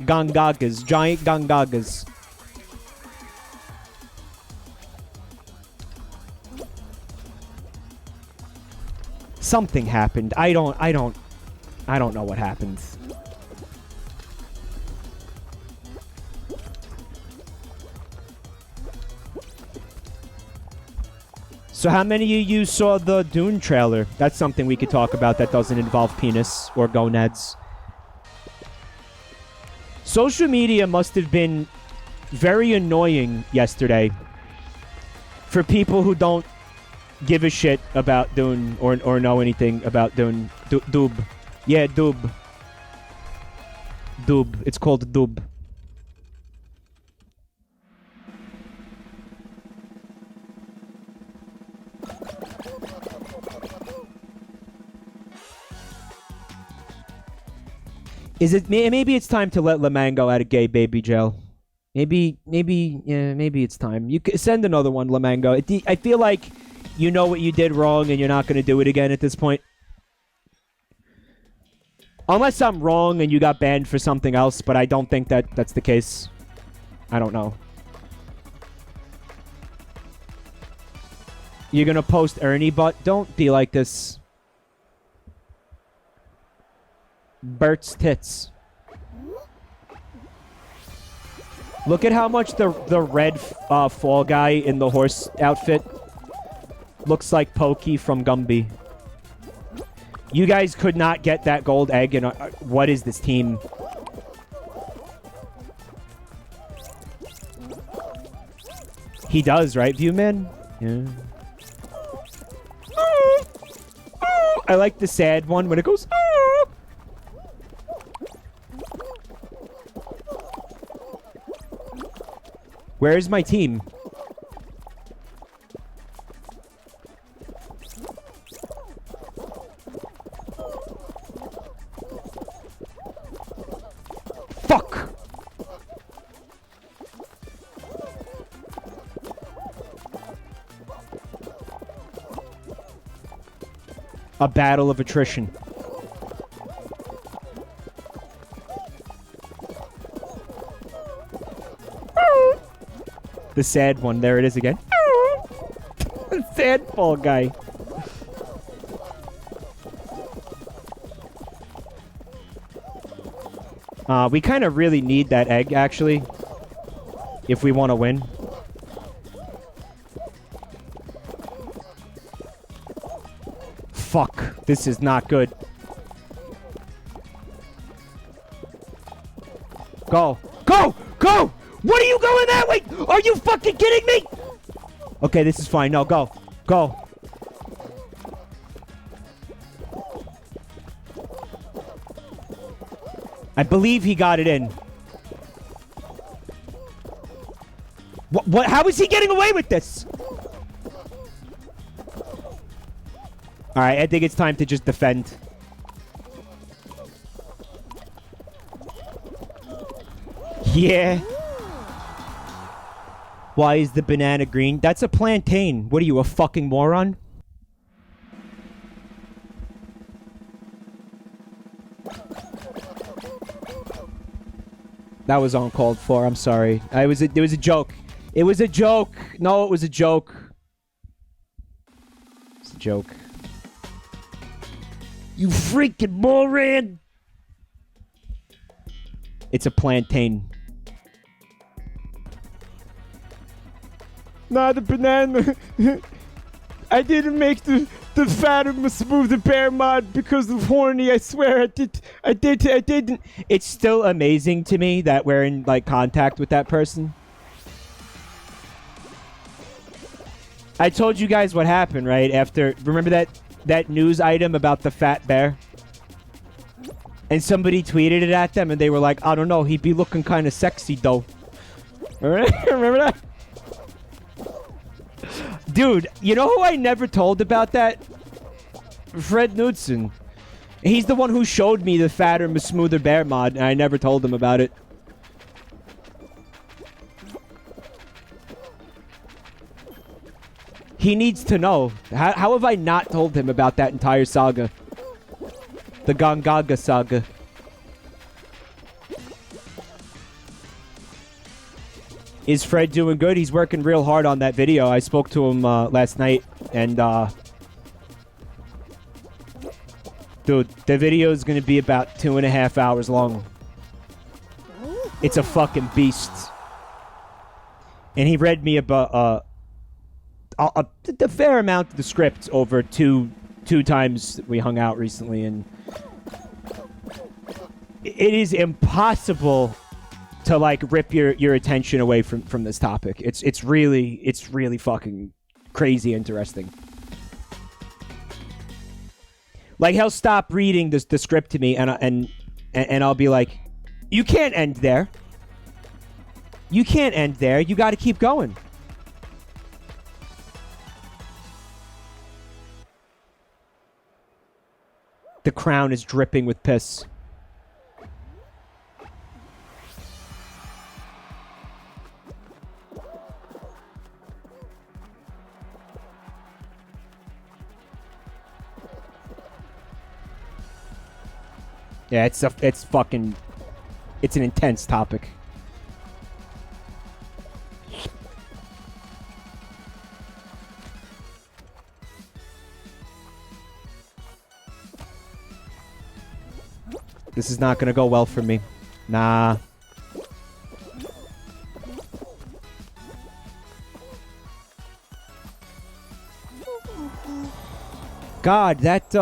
Gangagas. Giant gangagas. Something happened. I don't know what happened. So how many of you saw the Dune trailer? That's something we could talk about that doesn't involve penis or gonads. Social media must have been very annoying yesterday for people who don't give a shit about Dune or know anything about Dune. Doob. Yeah, Doob. Doob. It's called Doob. Is it maybe it's time to let Lamango out of gay baby jail? Maybe it's time. You can send another one, Lamango. I feel like you know what you did wrong and you're not going to do it again at this point. Unless I'm wrong and you got banned for something else, but I don't think that's the case. I don't know. You're going to post Ernie, but don't be like this. Bert's tits. Look at how much the red fall guy in the horse outfit looks like Pokey from Gumby. You guys could not get that gold egg in what is this team? He does, right, Viewman? Yeah. I like the sad one when it goes. Where is my team? Fuck! A battle of attrition. The sad one. There it is again. Sad fall guy. We kind of really need that egg, actually, if we want to win. Fuck. This is not good. Go. Go! Go! What are you going that way? Are you fucking kidding me? Okay, this is fine. No, go. Go. I believe he got it in. What? How is he getting away with this? Alright, I think it's time to just defend. Yeah. Why is the banana green? That's a plantain. What are you, a fucking moron? That was uncalled for. I'm sorry. It was a joke. It was a joke. No, it was a joke. It's a joke. You freaking moron! It's a plantain. Nah, the banana. I didn't make the fatter, smoother bear mod because of horny. I swear I didn't. It's still amazing to me that we're in like contact with that person. I told you guys what happened, right? After, remember that news item about the fat bear? And somebody tweeted it at them and they were like, I don't know, he'd be looking kind of sexy though. Remember that? Dude, you know who I never told about that? Fred Knudsen. He's the one who showed me the fatter, smoother bear mod, and I never told him about it. He needs to know. How have I not told him about that entire saga? The Gongaga saga. Is Fred doing good? He's working real hard on that video. I spoke to him last night, and dude, the video is going to be about 2.5 hours long. It's a fucking beast. And he read me about a fair amount of the script over two times we hung out recently, and it is impossible to like rip your attention away from this topic. It's really fucking crazy interesting. Like, he'll stop reading the script to me, and I'll be like, you can't end there. You can't end there. You got to keep going. The crown is dripping with piss. Yeah, it's an intense topic. This is not gonna go well for me. Nah. God, that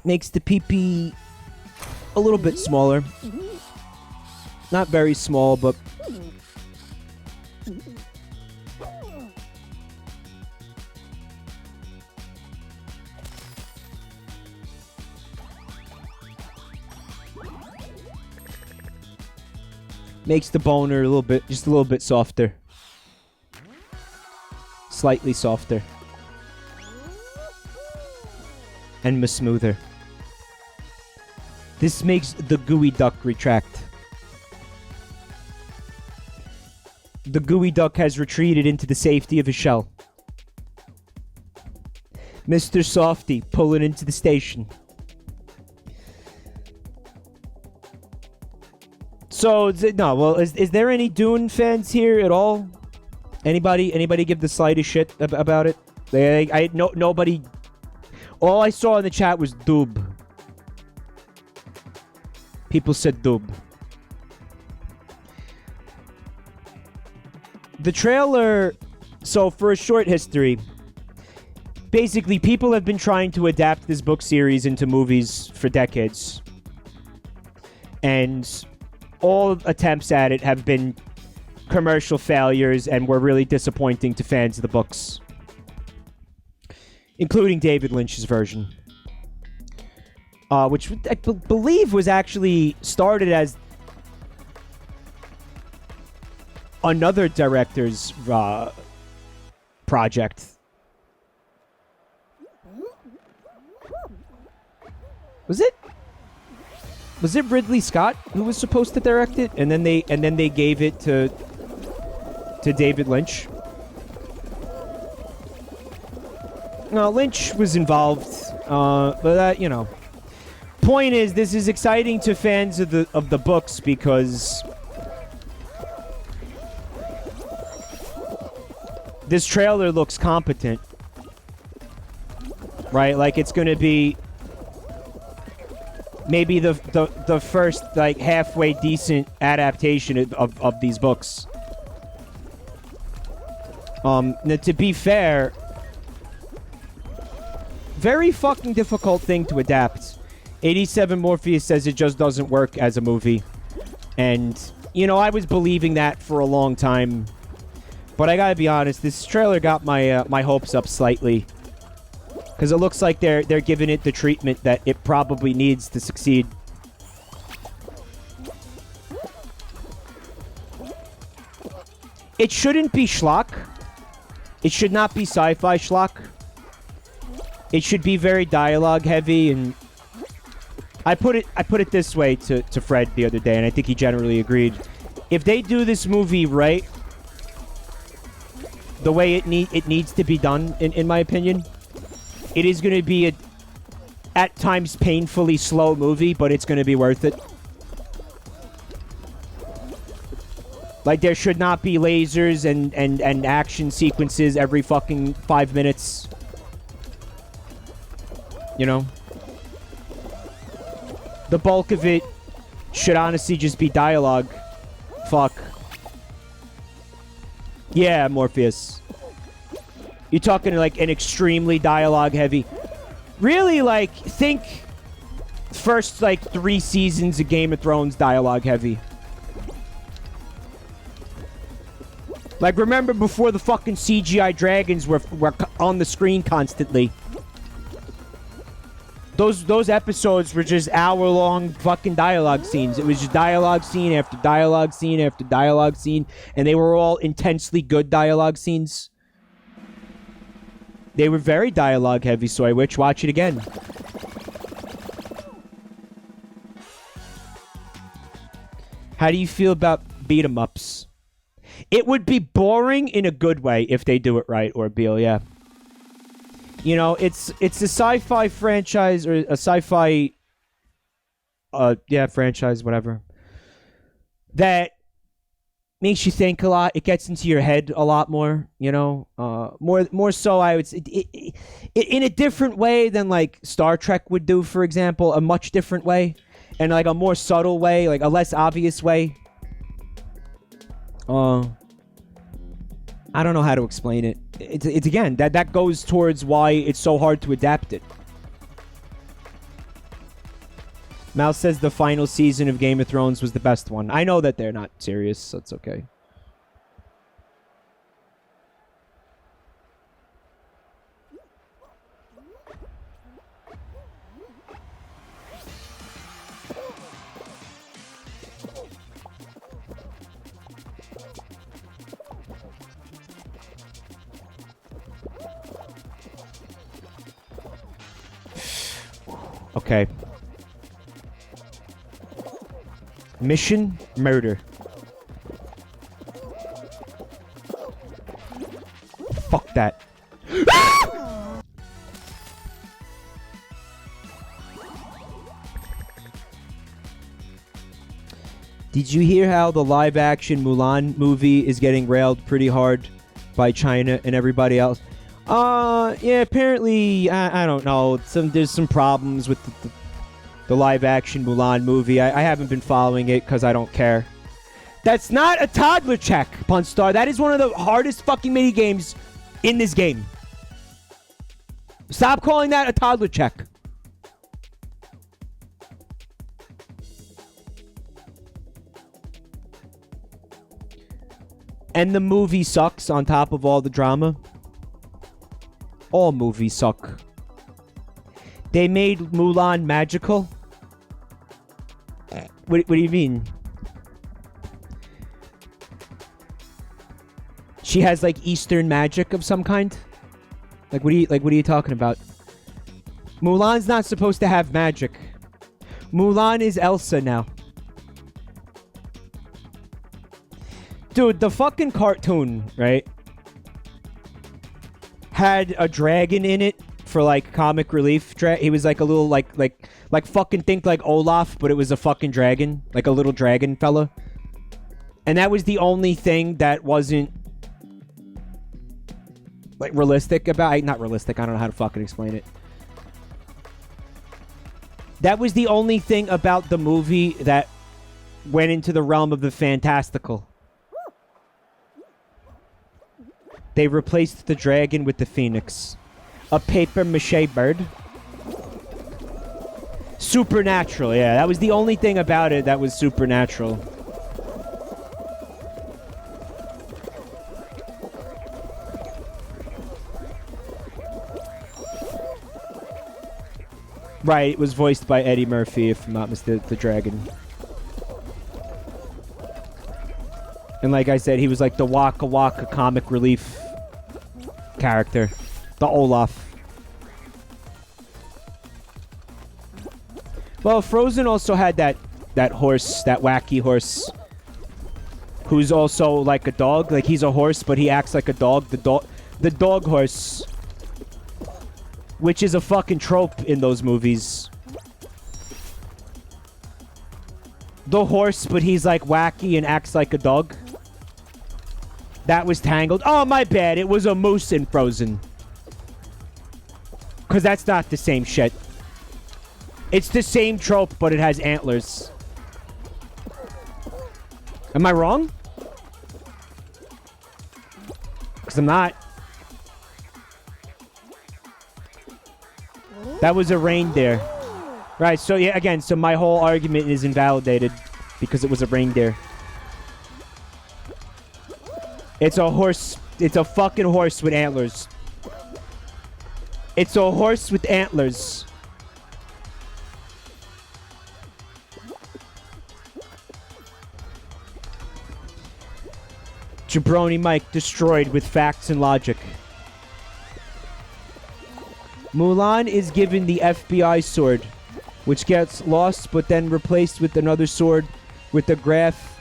makes the pee-pee a little bit smaller. Not very small, but makes the boner just a little bit softer. Slightly softer. And smoother. This makes the gooey duck retract. The gooey duck has retreated into the safety of his shell. Mr. Softy pulling into the station. So, is there any Dune fans here at all? Anybody give the slightest shit about it? Nobody. All I saw in the chat was doob. People said doob. The trailer, so for a short history, basically people have been trying to adapt this book series into movies for decades. And all attempts at it have been commercial failures and were really disappointing to fans of the books. Including David Lynch's version. Which I believe was actually started as another director's project. Was it Ridley Scott who was supposed to direct it, and then they gave it to David Lynch? No, Lynch was involved, but that, you know. Point is, this is exciting to fans of the books because this trailer looks competent. Right? Like, it's gonna be maybe the first, like, halfway decent adaptation of these books. Now, to be fair, very fucking difficult thing to adapt. 87 Morpheus says it just doesn't work as a movie. And, you know, I was believing that for a long time. But I gotta be honest, this trailer got my my hopes up slightly. Because it looks like they're giving it the treatment that it probably needs to succeed. It shouldn't be schlock. It should not be sci-fi schlock. It should be very dialogue heavy, and I put it this way to Fred the other day, and I think he generally agreed. If they do this movie right, the way it needs to be done, in my opinion, it is going to be a, at times, painfully slow movie, but it's going to be worth it. Like, there should not be lasers and action sequences every fucking 5 minutes. You know? The bulk of it should honestly just be dialogue. Fuck. Yeah, Morpheus. You're talking like an extremely dialogue heavy. Really, like, think first, like, 3 seasons of Game of Thrones dialogue heavy. Like, remember before the fucking CGI dragons were on the screen constantly. Those episodes were just hour-long fucking dialogue scenes. It was just dialogue scene after dialogue scene after dialogue scene, and they were all intensely good dialogue scenes. They were very dialogue heavy, so I wish watch it again. How do you feel about beat-em-ups? It would be boring in a good way if they do it right, Orbeal, yeah. You know, it's a sci-fi franchise, or a sci-fi, yeah, franchise, whatever, that makes you think a lot. It gets into your head a lot more, you know? More so, I would say, in a different way than, like, Star Trek would do, for example, a much different way, and, like, a more subtle way, like, a less obvious way. I don't know how to explain it. It's again, that goes towards why it's so hard to adapt it. Mouse says the final season of Game of Thrones was the best one. I know that they're not serious, so it's okay. Okay. Mission murder. Fuck that. Did you hear how the live-action Mulan movie is getting railed pretty hard by China and everybody else? Yeah, apparently, I don't know. There's some problems with the live-action Mulan movie. I haven't been following it because I don't care. That's not a toddler check, Punstar. That is one of the hardest fucking mini-games in this game. Stop calling that a toddler check. And the movie sucks on top of all the drama. All movies suck. They made Mulan magical? What do you mean? She has like Eastern magic of some kind? What are you talking about? Mulan's not supposed to have magic. Mulan is Elsa now. Dude, the fucking cartoon, right? Had a dragon in it for like comic relief. He was like a little like fucking think like Olaf, but it was a fucking dragon, like a little dragon fella. And that was the only thing that wasn't like realistic about. Not realistic. I don't know how to fucking explain it. That was the only thing about the movie that went into the realm of the fantastical. They replaced the dragon with the phoenix. A paper mache bird. Supernatural, yeah. That was the only thing about it that was supernatural. Right, it was voiced by Eddie Murphy, if I'm not mistaken, the dragon. And like I said, he was like the Waka Waka comic relief character. The Olaf. Well, Frozen also had that horse, that wacky horse, who's also like a dog. Like, he's a horse, but he acts like a dog. The dog horse. Which is a fucking trope in those movies. The horse, but he's like wacky and acts like a dog. That was Tangled. Oh, my bad. It was a moose in Frozen. Because that's not the same shit. It's the same trope, but it has antlers. Am I wrong? Because I'm not. That was a reindeer. Right, so yeah, again, so my whole argument is invalidated because it was a reindeer. It's a horse. It's a fucking horse with antlers. It's a horse with antlers. Jabroni Mike destroyed with facts and logic. Mulan is given the FBI sword, which gets lost but then replaced with another sword with a graph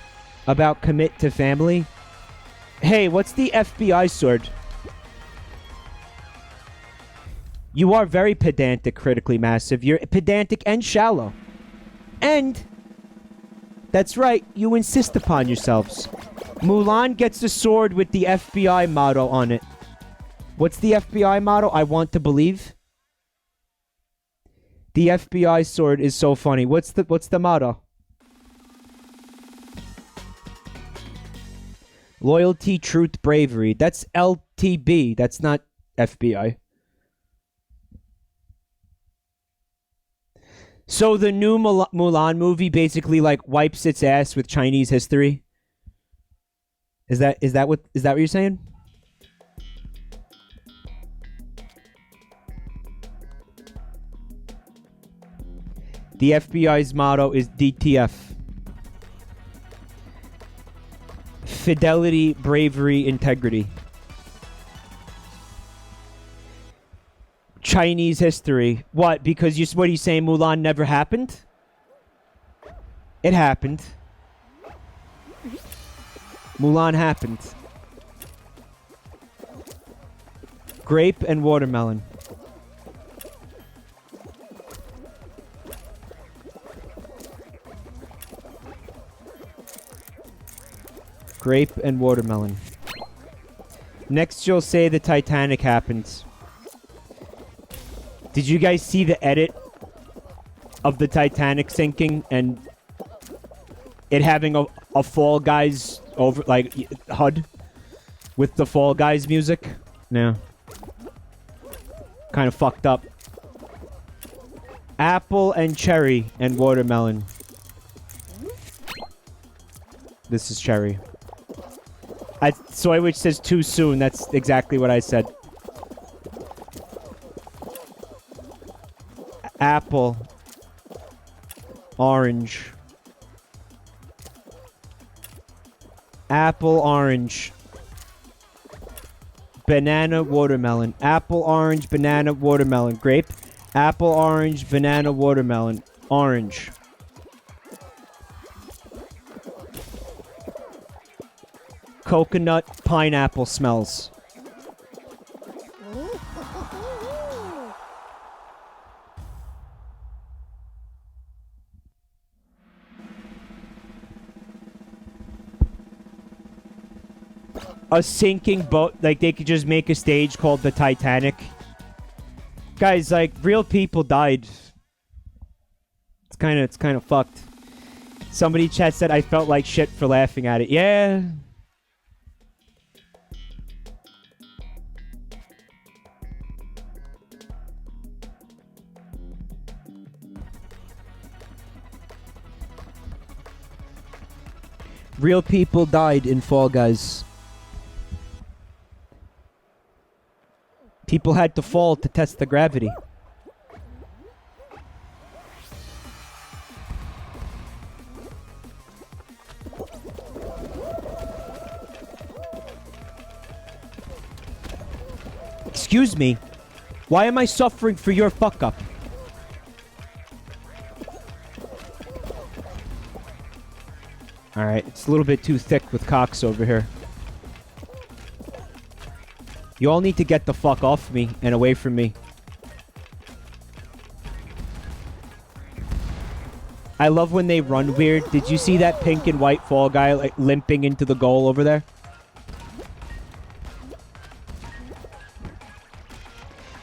about commit to family. Hey, what's the FBI sword? You are very pedantic, critically massive. You're pedantic and shallow. And, that's right, you insist upon yourselves. Mulan gets a sword with the FBI motto on it. What's the FBI motto? I want to believe. The FBI sword is so funny. What's the motto? Loyalty, truth, bravery. That's LTB. That's not FBI. So the new Mulan movie basically like wipes its ass with Chinese history. Is that what you're saying? The FBI's motto is DTF. Fidelity, bravery, integrity. Chinese history. What? Because what are you saying? Mulan never happened? It happened. Mulan happened. Grape and watermelon. Grape and watermelon. Next, you'll say the Titanic happened. Did you guys see the edit of the Titanic sinking and it having a Fall Guys over like HUD with the Fall Guys music? No. Kind of fucked up. Apple and cherry and watermelon. This is cherry. Soy Witch says too soon. That's exactly what I said. Apple. Orange. Apple, orange. Banana, watermelon. Apple, orange, banana, watermelon. Grape. Apple, orange, banana, watermelon. Orange. Coconut, pineapple smells. a sinking boat. Like, they could just make a stage called the Titanic. Guys, like, real people died. It's kind of fucked. Somebody in chat said I felt like shit for laughing at it. Yeah. Real people died in Fall Guys. People had to fall to test the gravity. Excuse me. Why am I suffering for your fuck up? Alright, it's a little bit too thick with Cox over here. You all need to get the fuck off me and away from me. I love when they run weird. Did you see that pink and white Fall Guy like limping into the goal over there?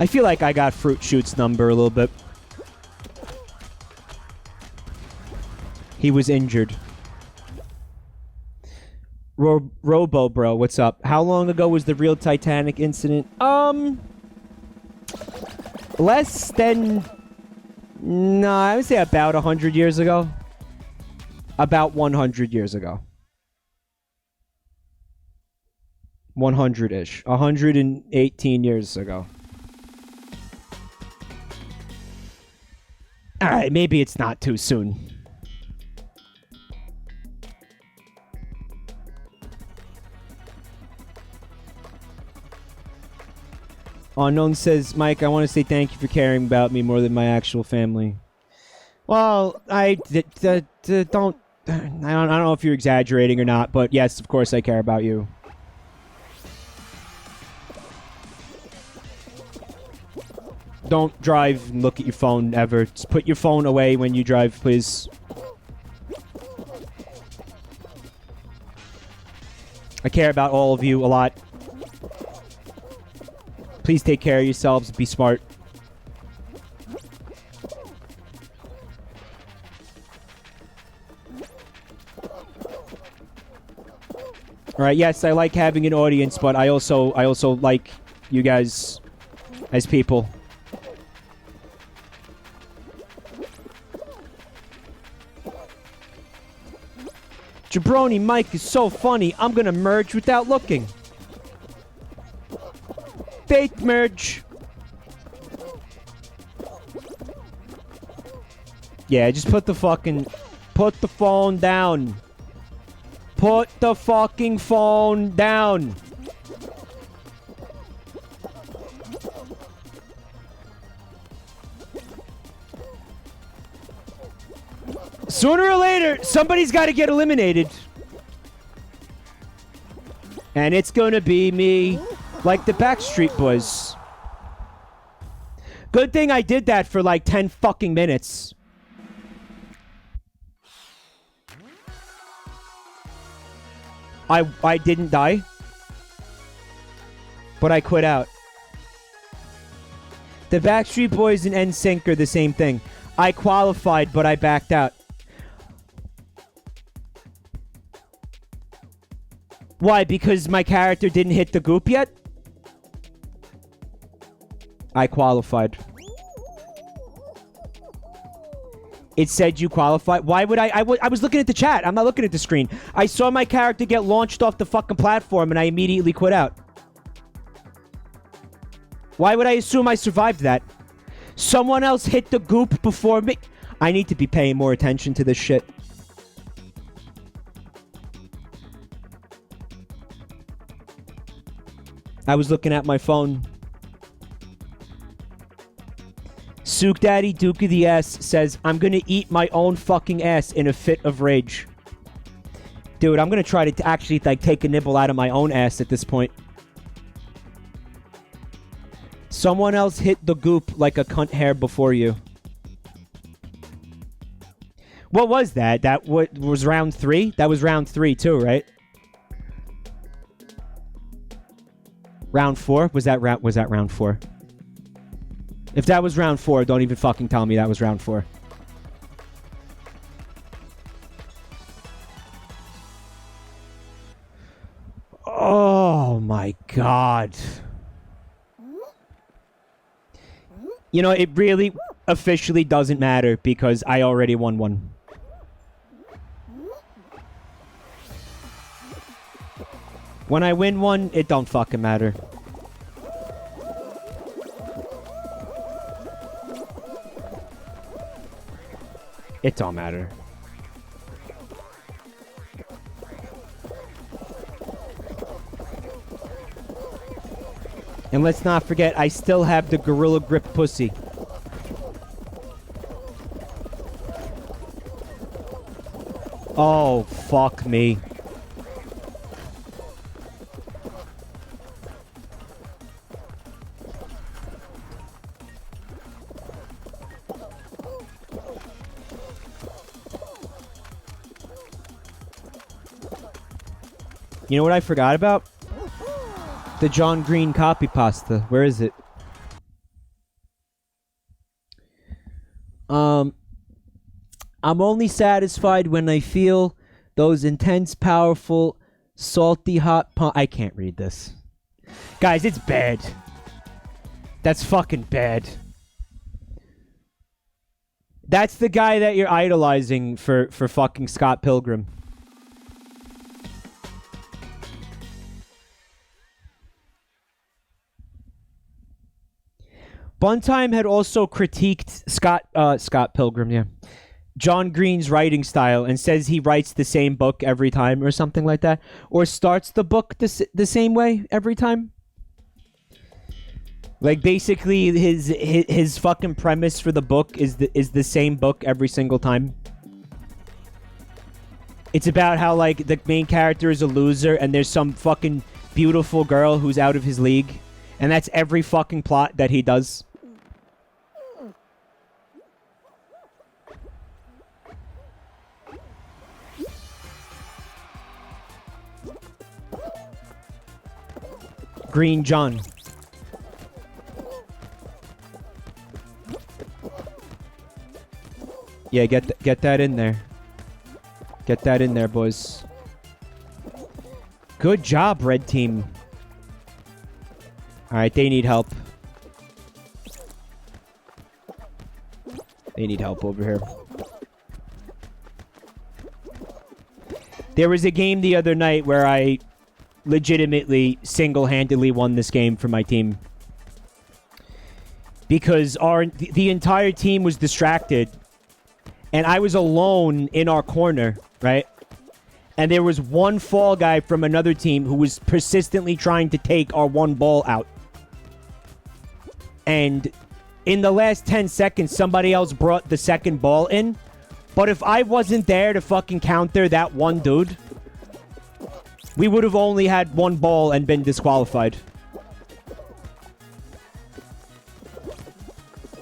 I feel like I got Fruit Shoot's number a little bit. He was injured. Robo bro, what's up? How long ago was the real Titanic incident? Less than... No, I would say about 100 years ago. About 100 years ago. 100-ish. 118 years ago. Alright, maybe it's not too soon. Unknown says, Mike, I want to say thank you for caring about me more than my actual family. Well, I don't know if you're exaggerating or not, but yes, of course I care about you. Don't drive and look at your phone ever. Just put your phone away when you drive, please. I care about all of you a lot. Please take care of yourselves. Be smart. All right. Yes, I like having an audience, but I also like you guys as people. Jabroni Mike is so funny. I'm gonna merge without looking. Fake merge. Yeah, just put the phone down. Put the fucking phone down. Sooner or later, somebody's got to get eliminated. And it's gonna be me. Like the Backstreet Boys. Good thing I did that for like 10 fucking minutes. I didn't die. But I quit out. The Backstreet Boys and NSYNC are the same thing. I qualified, but I backed out. Why? Because my character didn't hit the goop yet? I qualified. It said you qualified. Why would I was looking at the chat. I'm not looking at the screen. I saw my character get launched off the fucking platform and I immediately quit out. Why would I assume I survived that? Someone else hit the goop before me. I need to be paying more attention to this shit. I was looking at my phone. Sook Daddy Duke of the S says, I'm gonna eat my own fucking ass in a fit of rage. Dude, I'm gonna try to actually like take a nibble out of my own ass at this point. Someone else hit the goop like a cunt hair before you. What was that? That was round 3? That was round 3 too, right? Round 4? Was that round 4? If that was round 4, don't even fucking tell me that was round 4. Oh my god. You know, it really officially doesn't matter because I already won one. When I win one, it don't fucking matter. It don't matter. And let's not forget, I still have the Gorilla Grip pussy. Oh, fuck me. You know what I forgot about? The John Green copy pasta. Where is it? I'm only satisfied when I feel those intense, powerful, salty, hot I can't read this. Guys, it's bad. That's fucking bad. That's the guy that you're idolizing for fucking Scott Pilgrim. Buntime had also critiqued Scott Pilgrim, yeah. John Green's writing style and says he writes the same book every time or something like that. Or starts the book the same way every time. Like, basically, his fucking premise for the book is the same book every single time. It's about how, like, the main character is a loser and there's some fucking beautiful girl who's out of his league. And that's every fucking plot that he does. Green John. Yeah, get that in there. Get that in there, boys. Good job, red team. Alright, they need help. They need help over here. There was a game the other night where I legitimately single-handedly won this game for my team. Because the entire team was distracted. And I was alone in our corner, right? And there was one fall guy from another team who was persistently trying to take our one ball out. And in the last 10 seconds, somebody else brought the second ball in. But if I wasn't there to fucking counter that one dude, we would have only had one ball and been disqualified.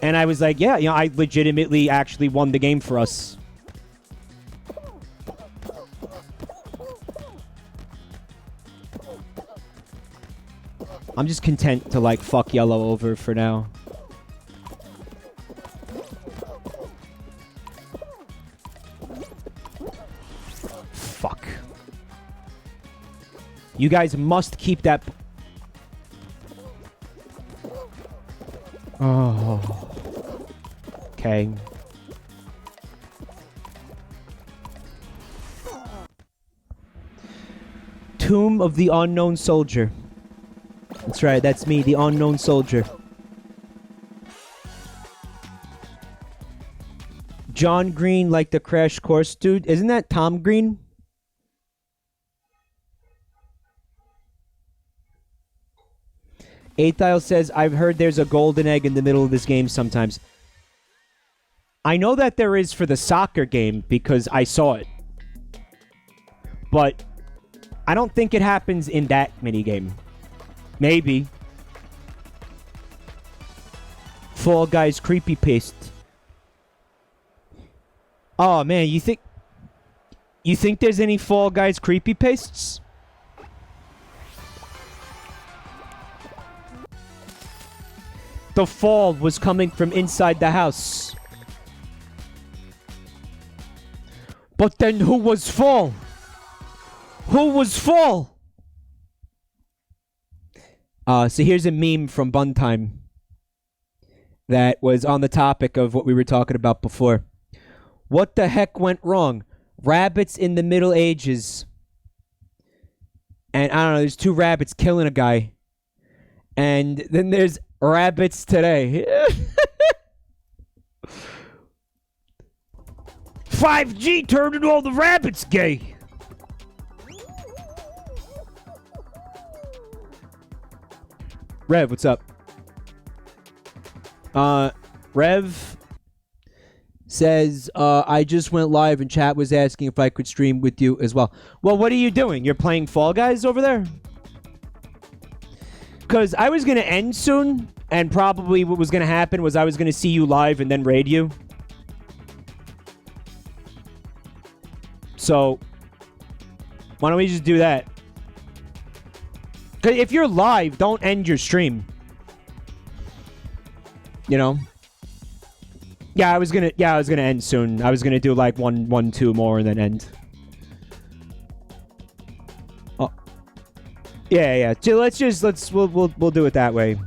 And I was like, yeah, you know, I legitimately actually won the game for us. I'm just content to, like, fuck yellow over for now. Fuck. You guys must keep that... Oh. Okay. Tomb of the Unknown Soldier. That's right, that's me, the Unknown Soldier. John Green, like the Crash Course dude. Isn't that Tom Green? Athile says, I've heard there's a golden egg in the middle of this game sometimes. I know that there is for the soccer game because I saw it. But I don't think it happens in that minigame. Maybe. Fall Guys creepy paste. Oh man, you think there's any Fall Guys creepy pastes? the fall was coming from inside the house. But then who was fall? Who was fall? So here's a meme from Buntime that was on the topic of what we were talking about before. What the heck went wrong? Rabbits in the Middle Ages. And I don't know, there's 2 rabbits killing a guy. And then there's rabbits today. 5G turning all the rabbits gay. Rev, what's up? Rev says, I just went live and chat was asking if I could stream with you as well. Well, what are you doing? You're playing Fall Guys over there? Because I was going to end soon, and probably what was going to happen was I was going to see you live and then raid you. So, why don't we just do that? Because if you're live, don't end your stream. You know? Yeah, I was gonna end soon. I was gonna do like one, 2 more and then end. Oh. Yeah. We'll do it that way.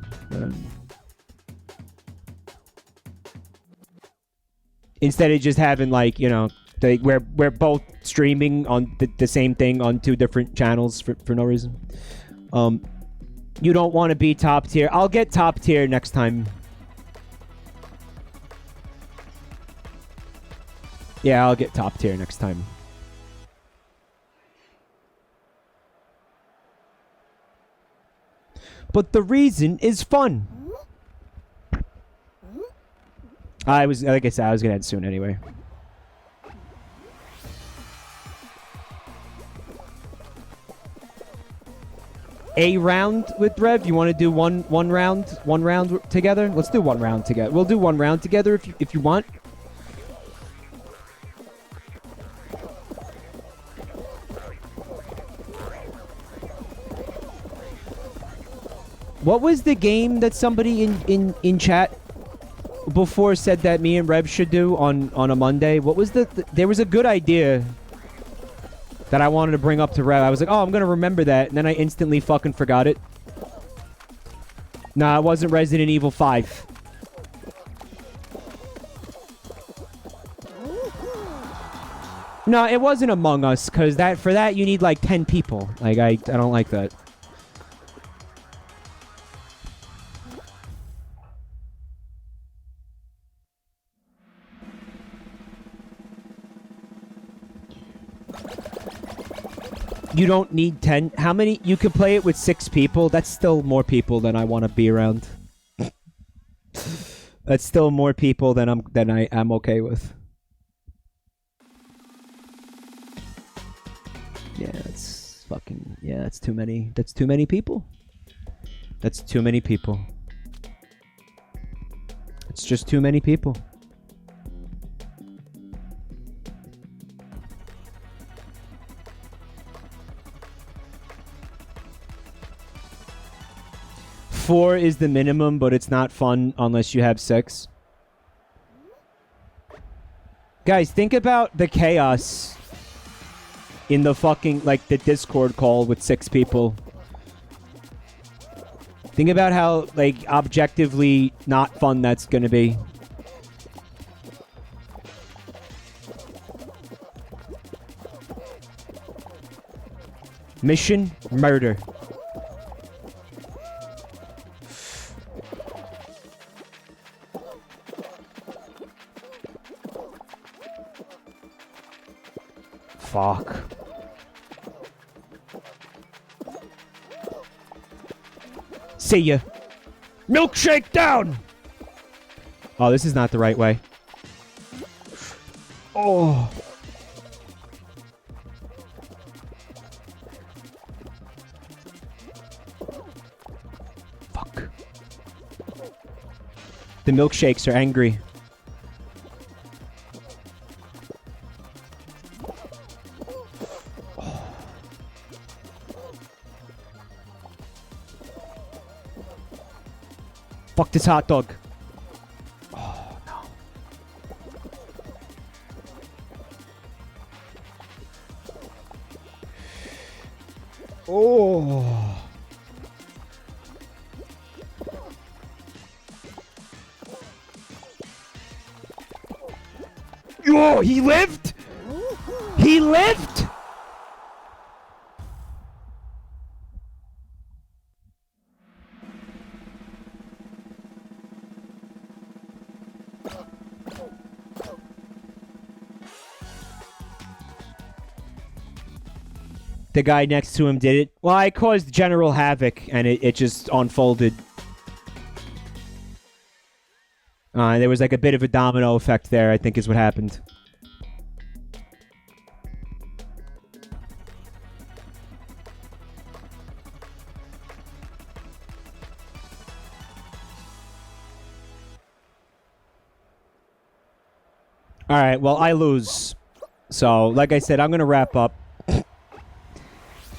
Instead of just having like, you know, we're both streaming on the same thing on 2 different channels for no reason. You don't want to be top tier. I'll get top tier next time. Yeah, I'll get top tier next time. But the reason is fun. Like I said, I was gonna end soon anyway. A round with Rev? You want to do one round together? Let's do 1 round together. We'll do 1 round together if you want. What was the game that somebody in chat before said that me and Rev should do on a Monday? What was there was a good idea that I wanted to bring up to Rev. I was like, oh, I'm going to remember that. And then I instantly fucking forgot it. Nah, it wasn't Resident Evil 5. No, it wasn't Among Us, because for that you need like 10 people. Like, I don't like that. You don't need 10. How many? You could play it with 6 people. That's still more people than I want to be around. That's still more people than I am okay with. Yeah, that's fucking... Yeah, that's too many. That's too many people. That's too many people. It's just too many people. Four is the minimum, but it's not fun unless you have 6. Guys, think about the chaos in the fucking, like, the Discord call with 6 people. Think about how, like, objectively not fun that's gonna be. Mission: murder. Fuck. See ya. Milkshake down! Oh, this is not the right way. Oh. Fuck. The milkshakes are angry. Fuck this hot dog. Oh, no. Oh. Oh, he lived? He lived? The guy next to him did it. Well, I caused general havoc, and it just unfolded. There was like a bit of a domino effect there, I think is what happened. Alright, well, I lose. So, like I said, I'm going to wrap up.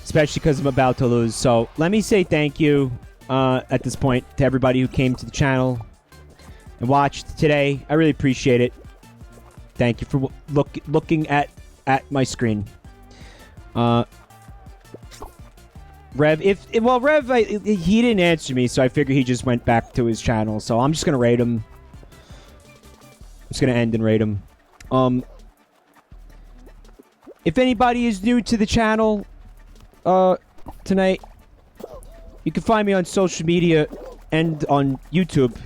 Especially because I'm about to lose. So, let me say thank you at this point to everybody who came to the channel and watched today. I really appreciate it. Thank you for looking at my screen. Rev, he didn't answer me, so I figure he just went back to his channel. So I'm just gonna raid him. I'm just gonna end and raid him. If anybody is new to the channel tonight, you can find me on social media and on YouTube.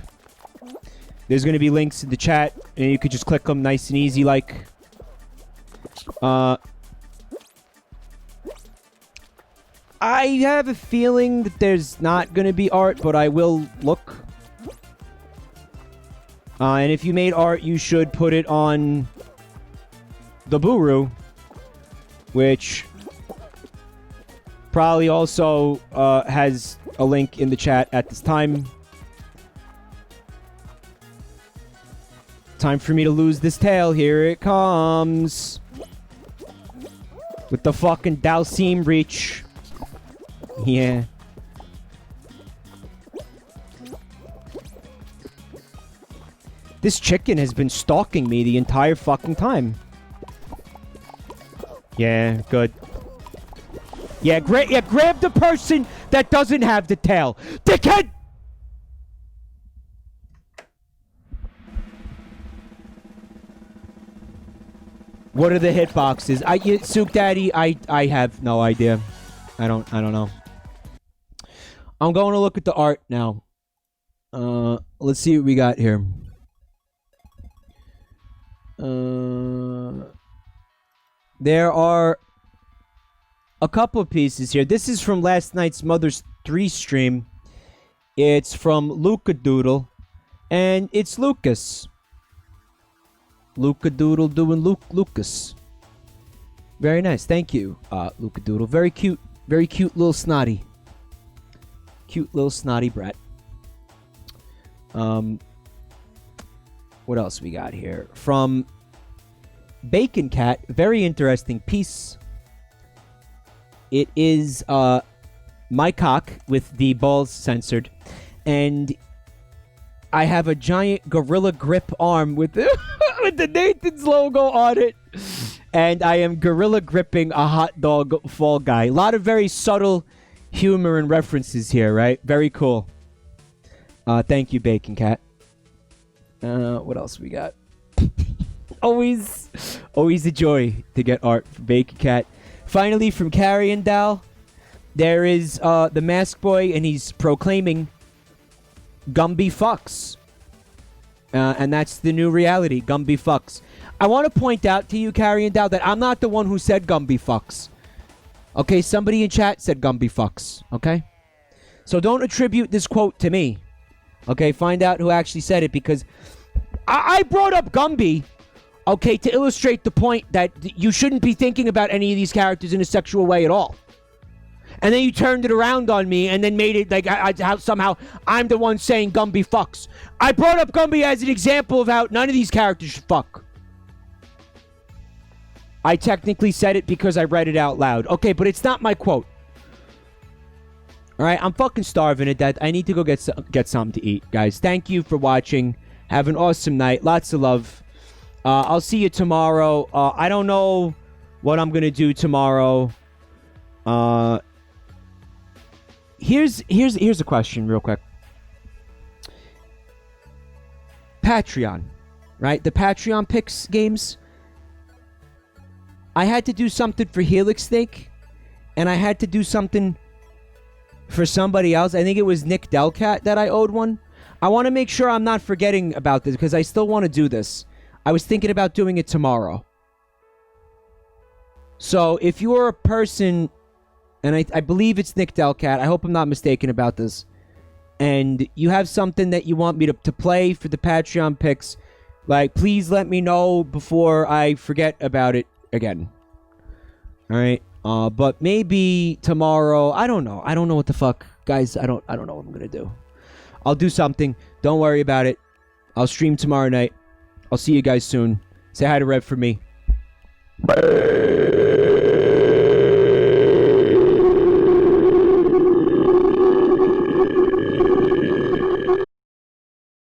There's going to be links in the chat, and you could just click them nice and easy like. I have a feeling that there's not going to be art, but I will look. And if you made art, you should put it on the Buru, which probably also has a link in the chat at this time. Time for me to lose this tail. Here it comes. With the fucking Dalsim reach. Yeah. This chicken has been stalking me the entire fucking time. Yeah, good. Yeah, grab the person that doesn't have the tail. Dickhead! What are the hitboxes? Souk Daddy, I have no idea. I don't know. I'm going to look at the art now. Let's see what we got here. There are a couple of pieces here. This is from last night's Mother's 3 stream. It's from Luca Doodle, and it's Lucas. Luca Doodle doing Lucas. Very nice. Thank you, Luca Doodle. Very cute little snotty. Cute little snotty brat. What else we got here? From Bacon Cat. Very interesting piece. It is my cock with the balls censored. And I have a giant gorilla grip arm with the, with the Nathan's logo on it. And I am gorilla gripping a hot dog Fall Guy. A lot of very subtle humor and references here, right? Very cool. Thank you, Bacon Cat. What else we got? always a joy to get art from Bacon Cat. Finally, from Carrion Dal, there is the Mask Boy, and he's proclaiming Gumby fucks. And that's the new reality, Gumby fucks. I want to point out to you, Carrion Dal, that I'm not the one who said Gumby fucks. Okay, somebody in chat said Gumby fucks, okay? So don't attribute this quote to me. Okay, find out who actually said it, because I brought up Gumby, okay, to illustrate the point that you shouldn't be thinking about any of these characters in a sexual way at all. And then you turned it around on me and then made it like somehow I'm the one saying Gumby fucks. I brought up Gumby as an example of how none of these characters should fuck. I technically said it because I read it out loud. Okay, but it's not my quote. All right, I'm fucking starving to death. I need to go get something to eat, guys. Thank you for watching. Have an awesome night. Lots of love. I'll see you tomorrow. I don't know what I'm gonna do tomorrow. Here's a question, real quick. Patreon, right? The Patreon picks games. I had to do something for Helix Snake, and I had to do something for somebody else. I think it was Nick Delcat that I owed one. I want to make sure I'm not forgetting about this because I still want to do this. I was thinking about doing it tomorrow. So if you're a person, and I believe it's Nick Delcat, I hope I'm not mistaken about this, and you have something that you want me to play for the Patreon picks, like, please let me know before I forget about it again. Alright? But maybe tomorrow, I don't know. I don't know what the fuck. Guys, I don't know what I'm gonna do. I'll do something. Don't worry about it. I'll stream tomorrow night. I'll see you guys soon. Say hi to Rev for me. Bye.